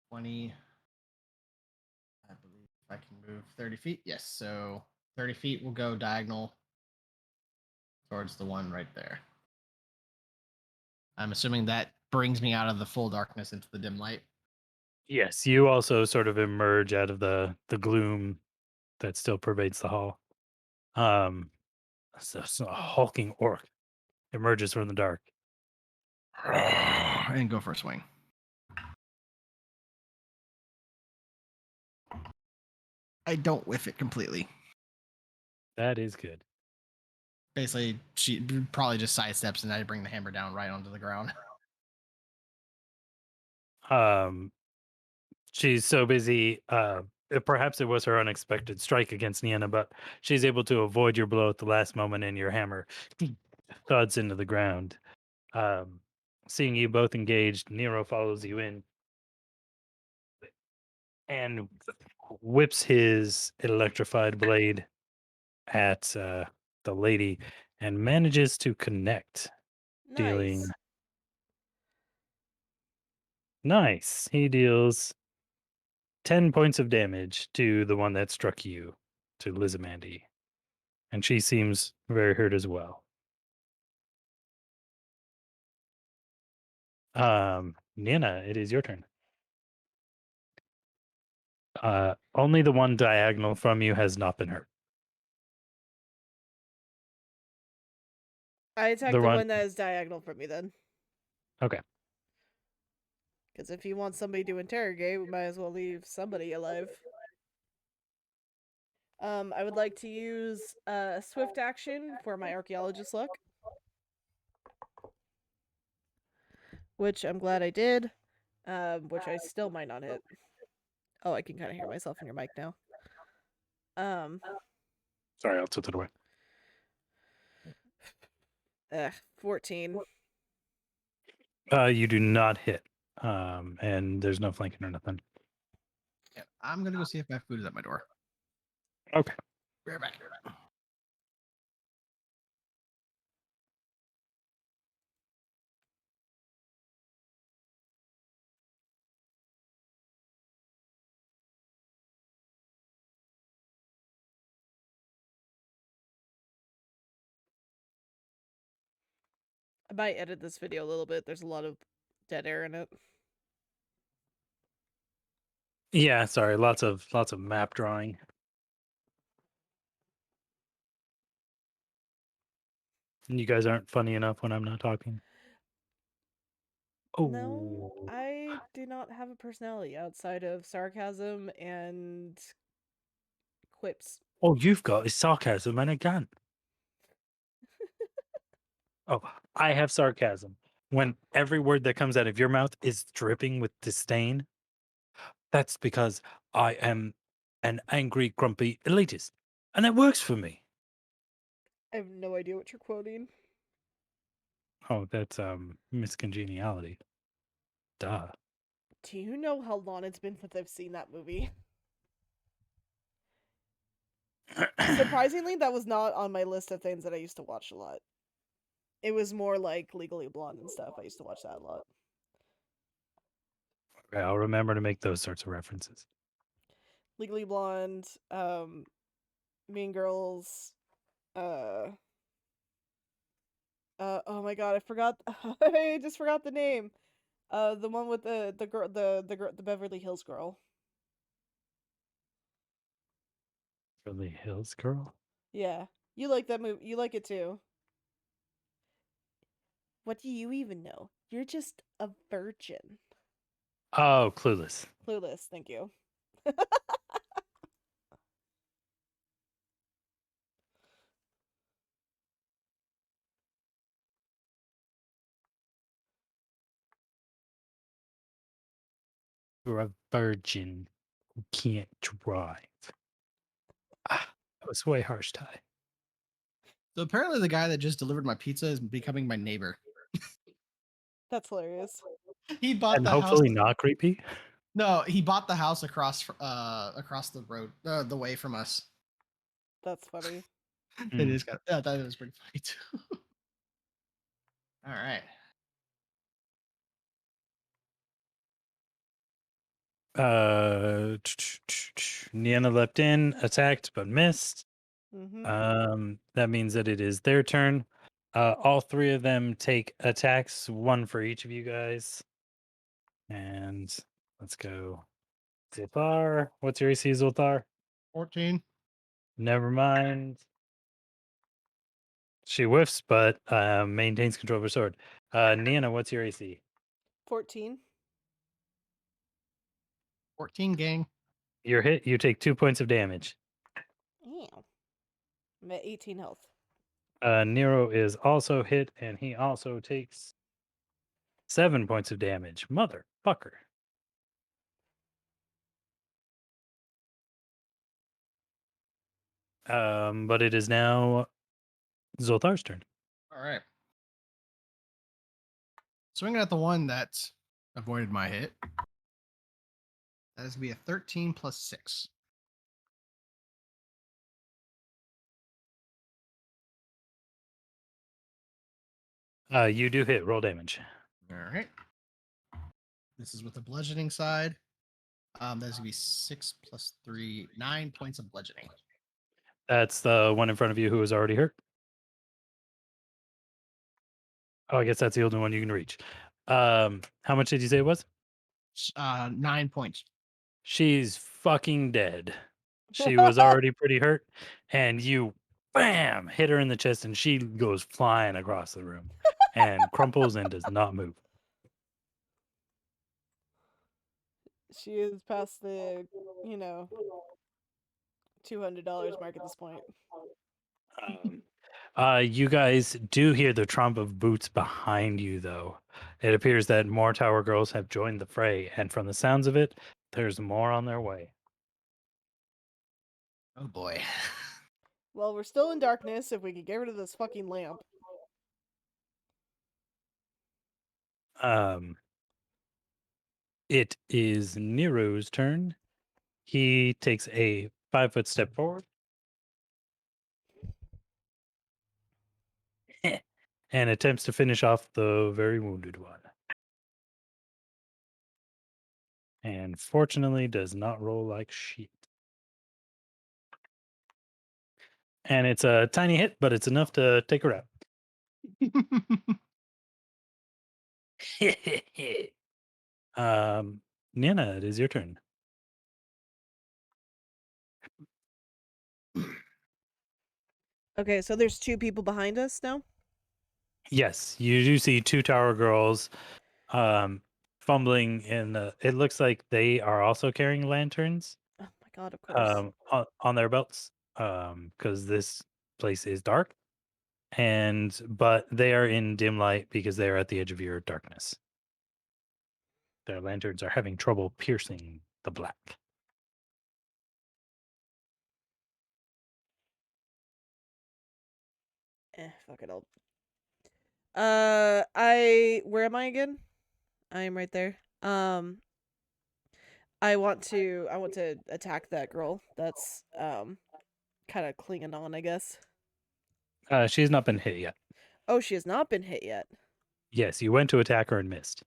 20. I believe I can move 30 feet. Yes, so 30 feet will go diagonal towards the one right there. I'm assuming that brings me out of the full darkness into the dim light. Yes, you also sort of emerge out of the gloom that still pervades the hall. So a hulking orc emerges from the dark. And go for a swing. I don't whiff it completely. That is good. Basically, she probably just sidesteps and I bring the hammer down right onto the ground. Um, she's so busy. Perhaps it was her unexpected strike against Niana, but she's able to avoid your blow at the last moment, and your hammer thuds into the ground. Um, Seeing you both engaged, Nero follows you in and whips his electrified blade at the lady and manages to connect, dealing Nice. nice. He deals 10 points of damage to the one that struck you, to Lizamandy, and she seems very hurt as well. Nina, it is your turn. Only the one diagonal from you has not been hurt. I attack The the one, one that is diagonal from me then. okay. Because if you want somebody to interrogate, we might as well leave somebody alive. I would like to use a swift action for my archaeologist luck. Which I'm glad I did. Which I still might not hit. Oh, I can kind of hear myself in your mic now. Um, Sorry, I'll tilt it away. 14. You do not hit, and there's no flanking or nothing. Yeah, I'm gonna go see if my food is at my door. Okay. Be right back. I might edit this video a little bit. There's a lot of dead air in it. Yeah, sorry. Lots of map drawing. And you guys aren't funny enough when I'm not talking. No, Oh, I do not have a personality outside of sarcasm and quips. oh, you've got is sarcasm and a gun. Oh, I have sarcasm. When every word that comes out of your mouth is dripping with disdain, that's because I am an angry, grumpy elitist, and that works for me. I have no idea what you're quoting. Oh, that's miscongeniality. Duh. Do you know how long it's been since I've seen that movie? Surprisingly, that was not on my list of things that I used to watch a lot. It was more like Legally Blonde and stuff. I used to watch that a lot. Okay, I'll remember to make those sorts of references. Legally Blonde, Mean Girls, uh, oh my god, I forgot. I just forgot the name. The one with the girl, the Beverly Hills girl. Beverly Hills Girl. Yeah, you like that movie. You like it too. What do you even know? You're just a virgin. Oh, Clueless. Clueless. Thank you. You're a virgin who can't drive. Ah. was way harsh, Ty. So apparently, the guy that just delivered my pizza is becoming my neighbor. That's hilarious. He bought And the house. hopefully not creepy. No, he bought the house across the road, the way from us. That's funny. It Mm. is kind of, I thought it was pretty funny too. All right. Niana leapt in, attacked, but missed. Mm-hmm. That means that it is their turn. All three of them take attacks, one for each of you guys. And let's go. Zoltar. What's your AC, Zoltar? 14. Never mind. She whiffs, but maintains control of her sword. Niana, what's your AC? 14. 14, gang. You're hit. You take 2 points of damage. Ew. I'm at 18 health. Nero is also hit, and he also takes 7 points of damage. Motherfucker. But it is now Zoltar's turn. All right. Swinging at the one that avoided my hit. That is going to be a 13 plus 6. You do hit. Roll damage. All right. This is with the bludgeoning side. That's going to be 6 plus 3, 9 points of bludgeoning. That's the one in front of you who is already hurt. Oh, I guess that's the only one you can reach. How much did you say it was? 9 points. She's fucking dead. She was already pretty hurt, and you, bam, hit her in the chest, and she goes flying across the room and crumples and does not move. She is past the, $200 mark at this point. You guys do hear the trump of boots behind you, though. It appears that more tower girls have joined the fray, and from the sounds of it, there's more on their way. Oh boy. Well, we're still in darkness. If we could get rid of this fucking lamp. It is Nero's turn. He takes a 5-foot step forward and attempts to finish off the very wounded one. And fortunately does not roll like shit. And it's a tiny hit, but it's enough to take her out. Nana, it is your turn. Okay, so there's two people behind us now? Yes, you do see two tower girls fumbling in the, it looks like they are also carrying lanterns Oh my god, of course. on their belts because this place is dark, but they are in dim light because they are at the edge of your darkness. Their lanterns are having trouble piercing the black. Fuck it, where am I again? I am right there. I want to attack that girl that's kind of clinging on, I guess. She's not been hit yet. Oh, she has not been hit yet. Yes, you went to attack her and missed.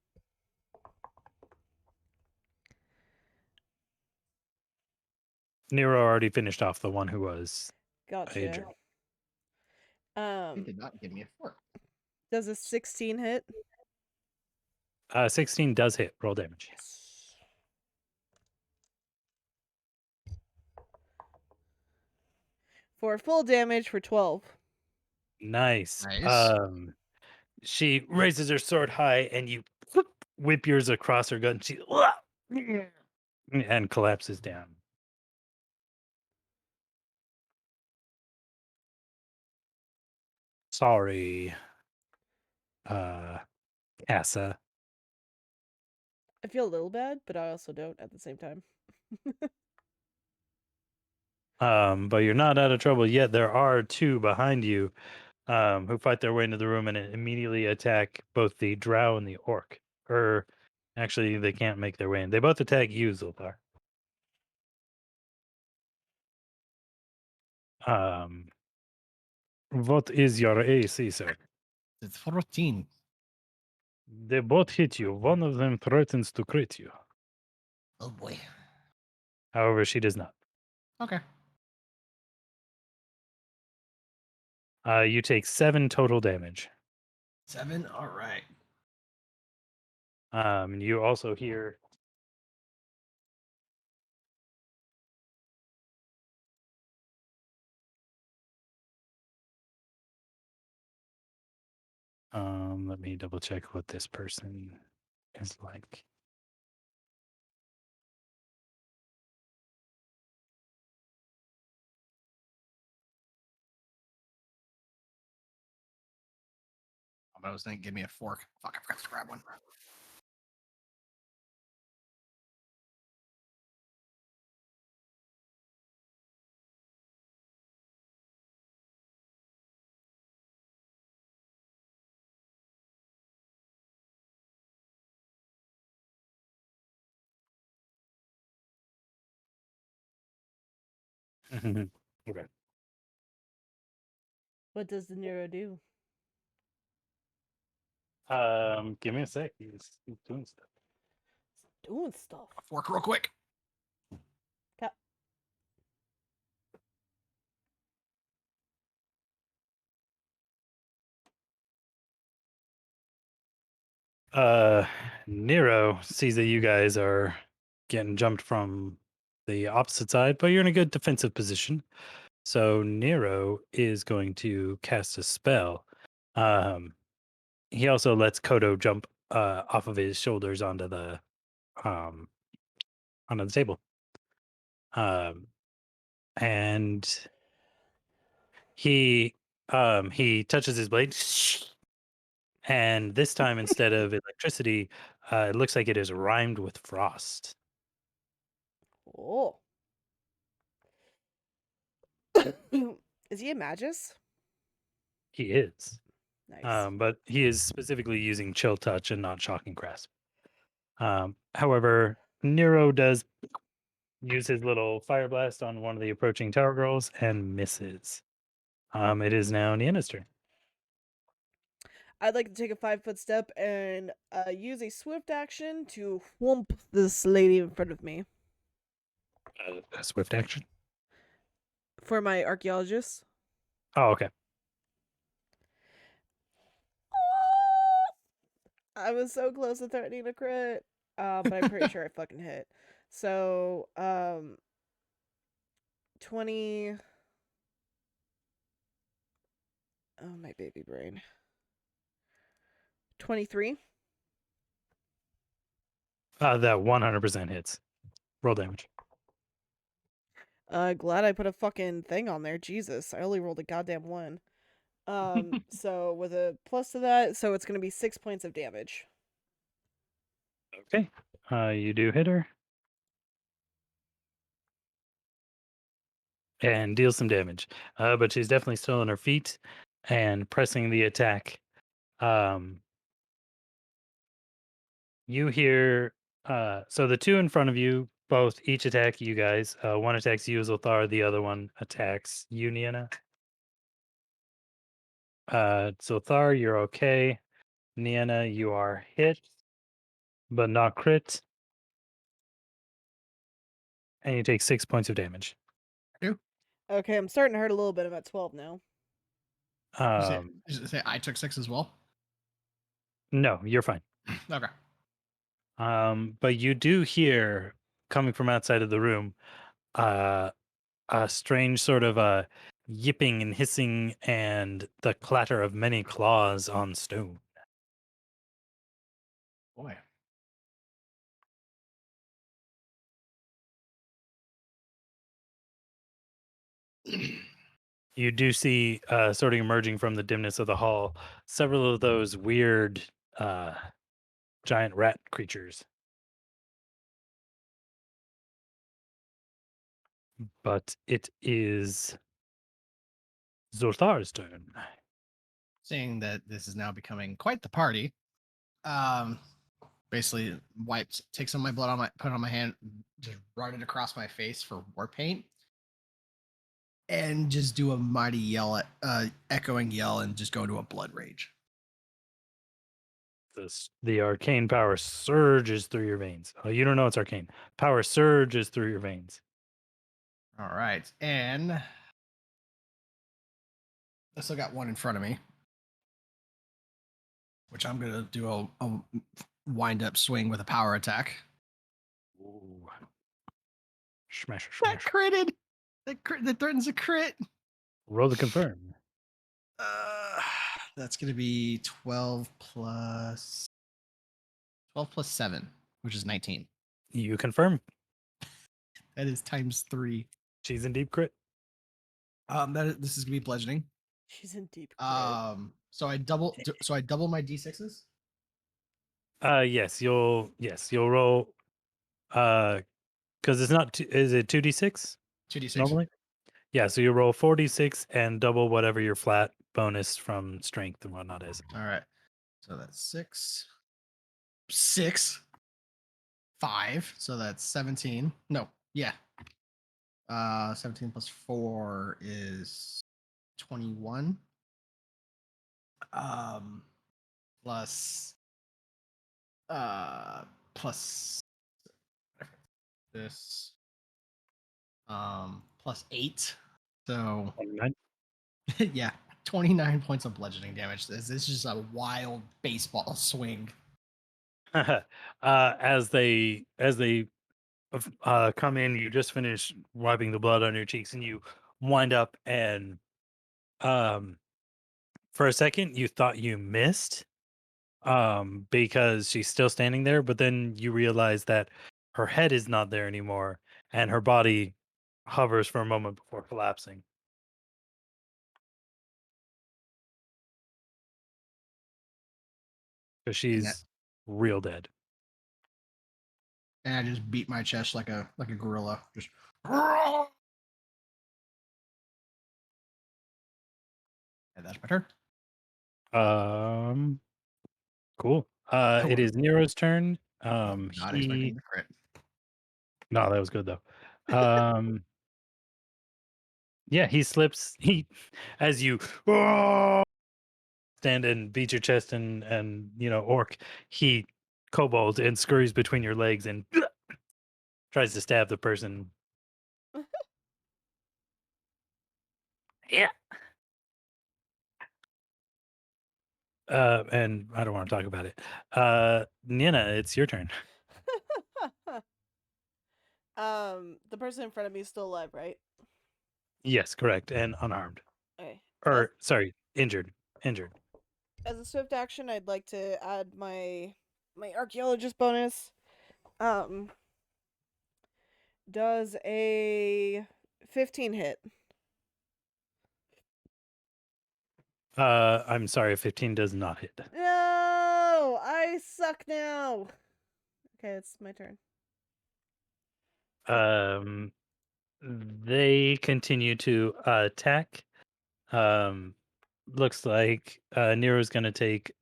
Nero already finished off the one who was Gotcha. injured. He did not give me a 4. Does a 16 hit? 16 does hit. Roll damage. Yes. For full damage for 12. Nice. Nice. She raises her sword high, and you whip yours across her gut, and she and collapses down. Sorry, Assa. I feel a little bad, but I also don't at the same time. But you're not out of trouble yet. There are two behind you who fight their way into the room and immediately attack both the drow and the orc. Or actually, they can't make their way in. They both attack you, Zoltar. What is your AC, sir? It's 14. They both hit you. One of them threatens to crit you. Oh boy. However, she does not. Okay. You take 7 total damage. 7. All right. And you also hear let me double check what this person is like. I was thinking, give me a fork. Fuck, I forgot to grab one. Okay. What does the Nero do? Give me a sec. He's doing stuff. Doing stuff. A fork real quick. Nero sees that you guys are getting jumped from the opposite side, but you're in a good defensive position. So Nero is going to cast a spell. He also lets Kodo jump off of his shoulders um onto the table. And he touches his blade, and this time instead of electricity, it looks like it is rhymed with frost. Oh. Is he a magus? He is. Nice. But he is specifically using chill touch and not shocking grasp. However, Nero does use his little fire blast on one of the approaching tower girls and misses. It is now Niana's turn. I'd like to take a 5-foot step and use a swift action to whomp this lady in front of me A swift action. for my archaeologist. Oh, okay. I was so close to threatening a crit, but I'm pretty sure I fucking hit. So, 20. Oh, my baby brain. 23. That 100% hits. Roll damage. Glad I put a fucking thing on there. Jesus, I only rolled a goddamn 1. So with a plus to that, so it's gonna be 6 points of damage. Okay. You do hit her and deal some damage. But she's definitely still on her feet and pressing the attack. You hear so the two in front of you both each attack you guys. One attacks you, Zolthar, the other one attacks you, Niana. Zolthar, you're okay. Niana, you are hit, but not crit. And you take 6 points of damage. Okay, I'm starting to hurt a little bit. I'm at 12 now. You say I took 6 as well? No, you're fine. Okay. But you do hear coming from outside of the room a strange sort of yipping and hissing and the clatter of many claws on stone. Boy. You do see sort of emerging from the dimness of the hall several of those weird giant rat creatures. but it is Zoltar's turn. Seeing that this is now becoming quite the party, um, basically wipes, takes some of my blood on my, put it on my hand, just run it across my face for war paint, and just do a mighty yell at, echoing yell, and just go into a blood rage. The arcane power surges through your veins. Oh, you don't know it's arcane. Power surges through your veins. All right, and I still got one in front of me, which I'm gonna do a wind up swing with a power attack. Ooh. Smash, That smash. critted. That threatens a crit. Roll to confirm. Uh, that's gonna be 12 plus 7, which is 19. You confirm. That is times 3. She's in deep crit. This is gonna be bludgeoning. She's in deep crit. So I double my d6s. Yes, you'll roll because it's not is it 2d6 2d6. normally? Yeah, so you roll 4d6 and double whatever your flat bonus from strength and whatnot is. All right. So that's 6, 5. So that's 17. No, yeah. 17 plus 4 is 21. Um, plus plus this plus 8. So 29. yeah, 29 points of bludgeoning damage. This is just a wild baseball swing. As they come in, you just finish wiping the blood on your cheeks, and you wind up and um for a second you thought you missed because she's still standing there, but then you realize that her head is not there anymore and her body hovers for a moment before collapsing because And that she's real dead. and I just beat my chest like a gorilla. Just and that's my turn. Um, cool. I It was is Nero's turn. not expecting He the crit. no, that was good though. Yeah, he slips. He as you stand and beat your chest and orc, he kobolds and scurries between your legs and tries to stab the person. Yeah. And I don't want to talk about it. Nina, it's your turn. The person in front of me is still alive, right? Yes, correct, and unarmed. Okay. As Or sorry, injured. Injured. as a swift action, I'd like to add my archaeologist bonus. Um, does a 15 hit? I'm sorry, 15 does not hit. No, I suck now. Okay, it's my turn. Um, they continue to attack. Um, looks like Nero's going to take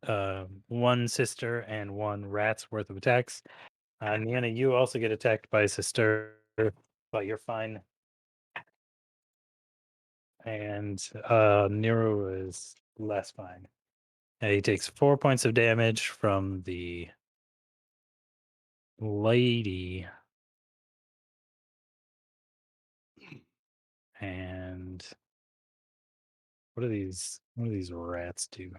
one sister and one rat's worth of attacks. Nina, you also get attacked by a sister, but you're fine. And Nero is less fine. He takes 4 points of damage from the lady. And what do these rats do?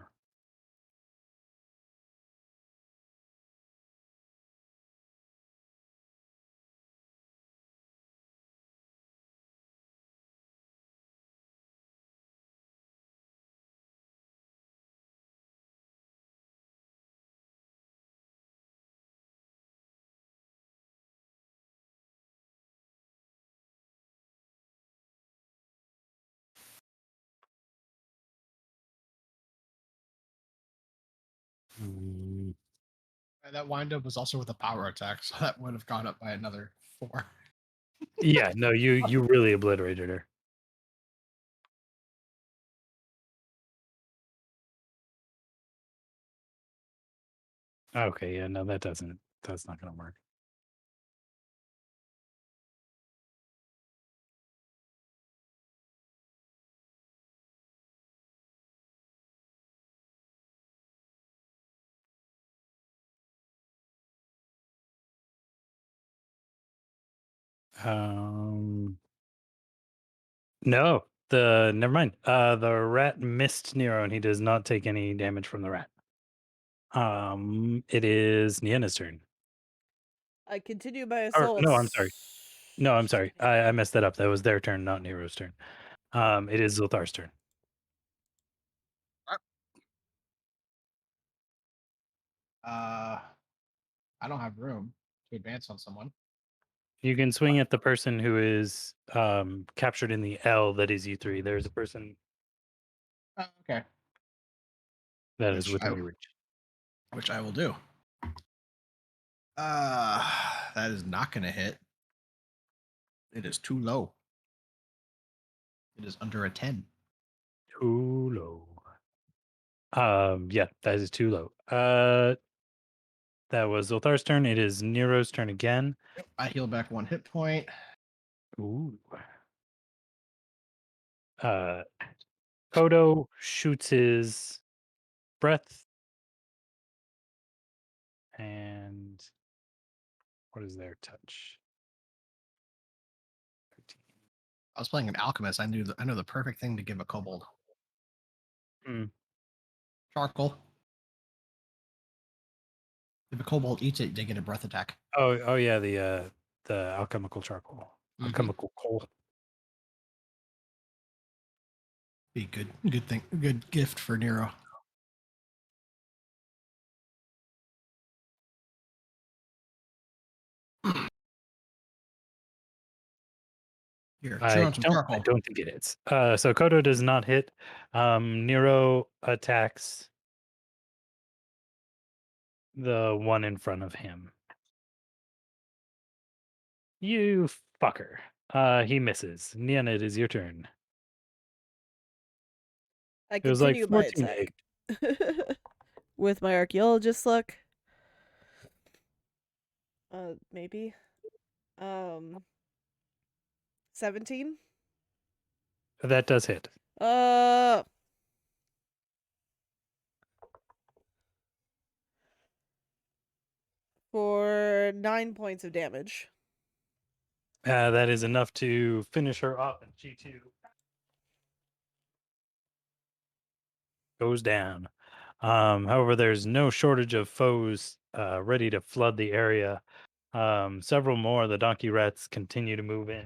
Mm, And that wind up was also with a power attack, so that would have gone up by another 4. Yeah, no, you really obliterated her. Okay, yeah, no, that's not gonna work. Um, no, never mind. The rat missed Nero, and he does not take any damage from the rat. It is Niena's turn. I continue my Or assault. no, I'm sorry. No, I'm sorry. I messed that up. That was their turn, not Nero's turn. It is Zoltar's turn. Uh, I don't have room to advance on someone. You can swing at the person who is captured in the L that is U3. There's a person Oh, okay. that is Which within your reach. I will do. That is not going to hit. It is too low. It is under a 10. Too low. Yeah, that is too low. That was Zoltar's turn. It is Nero's turn again. Yep. I heal back 1 hit point. Ooh. Uh, Kodo shoots his breath, and what is their touch? 13. I was playing an alchemist. I know the perfect thing to give a kobold. Hmm. Charcoal. If a kobold eats it, they get a breath attack. Oh yeah, the alchemical charcoal, Mm-hmm. alchemical coal. Be good thing, good gift for Nero. Here, chew on some I charcoal. don't think it is. So Kodo does not hit. Nero attacks the one in front of him. You fucker. He misses. Nian, it is your turn. I It was like continue my 14 to attack 8. with my archaeologist luck. Maybe. 17. That does hit. Uh, for 9 points of damage. That is enough to finish her off, and she too goes down. However, there's no shortage of foes ready to flood the area. Several more of the donkey rats continue to move in.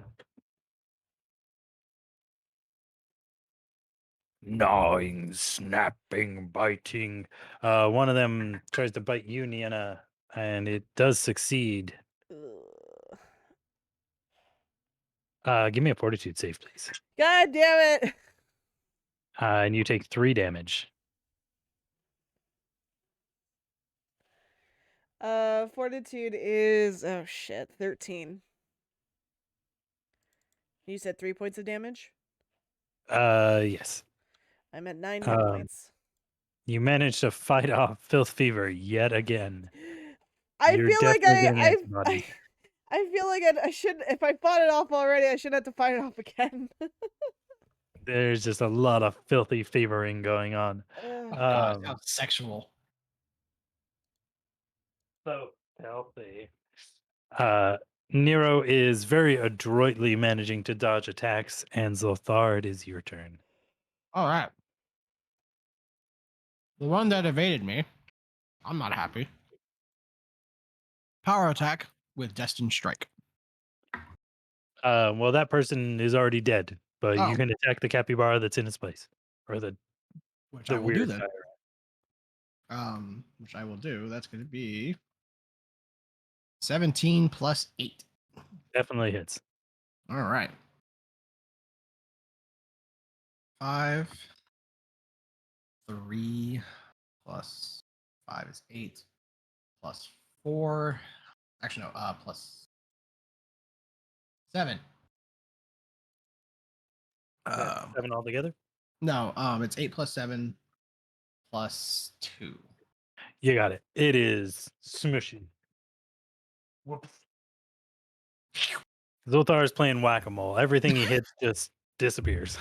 Gnawing, snapping, biting. One of them tries to bite you, Niana, and it does succeed. Ugh. Give me a fortitude save, please. God damn it! And you take 3 damage. Fortitude is, oh shit, 13. You said 3 points of damage? Yes. I'm at 9 hit Um, points. you managed to fight off filth fever yet again. I You're feel like definitely getting antibodies. I feel like I should, if I fought it off already, I shouldn't have to fight it off again. There's just a lot of filthy fevering going on. Oh Ugh. God, it Um, sounds sexual. so healthy. Uh, Nero is very adroitly managing to dodge attacks, and Zolthar, it is your turn. All right. The one that evaded me, I'm not happy. Power attack with Destined Strike. Well, that person is already dead, but you Oh, can attack the capybara that's in its place, or which I the will do weird then. guy. Which I will do. That's going to be 17 plus 8. Definitely hits. All right. 5, 3 plus 5 is 8 plus 4. Actually, no, plus 7. That's Um, 7 altogether. no, it's 8 plus 7 plus 2. You got it. It is smushy. Whoops. Zoltar is playing whack-a-mole. Everything he hits just disappears.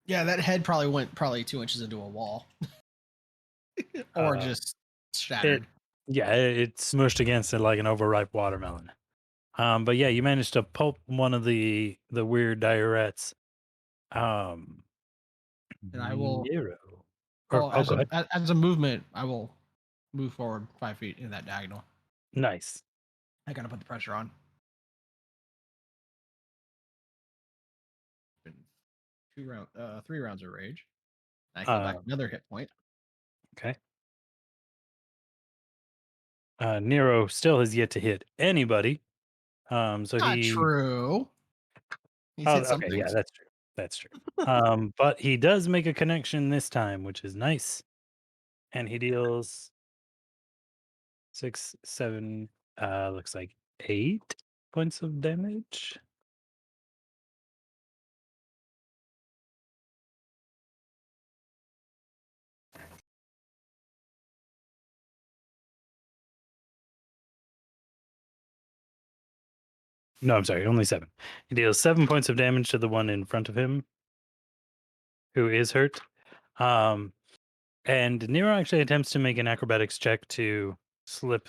Yeah, that head probably went 2 inches into a wall, or Uh, just it shattered. yeah, it smushed against it like an overripe watermelon. But yeah, you managed to pulp one of the weird diurettes. Um, And I will, Nero. Or well, oh, as go a ahead. as a movement, I will move forward 5 feet in that diagonal. Nice. I gotta put the pressure on. Been 3 rounds of rage. I heal back Um, another hit point. okay. Nero still has yet to hit anybody. So Not he. true. He's Oh, hit some okay. Yeah, things. that's true. That's true. But he does make a connection this time, which is nice. And he deals 6, 7, looks like 8 points of damage. No, I'm sorry, only 7. He deals 7 points of damage to the one in front of him, who is hurt. Um, and Nero actually attempts to make an acrobatics check to slip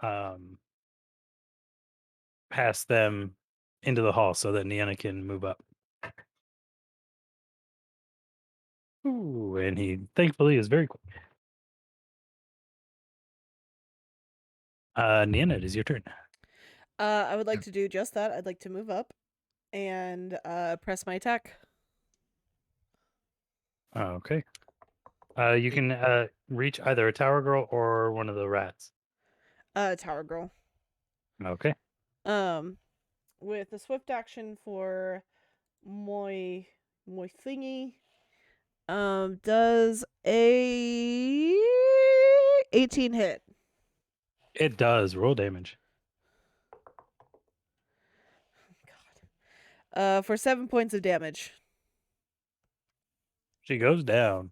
um, past them into the hall so that Niana can move up. Ooh, and he thankfully is very quick. Niana, it is your turn. I would like to do just that. I'd like to move up and press my attack. Okay. You Wait, can reach either a tower girl or one of the rats. Tower girl. Okay. Um, with a swift action for my thingy. Does a 18 hit? It does. Roll damage. God. For 7 points of damage. She goes down.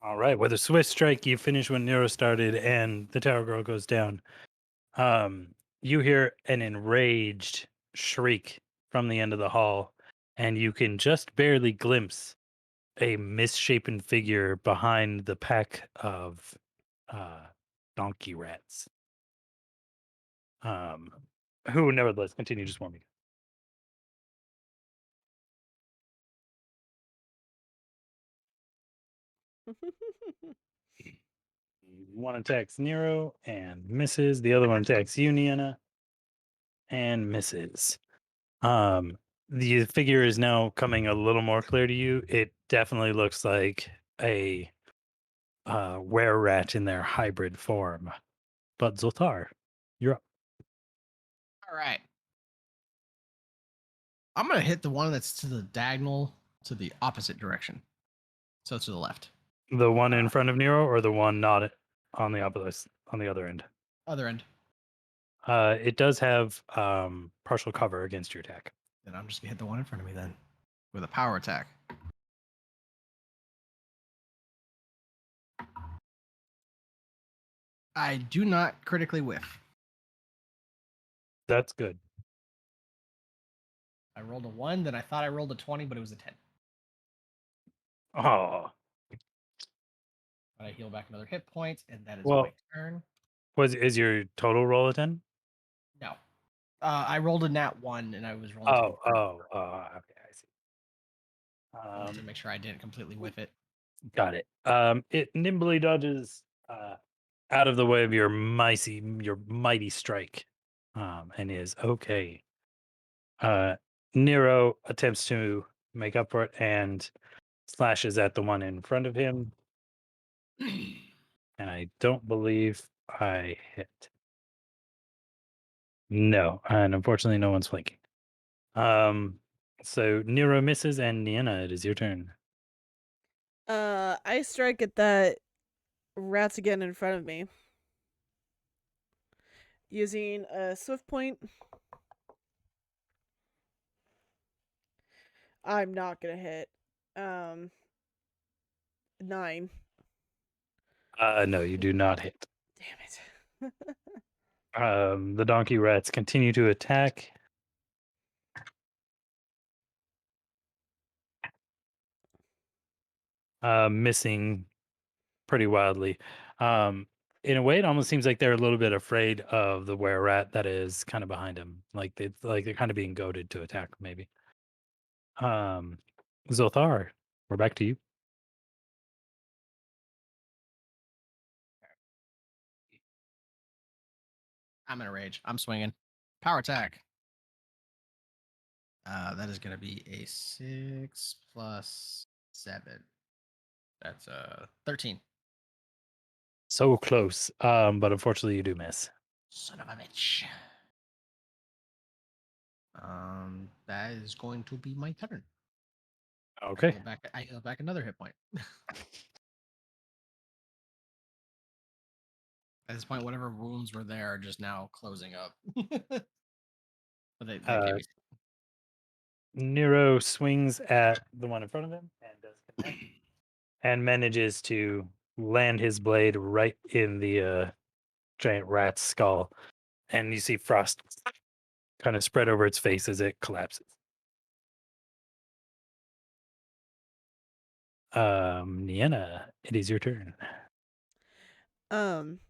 All right. With a swift strike, you finish when Nero started, and the tower girl goes down. You hear an enraged shriek from the end of the hall, and you can just barely glimpse a misshapen figure behind the pack of uh, donkey rats. Um, who nevertheless continue to swarm you. One attacks Nero and misses. The other one attacks you, Niana, and misses. Um, the figure is now coming a little more clear to you. It definitely looks like a were rat in their hybrid form. But Zoltar, you're up. all right. I'm gonna hit the one that's to the diagonal to the opposite direction. So to the left. The one in Uh, front of Nero, or the one not on the opposite on the other end. Other end. It does have partial cover against your attack. Then I'm just gonna hit the one in front of me then with a power attack. I do not critically whiff. That's good. I rolled a 1, then I thought I rolled a 20, but it was a 10. Oh, But I heal back another hit point, and that is my well, turn. is your total roll a 10? No. I rolled a nat 1, and I was rolling to Oh, confirm. okay, I see. I wanted to make sure I didn't completely whiff it. Got it. It nimbly dodges out of the way of your mighty strike, and is okay. Nero attempts to make up for it and slashes at the one in front of him, and I don't believe I hit. No, and unfortunately, no one's flanking. So Nero misses, and Niena, it is your turn. I strike at that rats again in front of me using a swift point. I'm not gonna hit. 9. No, you do not hit. Damn it. The donkey rats continue to attack. Missing pretty wildly. In a way, it almost seems like they're a little bit afraid of the were rat that is kind of behind him. They're kind of being goaded to attack, maybe. Um, Zothar, we're back to you. I'm in a rage. I'm swinging. Power attack. That is going to be a 6 plus 7. That's 13. So close, but unfortunately, you do miss. Son of a bitch. That is going to be my turn. Okay. I heal back another hit point. At this point, whatever wounds were there are just now closing up. But they can't be. Nero swings at the one in front of him and does connect, and manages to land his blade right in the giant rat's skull, and you see frost kind of spread over its face as it collapses. Niena, it is your turn. Um,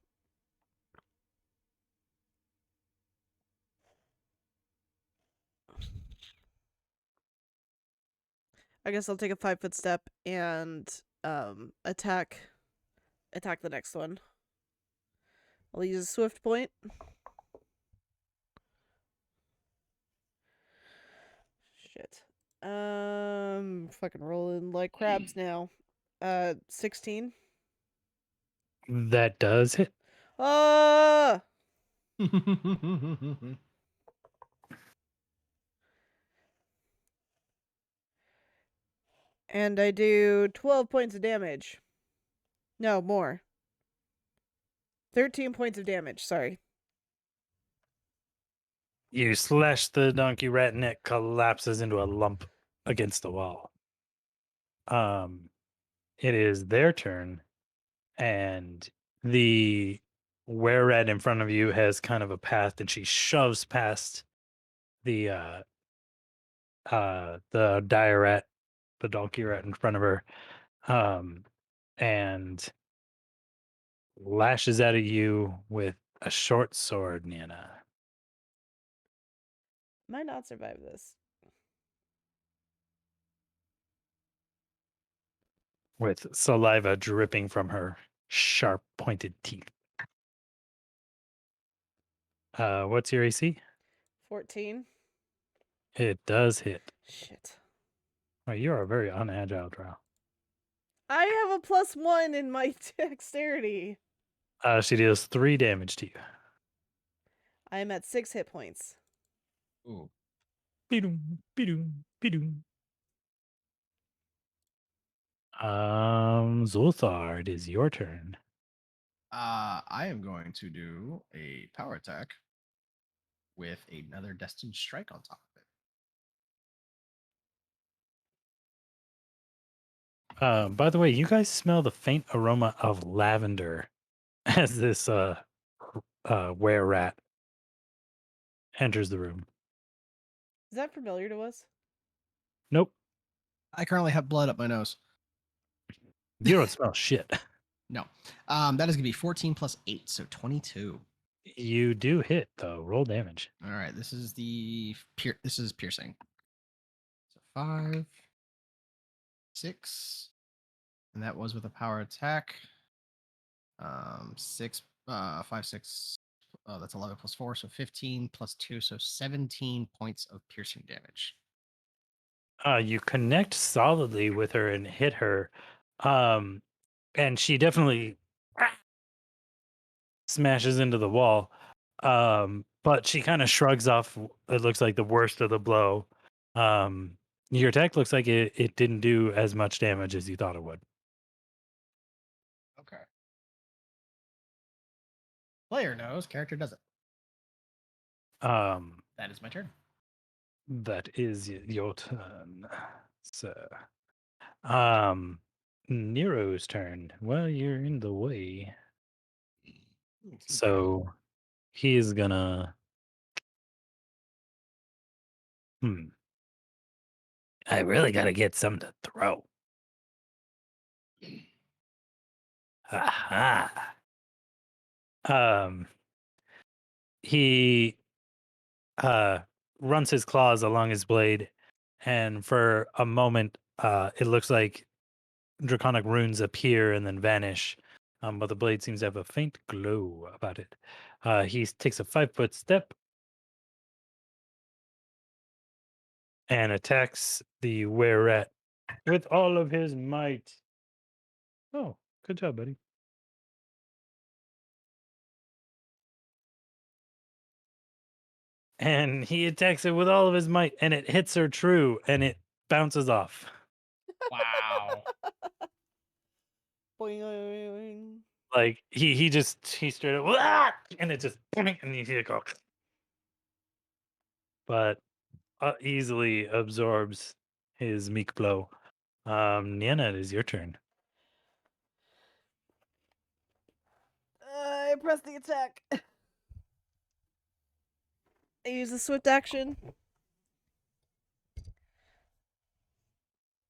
I guess I'll take a 5-foot step and attack the next one. I'll use a swift point. Shit. Fucking rolling like crabs now. 16. That does hit. Ah! And I do 12 points of damage. No, more. 13 points of damage, sorry. You slash the donkey rat, and it collapses into a lump against the wall. It is their turn, and the were rat in front of you has kind of a path, and she shoves past the dire rat, the donkey rat in front of her, and lashes out at you with a short sword, Nana, Might not survive this. with saliva dripping from her sharp pointed teeth. What's your AC? 14. It does hit. Shit. Well, you are a very unagile drow. I have a +1 in my dexterity. She deals 3 damage to you. I am at 6 hit points. Ooh. Be-doom, be-doom, be-doom. Zulthar, it is your turn. I am going to do a power attack with another destined strike on top of it. By the way, you guys smell the faint aroma of lavender as this were rat enters the room. Is that familiar to us? Nope, I currently have blood up my nose. you don't smell shit. No. That is gonna be 14 plus 8, so 22. You do hit though. Roll damage. All right, this is this is piercing. So 5, 6, and that was with a power attack. 6, 5, 6. Oh, that's 11 plus 4, so 15 plus 2, so 17 points of piercing damage. You connect solidly with her and hit her, and she definitely smashes into the wall. But she kind of shrugs off. It looks like the worst of the blow, Um, your attack looks like it didn't do as much damage as you thought it would. Okay. Player knows, character doesn't. Um, That is my turn. that is your turn, sir. Um, Nero's turn. Well, you're in the way, so he is gonna. Hmm. I really gotta get something to throw. Aha. Um, he uh runs his claws along his blade, and for a moment, it looks like draconic runes appear and then vanish. But the blade seems to have a faint glow about it. He takes a 5 foot step and attacks the were with all of his might. Oh, good job, buddy. And he attacks it with all of his might, and it hits her true, and it bounces off. Wow. Boing. Like he straight up, "Wah!" And it just and you hear it go, but easily absorbs his meek blow. Niana, it is your turn. I press the attack. I use the swift action.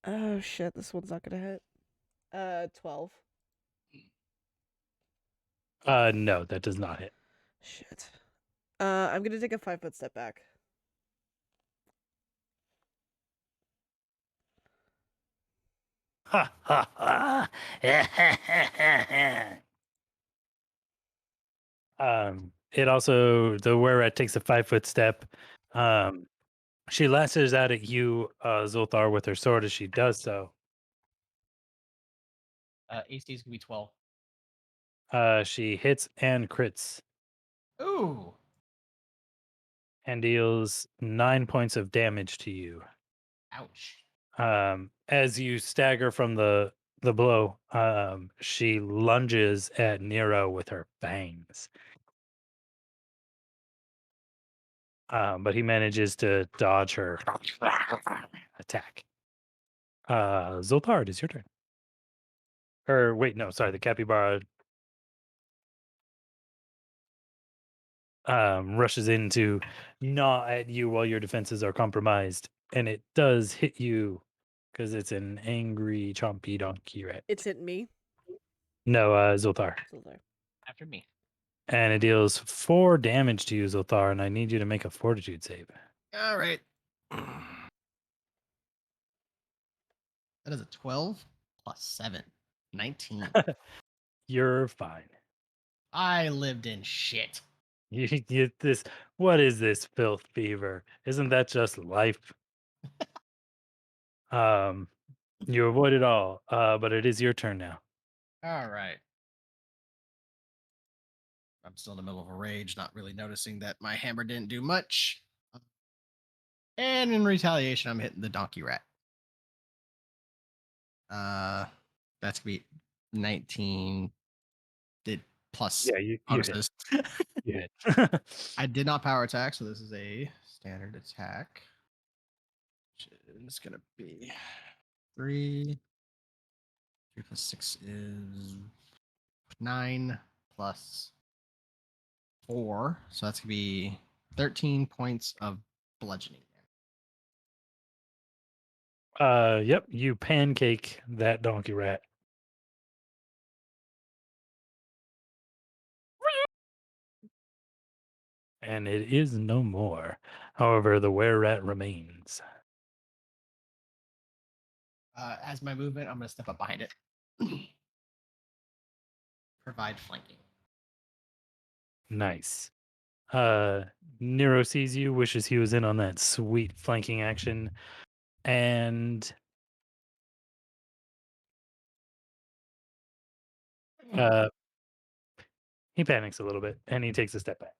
Oh shit, this one's not gonna hit. 12. No, that does not hit. Shit. I'm gonna take a 5 foot step back. Ha ha ha! It also the were takes a 5 foot step. Um, she lashes out at you, Zolthar, with her sword as she does so. AC is gonna be 12. She hits and crits Ooh. and deals 9 points of damage to you. Ouch. As you stagger from the blow, she lunges at Nero with her fangs. But he manages to dodge her attack. Zoltar, it is your turn. Or wait, no, sorry, the capybara rushes in to gnaw at you while your defenses are compromised, and it does hit you because it's an angry chompy donkey rat. It's hitting me. No, Zoltar. So there. After me. And it deals 4 damage to you, Zoltar, and I need you to make a fortitude save. All right. That is a 12 plus 7. 19. You're fine. I lived in shit. You get this. What is this filth fever? Isn't that just life? Um, you avoid it all, but it is your turn now. All right. I'm still in the middle of a rage, not really noticing that my hammer didn't do much. And in retaliation, I'm hitting the donkey rat. That's gonna be 19. Did plus Yeah, you hit. bonuses. You hit. I did not power attack, so this is a standard attack. Which is gonna be 3. 3 plus 6 is 9 plus 4. So that's gonna be 13 points of bludgeoning. Yep, you pancake that donkey rat. And it is no more. However, the were rat remains. As my movement, I'm gonna step up behind it. Provide flanking. Nice. Nero sees you, wishes he was in on that sweet flanking action, and uh, he panics a little bit and he takes a step back.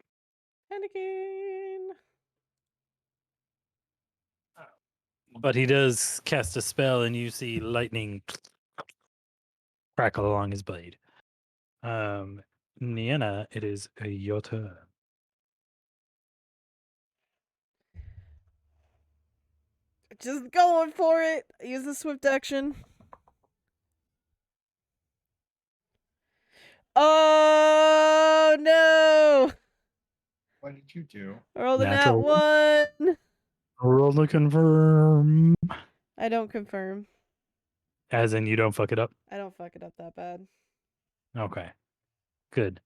Panicking. But he does cast a spell, and you see lightning crackle along his blade. Nienna, it is your turn. Just going for it. Use the swift action. Oh no! What did you do? I rolled a nat Natural. 1. Roll to confirm. I don't confirm. As in, you don't fuck it up. I don't fuck it up that bad. Okay, good.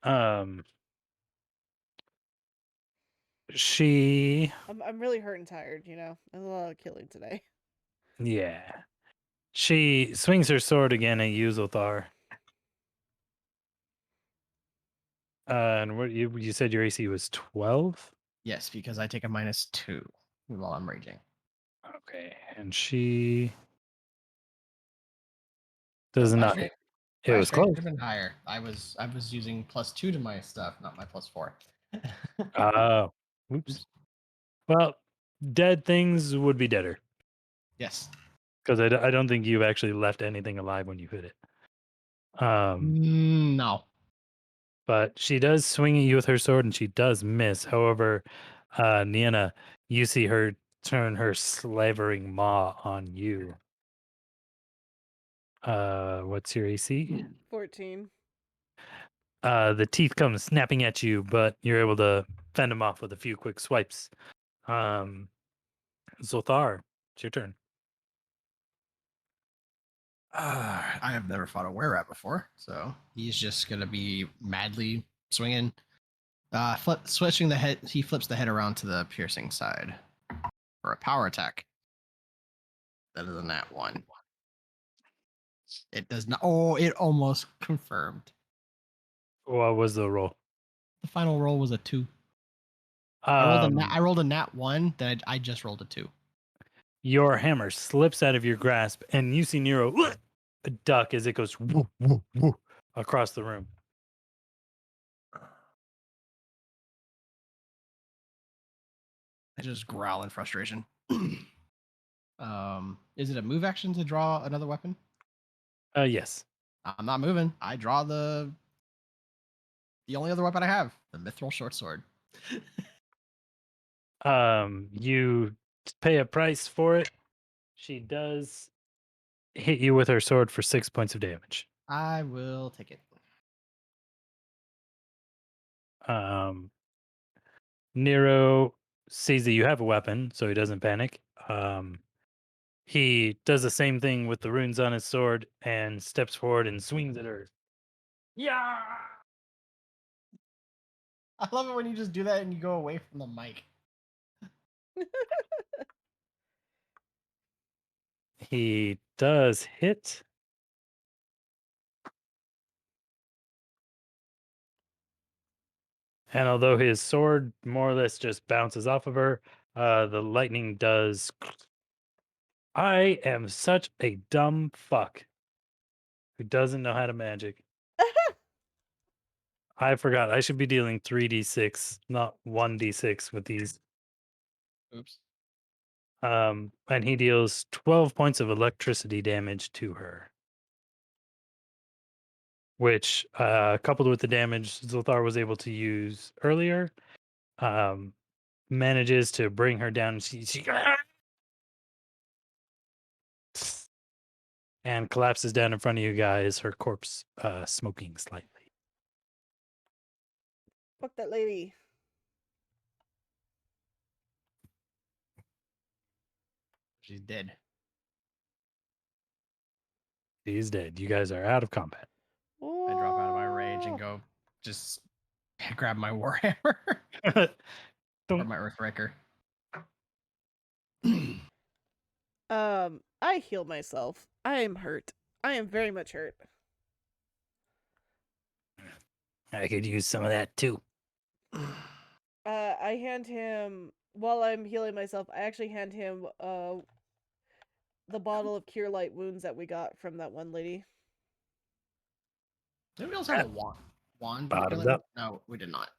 Um, she, I'm really hurt and tired, you know. There's a lot of killing today. yeah, she swings her sword again at you, Zolthar. And what you said your AC was 12? Yes, because I take a -2 while I'm raging. Okay, and she does My not strength, hit. It was should close. have been higher. I was using +2 to my stuff, not my +4. Oh, oops. Oops. Well, dead things would be deader Yes. because I don't think you actually left anything alive when you hit it. No. But she does swing at you with her sword, and she does miss. However, Nienna, you see her turn her slavering maw on you. What's your AC? 14. The teeth come snapping at you, but you're able to fend them off with a few quick swipes. Zolthar, it's your turn. I have never fought a were-rat before, so he's just gonna be madly swinging. Switching the head. He flips the head around to the piercing side for a power attack. That is a nat 1. It does not. Oh, it almost confirmed. What was the roll? The final roll was a 2. I rolled a nat 1. Then I just rolled a 2. Your hammer slips out of your grasp, and you see Nero duck as it goes woo, woo, woo, across the room. I just growl in frustration. Is it a move action to draw another weapon? Yes. I'm not moving. I draw the only other weapon I have, the mithril short sword. You pay a price for it. She does hit you with her sword for 6 points of damage. I will take it. Nero sees that you have a weapon, so he doesn't panic. He does the same thing with the runes on his sword and steps forward and swings at her. Yeah. I love it when you just do that and you go away from the mic. He does hit. And although his sword more or less just bounces off of her, the lightning does. I am such a dumb fuck who doesn't know how to magic. I forgot. I should be dealing 3d6, not 1d6 with these. Oops. And he deals 12 points of electricity damage to her. Which, coupled with the damage Zolthar was able to use earlier, manages to bring her down. She and collapses down in front of you guys, her corpse smoking slightly. Fuck that lady. She's dead. She's dead. You guys are out of combat. I drop out of my rage and go just grab my warhammer or my earthbreaker. I heal myself. I am hurt. I am very much hurt. I could use some of that too. I hand him while I'm healing myself. I actually hand him the bottle of cure light wounds that we got from that one lady. Did we also have a wand? Bottoms up. No, we did not.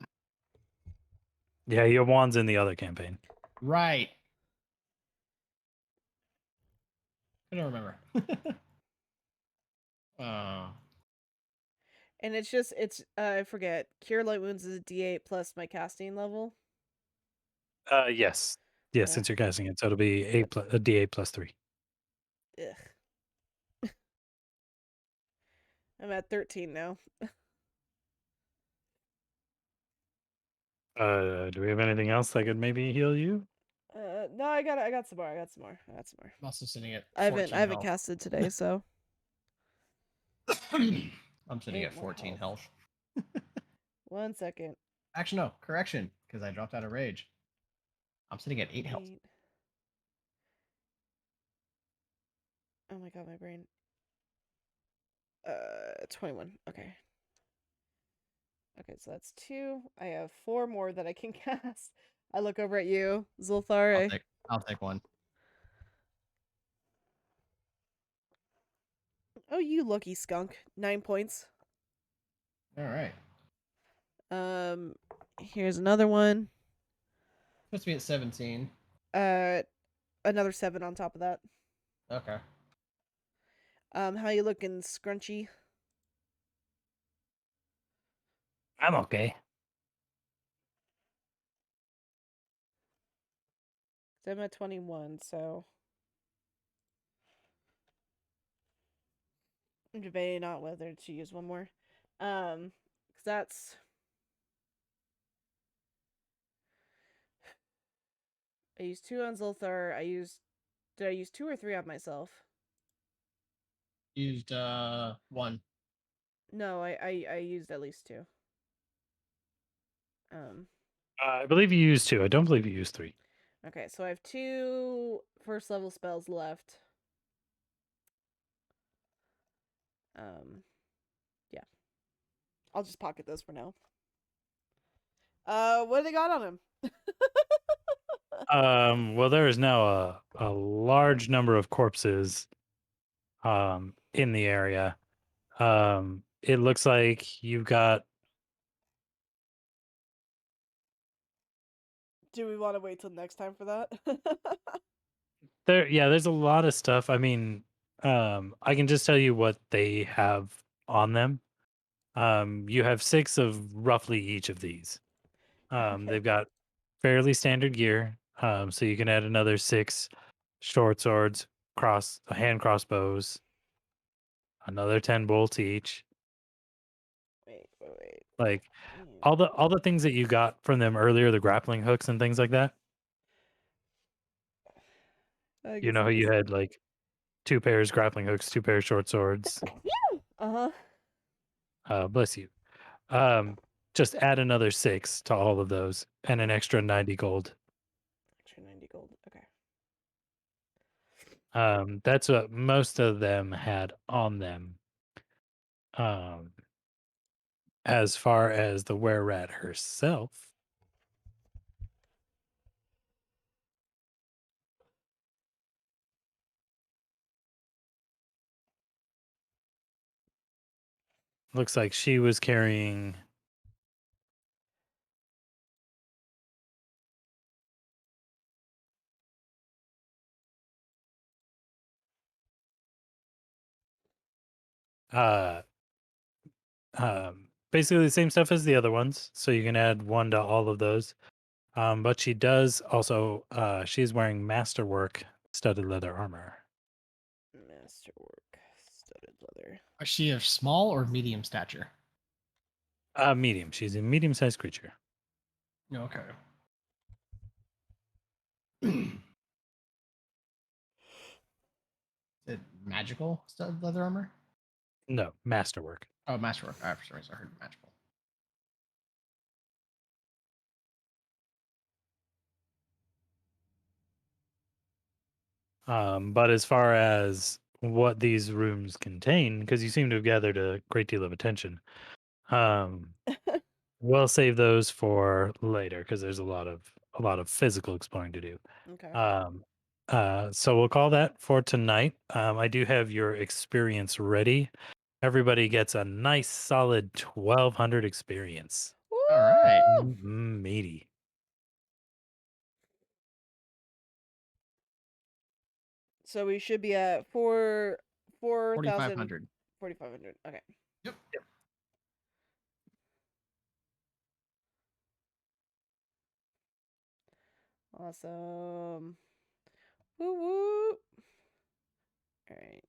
Yeah, your wand's in the other campaign. Right. I don't remember. uh, And it's I forget. Cure light wounds is a D8 plus my casting level. Yes. Yeah, Ugh. since you're casting it, so it'll be a D8 plus 3. Ugh. I'm at 13 now. Do we have anything else that could maybe heal you? No, I got some more. I got some more. I'm also sitting at I 14 haven't health. casted today, so I'm sitting 8 at more 14 health. 1 second. Actually, no, correction, because I dropped out of rage. I'm sitting at 8 health. 8. Oh my god, my brain. 21. Okay. Okay, so that's 2. I have 4 more that I can cast. I look over at you, Zulthar. I'll take one. Oh, you lucky skunk. 9 points. All right. Here's another one. Supposed to be at 17. Another 7 on top of that. Okay. How you looking, Scrunchy? I'm okay. I'm at 21, so I'm debating not whether to use one more. Cause that's I used 2 on Zulthar. Did I use 2 or 3 on myself? Used one. No, I used at least 2. Um, I believe you used 2. I don't believe you used 3. okay, so I have 2 first level spells left. Yeah. I'll just pocket those for now. What do they got on him? Well, there is now a large number of corpses in the area. It looks like you've got Do we want to wait till next time for that? there's a lot of stuff. I mean, I can just tell you what they have on them. You have 6 of roughly each of these. Okay. They've got fairly standard gear. So you can add another 6 short swords, hand crossbows, another 10 bolts each. Wait. Like Mm. all the things that you got from them earlier, the grappling hooks and things like that. I You guess know I how you just. had like 2 pairs grappling hooks, 2 pairs short swords. Uh huh. Bless you. Just add another 6 to all of those and an extra 90 gold. Extra 90 gold. Okay. That's what most of them had on them. Um, as far as the were rat herself, looks like she was carrying uh basically the same stuff as the other ones, so you can add 1 to all of those. But she does also she's wearing masterwork studded leather armor. Masterwork. Studded leather. Is she of small or medium stature? Medium. She's a medium-sized creature. Okay. Is it magical stud leather armor? No, masterwork. Oh, masterwork. For some reason I heard magical. But as far as what these rooms contain, because you seem to have gathered a great deal of attention, um, we'll save those for later because there's a lot of physical exploring to do. Okay. Um, so we'll call that for tonight. I do have your experience ready. Everybody gets a nice solid 1,200 experience. All right. Meaty. So we should be at 4,000 4,500. 4,500. Okay. Yep. Awesome. Woo woo. All right.